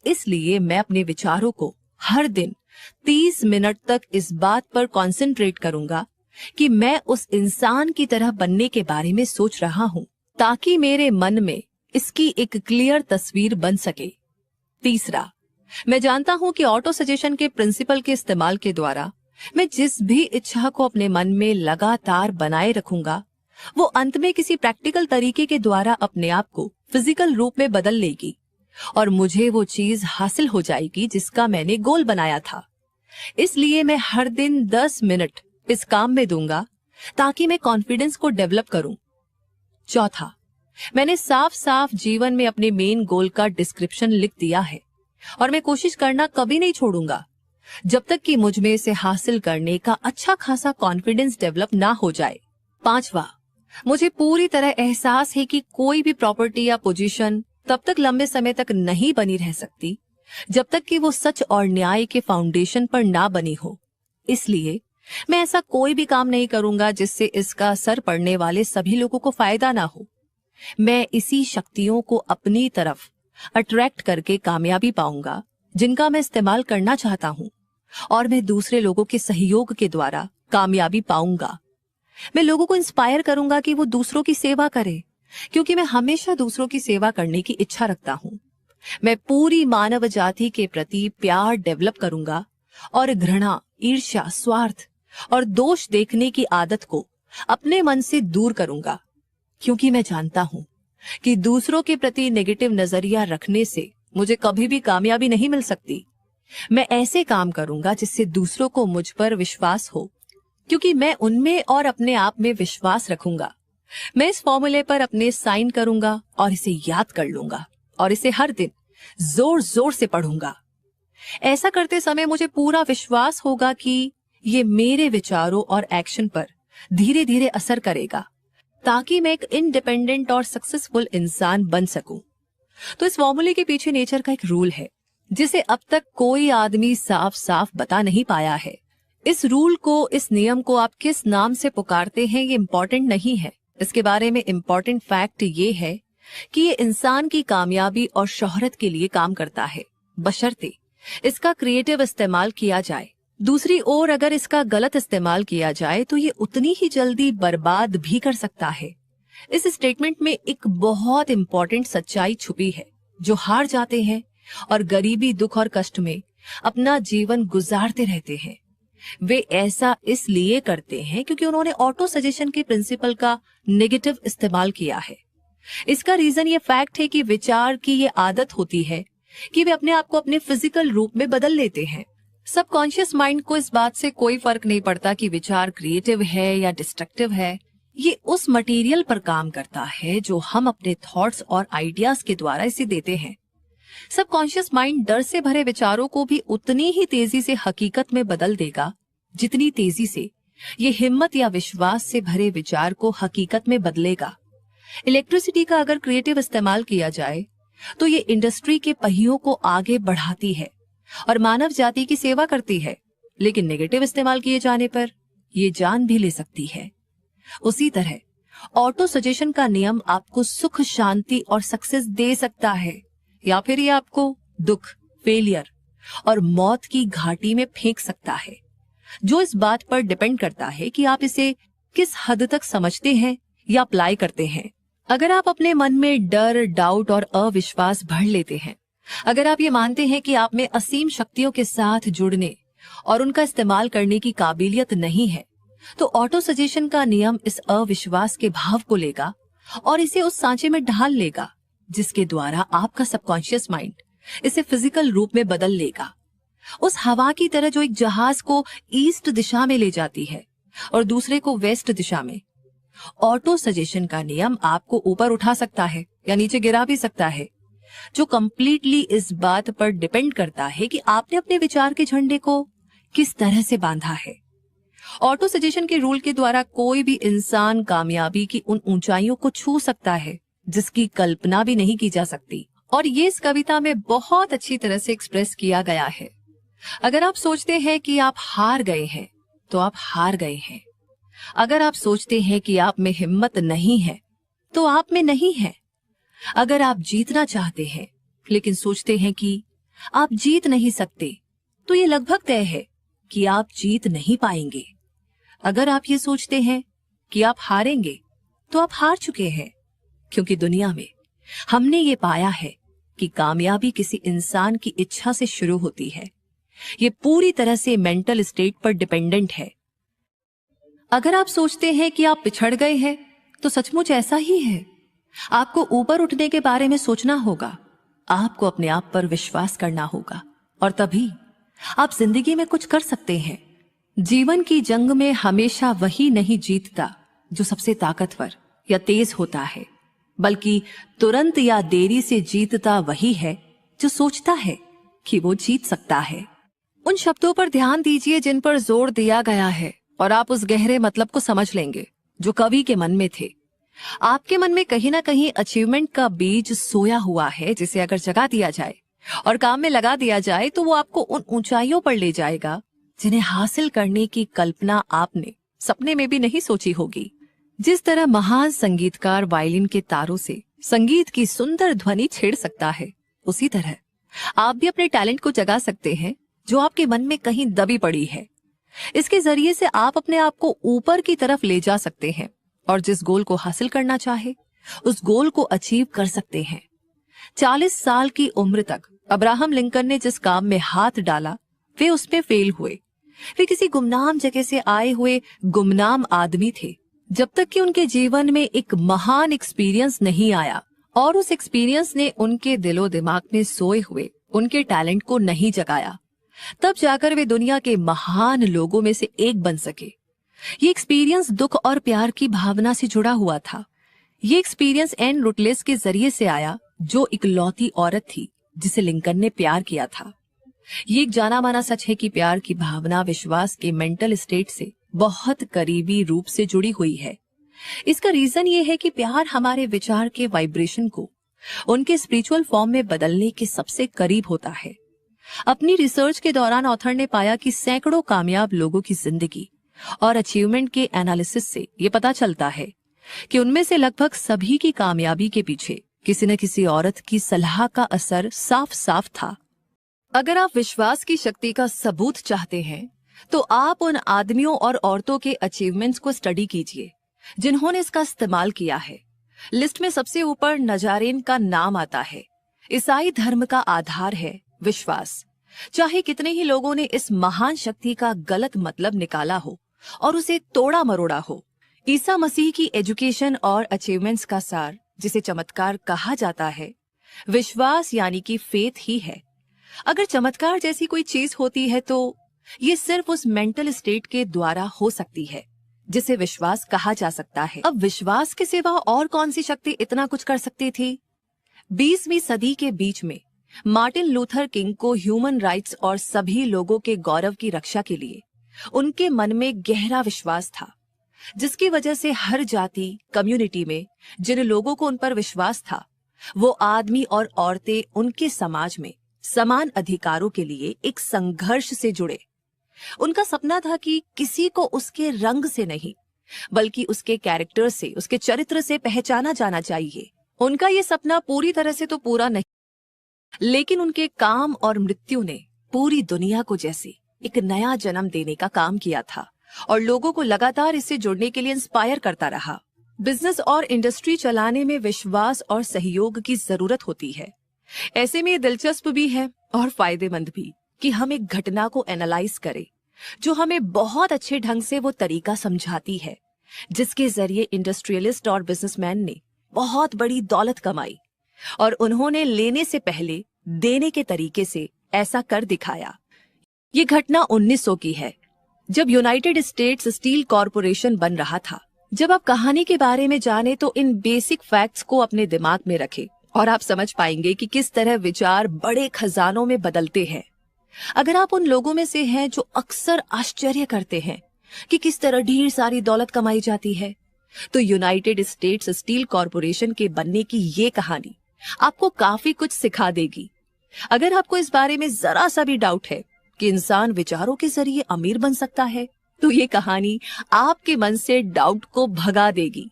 इसलिए मैं अपने विचारों को हर दिन 30 मिनट तक इस बात पर कंसंट्रेट करूंगा कि मैं उस इंसान की तरह बनने के बारे में सोच रहा हूं ताकि मेरे मन में इसकी एक क्लियर तस्वीर बन सके। तीसरा, मैं जानता हूं कि ऑटो सजेशन के प्रिंसिपल के इस्तेमाल के द्वारा मैं जिस भी इच्छा को अपने मन में लगातार बनाए रखूंगा वो अंत में किसी प्रैक्टिकल तरीके के द्वारा अपने आप को फिजिकल रूप में बदल लेगी और मुझे वो चीज हासिल हो जाएगी जिसका मैंने गोल बनाया था। इसलिए मैं हर दिन 10 मिनट इस काम में दूंगा ताकि मैं कॉन्फिडेंस को डेवलप करूं। चौथा, मैंने साफ साफ जीवन में अपने मेन गोल का डिस्क्रिप्शन लिख दिया है और मैं कोशिश करना कभी नहीं छोड़ूंगा जब तक कि मुझ में इसे हासिल करने का अच्छा खासा कॉन्फिडेंस डेवलप ना हो जाए। पांचवा, मुझे पूरी तरह एहसास है कि कोई भी प्रॉपर्टी या पोजीशन तब तक लंबे समय तक नहीं बनी रह सकती जब तक कि वो सच और न्याय के फाउंडेशन पर ना बनी हो। इसलिए मैं ऐसा कोई भी काम नहीं करूंगा जिससे इसका असर पड़ने वाले सभी लोगों को फायदा ना हो। मैं इसी शक्तियों को अपनी तरफ अट्रैक्ट करके कामयाबी पाऊंगा जिनका मैं इस्तेमाल करना चाहता हूं और मैं दूसरे लोगों के सहयोग के द्वारा कामयाबी पाऊंगा। मैं लोगों को इंस्पायर करूंगा कि वो दूसरों की सेवा करें क्योंकि मैं हमेशा दूसरों की सेवा करने की इच्छा रखता हूं। मैं पूरी मानव जाति के प्रति प्यार डेवलप करूंगा और घृणा, ईर्ष्या, स्वार्थ और दोष देखने की आदत को अपने मन से दूर करूंगा क्योंकि मैं जानता हूं कि दूसरों के प्रति नेगेटिव नजरिया रखने से मुझे कभी भी कामयाबी नहीं मिल सकती। मैं ऐसे काम करूंगा जिससे दूसरों को मुझ पर विश्वास हो क्योंकि मैं उनमें और अपने आप में विश्वास रखूंगा। मैं इस फॉर्मूले पर अपने साइन करूंगा और इसे याद कर लूंगा और इसे हर दिन जोर जोर से पढ़ूंगा। ऐसा करते समय मुझे पूरा विश्वास होगा कि ये मेरे विचारों और एक्शन पर धीरे धीरे असर करेगा ताकि मैं एक इंडिपेंडेंट और सक्सेसफुल इंसान बन सकूं। तो इस फॉर्मूले के पीछे नेचर का एक रूल है जिसे अब तक कोई आदमी साफ साफ बता नहीं पाया है। इस रूल को, इस नियम को आप किस नाम से पुकारते हैं ये इम्पोर्टेंट नहीं है। इसके बारे में इम्पोर्टेंट फैक्ट ये है कि ये इंसान की कामयाबी और शोहरत के लिए काम करता है, बशर्ते इसका क्रिएटिव इस्तेमाल किया जाए। दूसरी ओर अगर इसका गलत इस्तेमाल किया जाए तो ये उतनी ही जल्दी बर्बाद भी कर सकता है। इस स्टेटमेंट में एक बहुत इंपॉर्टेंट सच्चाई छुपी है। जो हार जाते हैं और गरीबी, दुख और कष्ट में अपना जीवन गुजारते रहते हैं, वे ऐसा इसलिए करते हैं क्योंकि उन्होंने ऑटो सजेशन के प्रिंसिपल का नेगेटिव इस्तेमाल किया है। इसका रीजन ये फैक्ट है कि विचार की ये आदत होती है कि वे अपने आप को अपने फिजिकल रूप में बदल लेते हैं। सबकॉन्शियस माइंड को इस बात से कोई फर्क नहीं पड़ता कि विचार क्रिएटिव है या डिस्ट्रक्टिव है। ये उस मटेरियल पर काम करता है जो हम अपने थॉट्स और आइडियाज के द्वारा इसे देते हैं। सबकॉन्शियस माइंड डर से भरे विचारों को भी उतनी ही तेजी से हकीकत में बदल देगा जितनी तेजी से ये हिम्मत या विश्वास से भरे विचार को हकीकत में बदलेगा। इलेक्ट्रिसिटी का अगर क्रिएटिव इस्तेमाल किया जाए तो ये इंडस्ट्री के पहियों को आगे बढ़ाती है और मानव जाति की सेवा करती है, लेकिन नेगेटिव इस्तेमाल किए जाने पर ये जान भी ले सकती है। उसी तरह ऑटो सजेशन का नियम आपको सुख, शांति और सक्सेस दे सकता है, या फिर ये आपको दुख, फेलियर और मौत की घाटी में फेंक सकता है, जो इस बात पर डिपेंड करता है कि आप इसे किस हद तक समझते हैं या अप्लाई करते हैं। अगर आप अपने मन में डर, डाउट और अविश्वास भर लेते हैं, अगर आप ये मानते हैं कि आप में असीम शक्तियों के साथ जुड़ने और उनका इस्तेमाल करने की काबिलियत नहीं है, तो ऑटो सजेशन का नियम इस अविश्वास के भाव को लेगा और इसे उस सांचे में ढाल लेगा जिसके द्वारा आपका सबकॉन्शियस माइंड इसे फिजिकल रूप में बदल लेगा। उस हवा की तरह जो एक जहाज को ईस्ट दिशा में ले जाती है और दूसरे को वेस्ट दिशा में। ऑटो सजेशन का नियम आपको ऊपर उठा सकता है या नीचे गिरा भी सकता है, जो कंप्लीटली इस बात पर डिपेंड करता है कि आपने अपने विचार के झंडे को किस तरह से बांधा है। ऑटो सजेशन के रूल के द्वारा कोई भी इंसान कामयाबी की उन ऊंचाइयों को छू सकता है जिसकी कल्पना भी नहीं की जा सकती, और ये इस कविता में बहुत अच्छी तरह से एक्सप्रेस किया गया है। अगर आप सोचते हैं कि आप हार गए हैं तो आप हार गए हैं। अगर आप सोचते हैं कि आप में हिम्मत नहीं है तो आप में नहीं है। अगर आप जीतना चाहते हैं लेकिन सोचते हैं कि आप जीत नहीं सकते तो ये लगभग तय है कि आप जीत नहीं पाएंगे। अगर आप ये सोचते हैं कि आप हारेंगे तो आप हार चुके हैं, क्योंकि दुनिया में हमने ये पाया है कि कामयाबी किसी इंसान की इच्छा से शुरू होती है। ये पूरी तरह से मेंटल स्टेट पर डिपेंडेंट है। अगर आप सोचते हैं कि आप पिछड़ गए हैं तो सचमुच ऐसा ही है। आपको ऊपर उठने के बारे में सोचना होगा, आपको अपने आप पर विश्वास करना होगा, और तभी आप जिंदगी में कुछ कर सकते हैं। जीवन की जंग में हमेशा वही नहीं जीतता जो सबसे ताकतवर या तेज होता है, बल्कि तुरंत या देरी से जीतता वही है जो सोचता है कि वो जीत सकता है। उन शब्दों पर ध्यान दीजिए जिन पर जोर दिया गया है और आप उस गहरे मतलब को समझ लेंगे जो कवि के मन में थे। आपके मन में कहीं ना कहीं अचीवमेंट का बीज सोया हुआ है, जिसे अगर जगा दिया जाए और काम में लगा दिया जाए तो वो आपको उन ऊंचाइयों पर ले जाएगा जिन्हें हासिल करने की कल्पना आपने सपने में भी नहीं सोची होगी। जिस तरह महान संगीतकार वायलिन के तारों से संगीत की सुंदर ध्वनि छेड़ सकता है, उसी तरह आप भी अपने टैलेंट को जगा सकते हैं जो आपके मन में कहीं दबी पड़ी है। इसके जरिए से आप अपने आप को ऊपर की तरफ ले जा सकते हैं और जिस गोल को हासिल करना चाहे उस गोल को अचीव कर सकते हैं। 40 साल की उम्र तक अब्राहम लिंकन ने जिस काम में हाथ डाला वे उसमें फेल हुए। वे किसी गुमनाम जगह से आए हुए गुमनाम आदमी थे, जब तक कि उनके जीवन में एक महान एक्सपीरियंस नहीं आया और उस एक्सपीरियंस ने उनके दिलो दिमाग में सोए हुए उनके टैलेंट को नहीं जगाया। तब जाकर वे दुनिया के महान लोगों में से एक बन सके। ये एक्सपीरियंस दुख और प्यार की भावना से जुड़ा हुआ था। ये एक्सपीरियंस एन रुटलेस के जरिए से आया, जो इकलौती औरत थी जिसे लिंकन ने प्यार किया था। ये एक जाना माना सच है कि प्यार की भावना विश्वास के मेंटल स्टेट से बहुत करीबी रूप से जुड़ी हुई है। इसका रीजन ये है कि प्यार हमारे विचार के वाइब्रेशन को उनके स्पिरिचुअल फॉर्म में बदलने के सबसे करीब होता है। अपनी रिसर्च के दौरान ऑथर ने पाया कि सैकड़ों कामयाब लोगों की जिंदगी और अचीवमेंट के एनालिसिस से ये पता चलता है कि उनमें से लगभग सभी की कामयाबी के पीछे किसी न किसी औरत की सलाह का असर साफ साफ था। अगर आप विश्वास की शक्ति का सबूत चाहते हैं तो आप उन आदमियों और औरतों के अचीवमेंट्स को स्टडी कीजिए जिन्होंने इसका इस्तेमाल किया है। लिस्ट में सबसे ऊपर नजारेन का नाम आता है। ईसाई धर्म का आधार है विश्वास। चाहे कितने ही लोगों ने इस महान शक्ति का गलत मतलब निकाला हो और उसे तोड़ा मरोड़ा हो, ईसा मसीह की एजुकेशन और अचीवमेंट्स का सार, जिसे चमत्कार कहा जाता है, विश्वास यानी कि फेथ ही है। अगर चमत्कार जैसी कोई चीज होती है तो ये सिर्फ उस मेंटल स्टेट के द्वारा हो सकती है जिसे विश्वास कहा जा सकता है। अब विश्वास के सिवा और कौन सी शक्ति इतना कुछ कर सकती थी? 20वीं सदी के बीच में मार्टिन लूथर किंग को ह्यूमन राइट्स और सभी लोगों के गौरव की रक्षा के लिए उनके मन में गहरा विश्वास था, जिसकी वजह से हर जाति कम्युनिटी में जिन लोगों को उन पर विश्वास था, वो आदमी और औरतें उनके समाज में समान अधिकारों के लिए एक संघर्ष से जुड़े। उनका सपना था कि किसी को उसके रंग से नहीं बल्कि उसके कैरेक्टर से, उसके चरित्र से पहचाना जाना चाहिए। उनका ये सपना पूरी तरह से तो पूरा नहीं, लेकिन उनके काम और मृत्यु ने पूरी दुनिया को जैसे एक नया जन्म देने का काम किया था और लोगों को लगातार इससे जुड़ने के लिए इंस्पायर करता रहा। बिजनेस और इंडस्ट्री चलाने में विश्वास और सहयोग की जरूरत होती है। ऐसे में ये दिलचस्प भी है और फायदेमंद भी कि हम एक घटना को एनालाइज करें जो हमें बहुत अच्छे ढंग से वो तरीका समझाती है जिसके जरिए इंडस्ट्रियलिस्ट और बिजनेसमैन ने बहुत बड़ी दौलत कमाई और उन्होंने लेने से पहले देने के तरीके से ऐसा कर दिखाया। ये घटना 1900 की है, जब यूनाइटेड स्टेट्स स्टील कॉरपोरेशन बन रहा था। जब आप कहानी के बारे में जाने तो इन बेसिक फैक्ट्स को अपने दिमाग में रखें और आप समझ पाएंगे कि किस तरह विचार बड़े खजानों में बदलते हैं। अगर आप उन लोगों में से हैं जो अक्सर आश्चर्य करते हैं कि किस तरह ढेर सारी दौलत कमाई जाती है, तो यूनाइटेड स्टेट्स स्टील कॉरपोरेशन के बनने की ये कहानी आपको काफी कुछ सिखा देगी। अगर आपको इस बारे में जरा सा भी डाउट है कि इंसान विचारों के जरिए अमीर बन सकता है, तो ये कहानी आपके मन से डाउट को भगा देगी,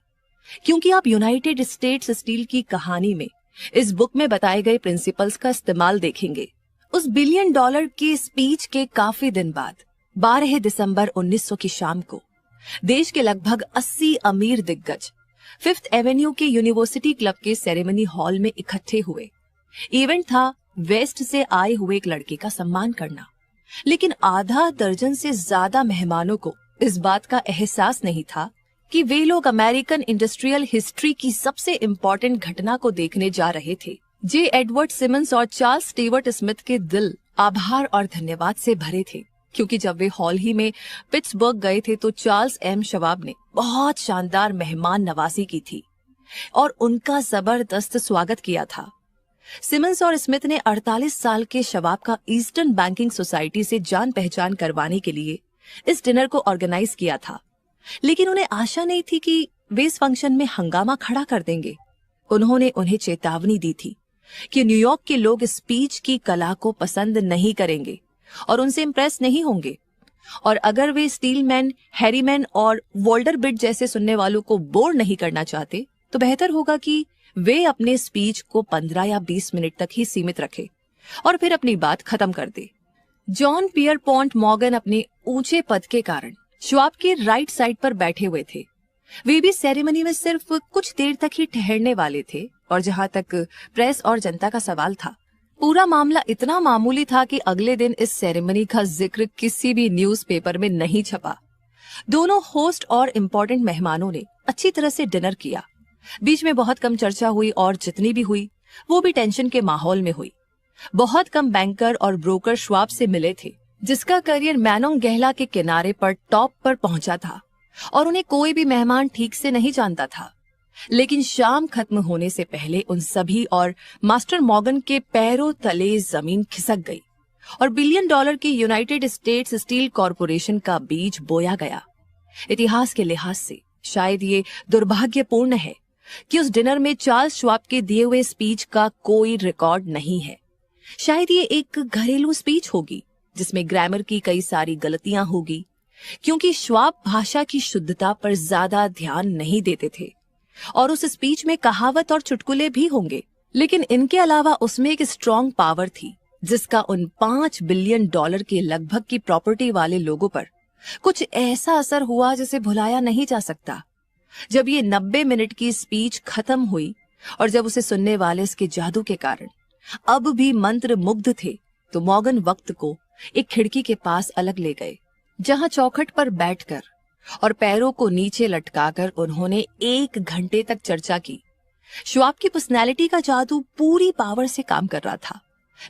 क्योंकि आप यूनाइटेड स्टेट्स स्टील की कहानी में इस बुक में बताए गए प्रिंसिपल्स का इस्तेमाल देखेंगे। उस $1 बिलियन की स्पीच के काफी दिन बाद 12 दिसंबर 1900 की शाम को देश के लगभग 80 अमीर दिग्गज 5th एवेन्यू के यूनिवर्सिटी क्लब के सेरेमनी हॉल में इकट्ठे हुए। इवेंट था वेस्ट से आए हुए एक लड़के का सम्मान करना, लेकिन आधा दर्जन से ज्यादा मेहमानों को इस बात का एहसास नहीं था कि वे लोग अमेरिकन इंडस्ट्रियल हिस्ट्री की सबसे इम्पोर्टेंट घटना को देखने जा रहे थे। जे एडवर्ड सिमंस और चार्ल्स स्टीवर्ट स्मिथ के दिल आभार और धन्यवाद से भरे थे, क्योंकि जब वे हॉल ही में पिट्सबर्ग गए थे तो चार्ल्स एम शवाब ने बहुत शानदार मेहमान नवाजी की थी और उनका जबरदस्त स्वागत किया था। सिमंस और स्मिथ ने 48 साल के शवाब का ईस्टर्न बैंकिंग सोसाइटी से जान पहचान करवाने के लिए इस डिनर को ऑर्गेनाइज किया था, लेकिन उन्हें आशा नहीं थी कि वे इस फंक्शन में हंगामा खड़ा कर देंगे। उन्होंने उन्हें चेतावनी दी थी कि न्यूयॉर्क के लोग स्पीच की कला को पसंद नहीं करेंगे और उनसे इम्प्रेस नहीं होंगे, और अगर वे स्टीलमैन, हैरीमैन और वोल्डरबिट जैसे सुनने वालों को बोर नहीं करना चाहते तो बेहतर होगा कि वे अपने स्पीच को 15 या 20 मिनट तक ही सीमित रखें और फिर अपनी बात खत्म कर दे। जॉन पियरपॉन्ट मॉर्गन अपने ऊंचे पद के कारण श्वाब के राइट साइड पर बैठे हुए थे। वे भी सेरेमनी में सिर्फ कुछ देर तक ही ठहरने वाले थे, और जहां तक प्रेस और जनता का सवाल था, पूरा मामला इतना मामूली था कि अगले दिन इस सेरेमनी का जिक्र किसी भी न्यूज़पेपर में नहीं छपा। दोनों होस्ट और इम्पोर्टेंट मेहमानों ने अच्छी तरह से डिनर किया। बीच में बहुत कम चर्चा हुई और जितनी भी हुई वो भी टेंशन के माहौल में हुई। बहुत कम बैंकर और ब्रोकर श्वाब से मिले थे, जिसका करियर मैनोंग गहला के किनारे पर टॉप पर पहुंचा था और उन्हें कोई भी मेहमान ठीक से नहीं जानता था। लेकिन शाम खत्म होने से पहले उन सभी और मास्टर मॉर्गन के पैरों तले जमीन खिसक गई और $1 बिलियन की यूनाइटेड स्टेट्स स्टील कॉरपोरेशन का बीज बोया गया। इतिहास के लिहाज से शायद ये दुर्भाग्यपूर्ण है कि उस डिनर में चार्ल्स श्वाब के दिए हुए स्पीच का कोई रिकॉर्ड नहीं है। शायद ये एक घरेलू स्पीच होगी जिसमें ग्रामर की कई सारी गलतियां होगी, क्योंकि श्वाब भाषा की शुद्धता पर ज्यादा ध्यान नहीं देते थे और उस स्पीच में कहावत और चुटकुले भी होंगे, लेकिन इनके अलावा उसमें एक स्ट्रॉन्ग पावर थी जिसका उन $5 बिलियन के लगभग की प्रॉपर्टी वाले लोगों पर कुछ ऐसा असर हुआ जिसे भुलाया नहीं जा सकता। जब ये 90 मिनट की स्पीच खत्म हुई और जब उसे सुनने वाले इसके जादू के कारण अब भी मंत्र मुग्ध थे, तो मॉर्गन वक्त को एक खिड़की के पास अलग ले गए, जहां चौखट पर बैठकर और पैरों को नीचे लटकाकर उन्होंने 1 घंटे तक चर्चा की। श्वाब की पर्सनैलिटी का जादू पूरी पावर से काम कर रहा था,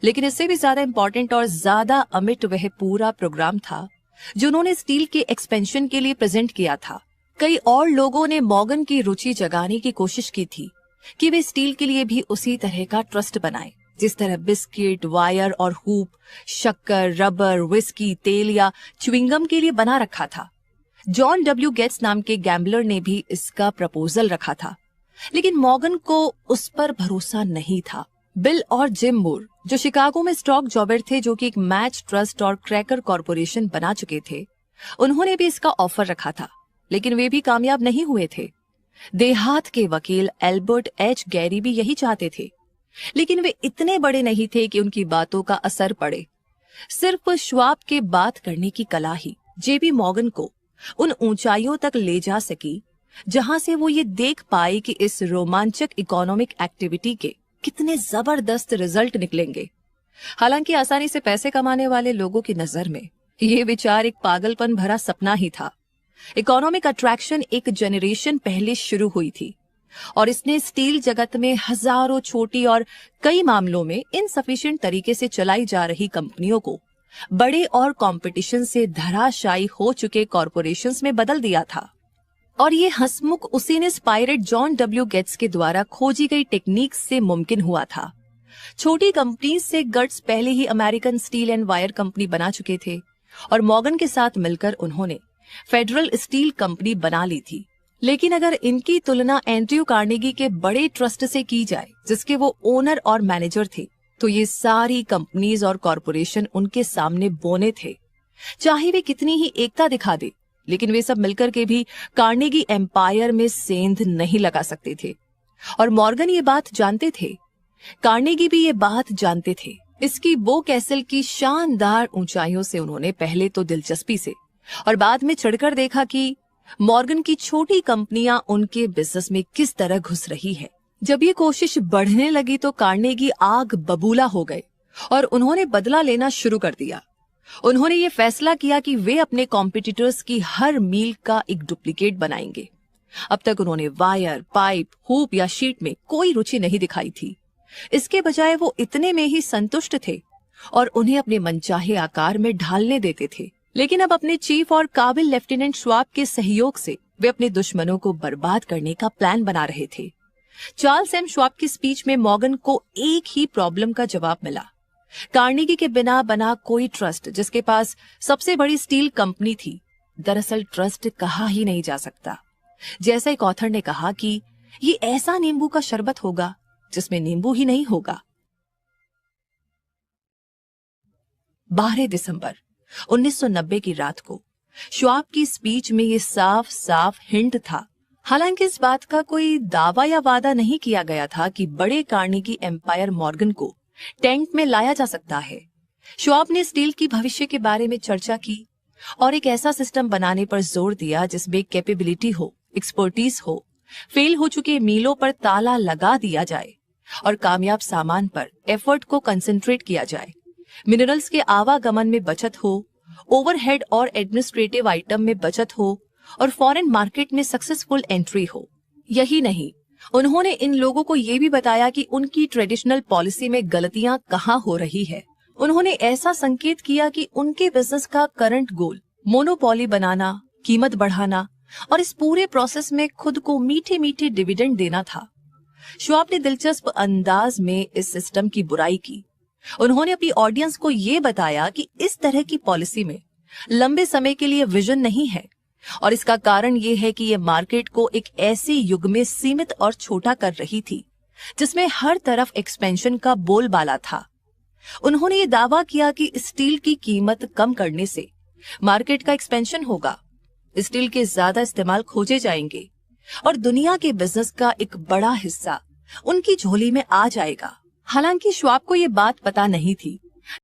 लेकिन इससे भी ज्यादा इंपॉर्टेंट और ज्यादा अमिट वह पूरा प्रोग्राम था जो उन्होंने स्टील के एक्सपेंशन के लिए प्रेजेंट किया था। कई और लोगों ने मॉर्गन की रुचि जगाने की कोशिश की थी कि वे स्टील के लिए भी उसी तरह का ट्रस्ट बनाए, जिस तरह बिस्किट, वायर और हूप, शक्कर, रबर, विस्की, तेल या च्युइंगम के लिए बना रखा था। जॉन डब्ल्यू गेट्स नाम के गैम्बलर ने भी इसका प्रपोजल रखा था, लेकिन मॉर्गन को उस पर भरोसा नहीं था। बिल और जिम मूर, जो शिकागो में स्टॉक जॉबर थे, जो कि एक मैच ट्रस्ट और क्रैकर कॉर्पोरेशन बना चुके थे, उन्होंने भी इसका ऑफर रखा था, लेकिन वे भी कामयाब नहीं हुए थे। देहात के वकील एल्बर्ट एच गैरी भी यही चाहते थे, लेकिन वे इतने बड़े नहीं थे कि उनकी बातों का असर पड़े। सिर्फ श्वाब के बात करने की कला ही जेपी मॉर्गन को उन ऊंचाइयों तक ले जा सकी जहां से वो ये देख पाए कि इस रोमांचक इकोनॉमिक एक्टिविटी के कितने जबरदस्त रिजल्ट निकलेंगे। हालांकि आसानी से पैसे कमाने वाले लोगों की नजर में ये विचार एक पागलपन भरा सपना ही था। इकोनॉमिक अट्रैक्शन एक जनरेशन पहले शुरू हुई थी और इसने स्टील जगत में हजारों छोटी और कई मामलों में इनसफिशिएंट तरीके से चलाई जा रही कंपनियों को बड़े और कंपटीशन से धराशायी हो चुके कॉरपोरेशंस में बदल दिया था। और ये हंसमुख उसी ने पायरेट जॉन डब्ल्यू गेट्स के द्वारा खोजी गई टेक्निक से मुमकिन हुआ था। छोटी कंपनी से गट्स पहले ही American Steel and Wire Company बना चुके थे और मॉर्गन के साथ मिलकर उन्होंने फेडरल स्टील कंपनी बना ली थी। लेकिन अगर इनकी तुलना एंड्रयू कार्नेगी के बड़े ट्रस्ट से की जाए, जिसके वो ओनर और मैनेजर थे, तो ये सारी कंपनीज और कॉरपोरेशन उनके सामने बोने थे। चाहे वे कितनी ही एकता दिखा दे, लेकिन वे सब मिलकर के भी कार्नेगी एम्पायर में सेंध नहीं लगा सकते थे। और मॉर्गन ये बात जानते थे, कार्नेगी भी ये बात जानते थे। इसकी बो कैसल की शानदार ऊंचाइयों से उन्होंने पहले तो दिलचस्पी से और बाद में चढ़कर देखा कि मॉर्गन की छोटी कंपनियां उनके बिजनेस में किस तरह घुस रही है। जब ये कोशिश बढ़ने लगी तो कार्नेगी आग बबूला हो गए और उन्होंने बदला लेना शुरू कर दिया। उन्होंने ये फैसला किया कि वे अपने कॉम्पिटिटर्स की हर मील का एक डुप्लीकेट बनाएंगे। अब तक उन्होंने वायर, पाइप, हुप या शीट में कोई रुचि नहीं दिखाई थी। इसके बजाय वो इतने में ही संतुष्ट थे और उन्हें अपने मनचाहे आकार में ढालने देते थे। लेकिन अब अपने चीफ और काबिल लेफ्टिनेंट श्वाब के सहयोग से वे अपने दुश्मनों को बर्बाद करने का प्लान बना रहे थे। चार्ल्स एम श्वाब की स्पीच में मॉर्गन को एक ही प्रॉब्लम का जवाब मिला। कार्नेगी के बिना बना कोई ट्रस्ट, जिसके पास सबसे बड़ी स्टील कंपनी थी, दरअसल ट्रस्ट कहा ही नहीं जा सकता। जैसा एक ऑथर ने कहा कि ये ऐसा नींबू का शरबत होगा जिसमें नींबू ही नहीं होगा। 12 दिसंबर 1990 की रात को श्वाब की स्पीच में ये साफ साफ हिंट था। हालांकि इस बात का कोई दावा या वादा नहीं किया गया था कि बड़े कार्नेगी एम्पायर मॉर्गन को टेंट में लाया जा सकता है। श्वाब ने स्टील की भविष्य के बारे में चर्चा की और एक ऐसा सिस्टम बनाने पर जोर दिया जिसमें कैपेबिलिटी हो, एक्सपर्टीज हो, फेल हो चुके मीलों पर ताला लगा दिया जाए और कामयाब सामान पर एफर्ट को कंसंट्रेट किया जाए। मिनरल्स के आवागमन में बचत हो, ओवरहेड और एडमिनिस्ट्रेटिव आइटम में बचत हो और फॉरेन मार्केट में सक्सेसफुल एंट्री हो। यही नहीं, उन्होंने इन लोगों को ये भी बताया कि उनकी ट्रेडिशनल पॉलिसी में गलतियां कहां हो रही है। उन्होंने ऐसा संकेत किया कि उनके बिजनेस का करंट गोल मोनोपोली बनाना, कीमत बढ़ाना और इस पूरे प्रोसेस में खुद को मीठे मीठे डिविडेंड देना था। श्वाब ने दिलचस्प अंदाज में इस सिस्टम की बुराई की। उन्होंने अपनी ऑडियंस को ये बताया कि इस तरह की पॉलिसी में लंबे समय के लिए विजन नहीं है, और इसका कारण ये है कि ये मार्केट को एक ऐसे युग में सीमित और छोटा कर रही थी जिसमें हर तरफ एक्सपेंशन का बोलबाला था। उन्होंने ये दावा किया कि स्टील की कीमत कम करने से मार्केट का एक्सपेंशन होगा, स्टील के ज्यादा इस्तेमाल खोजे जाएंगे और दुनिया के बिजनेस का एक बड़ा हिस्सा उनकी झोली में आ जाएगा। हालांकि श्वाब को ये बात पता नहीं थी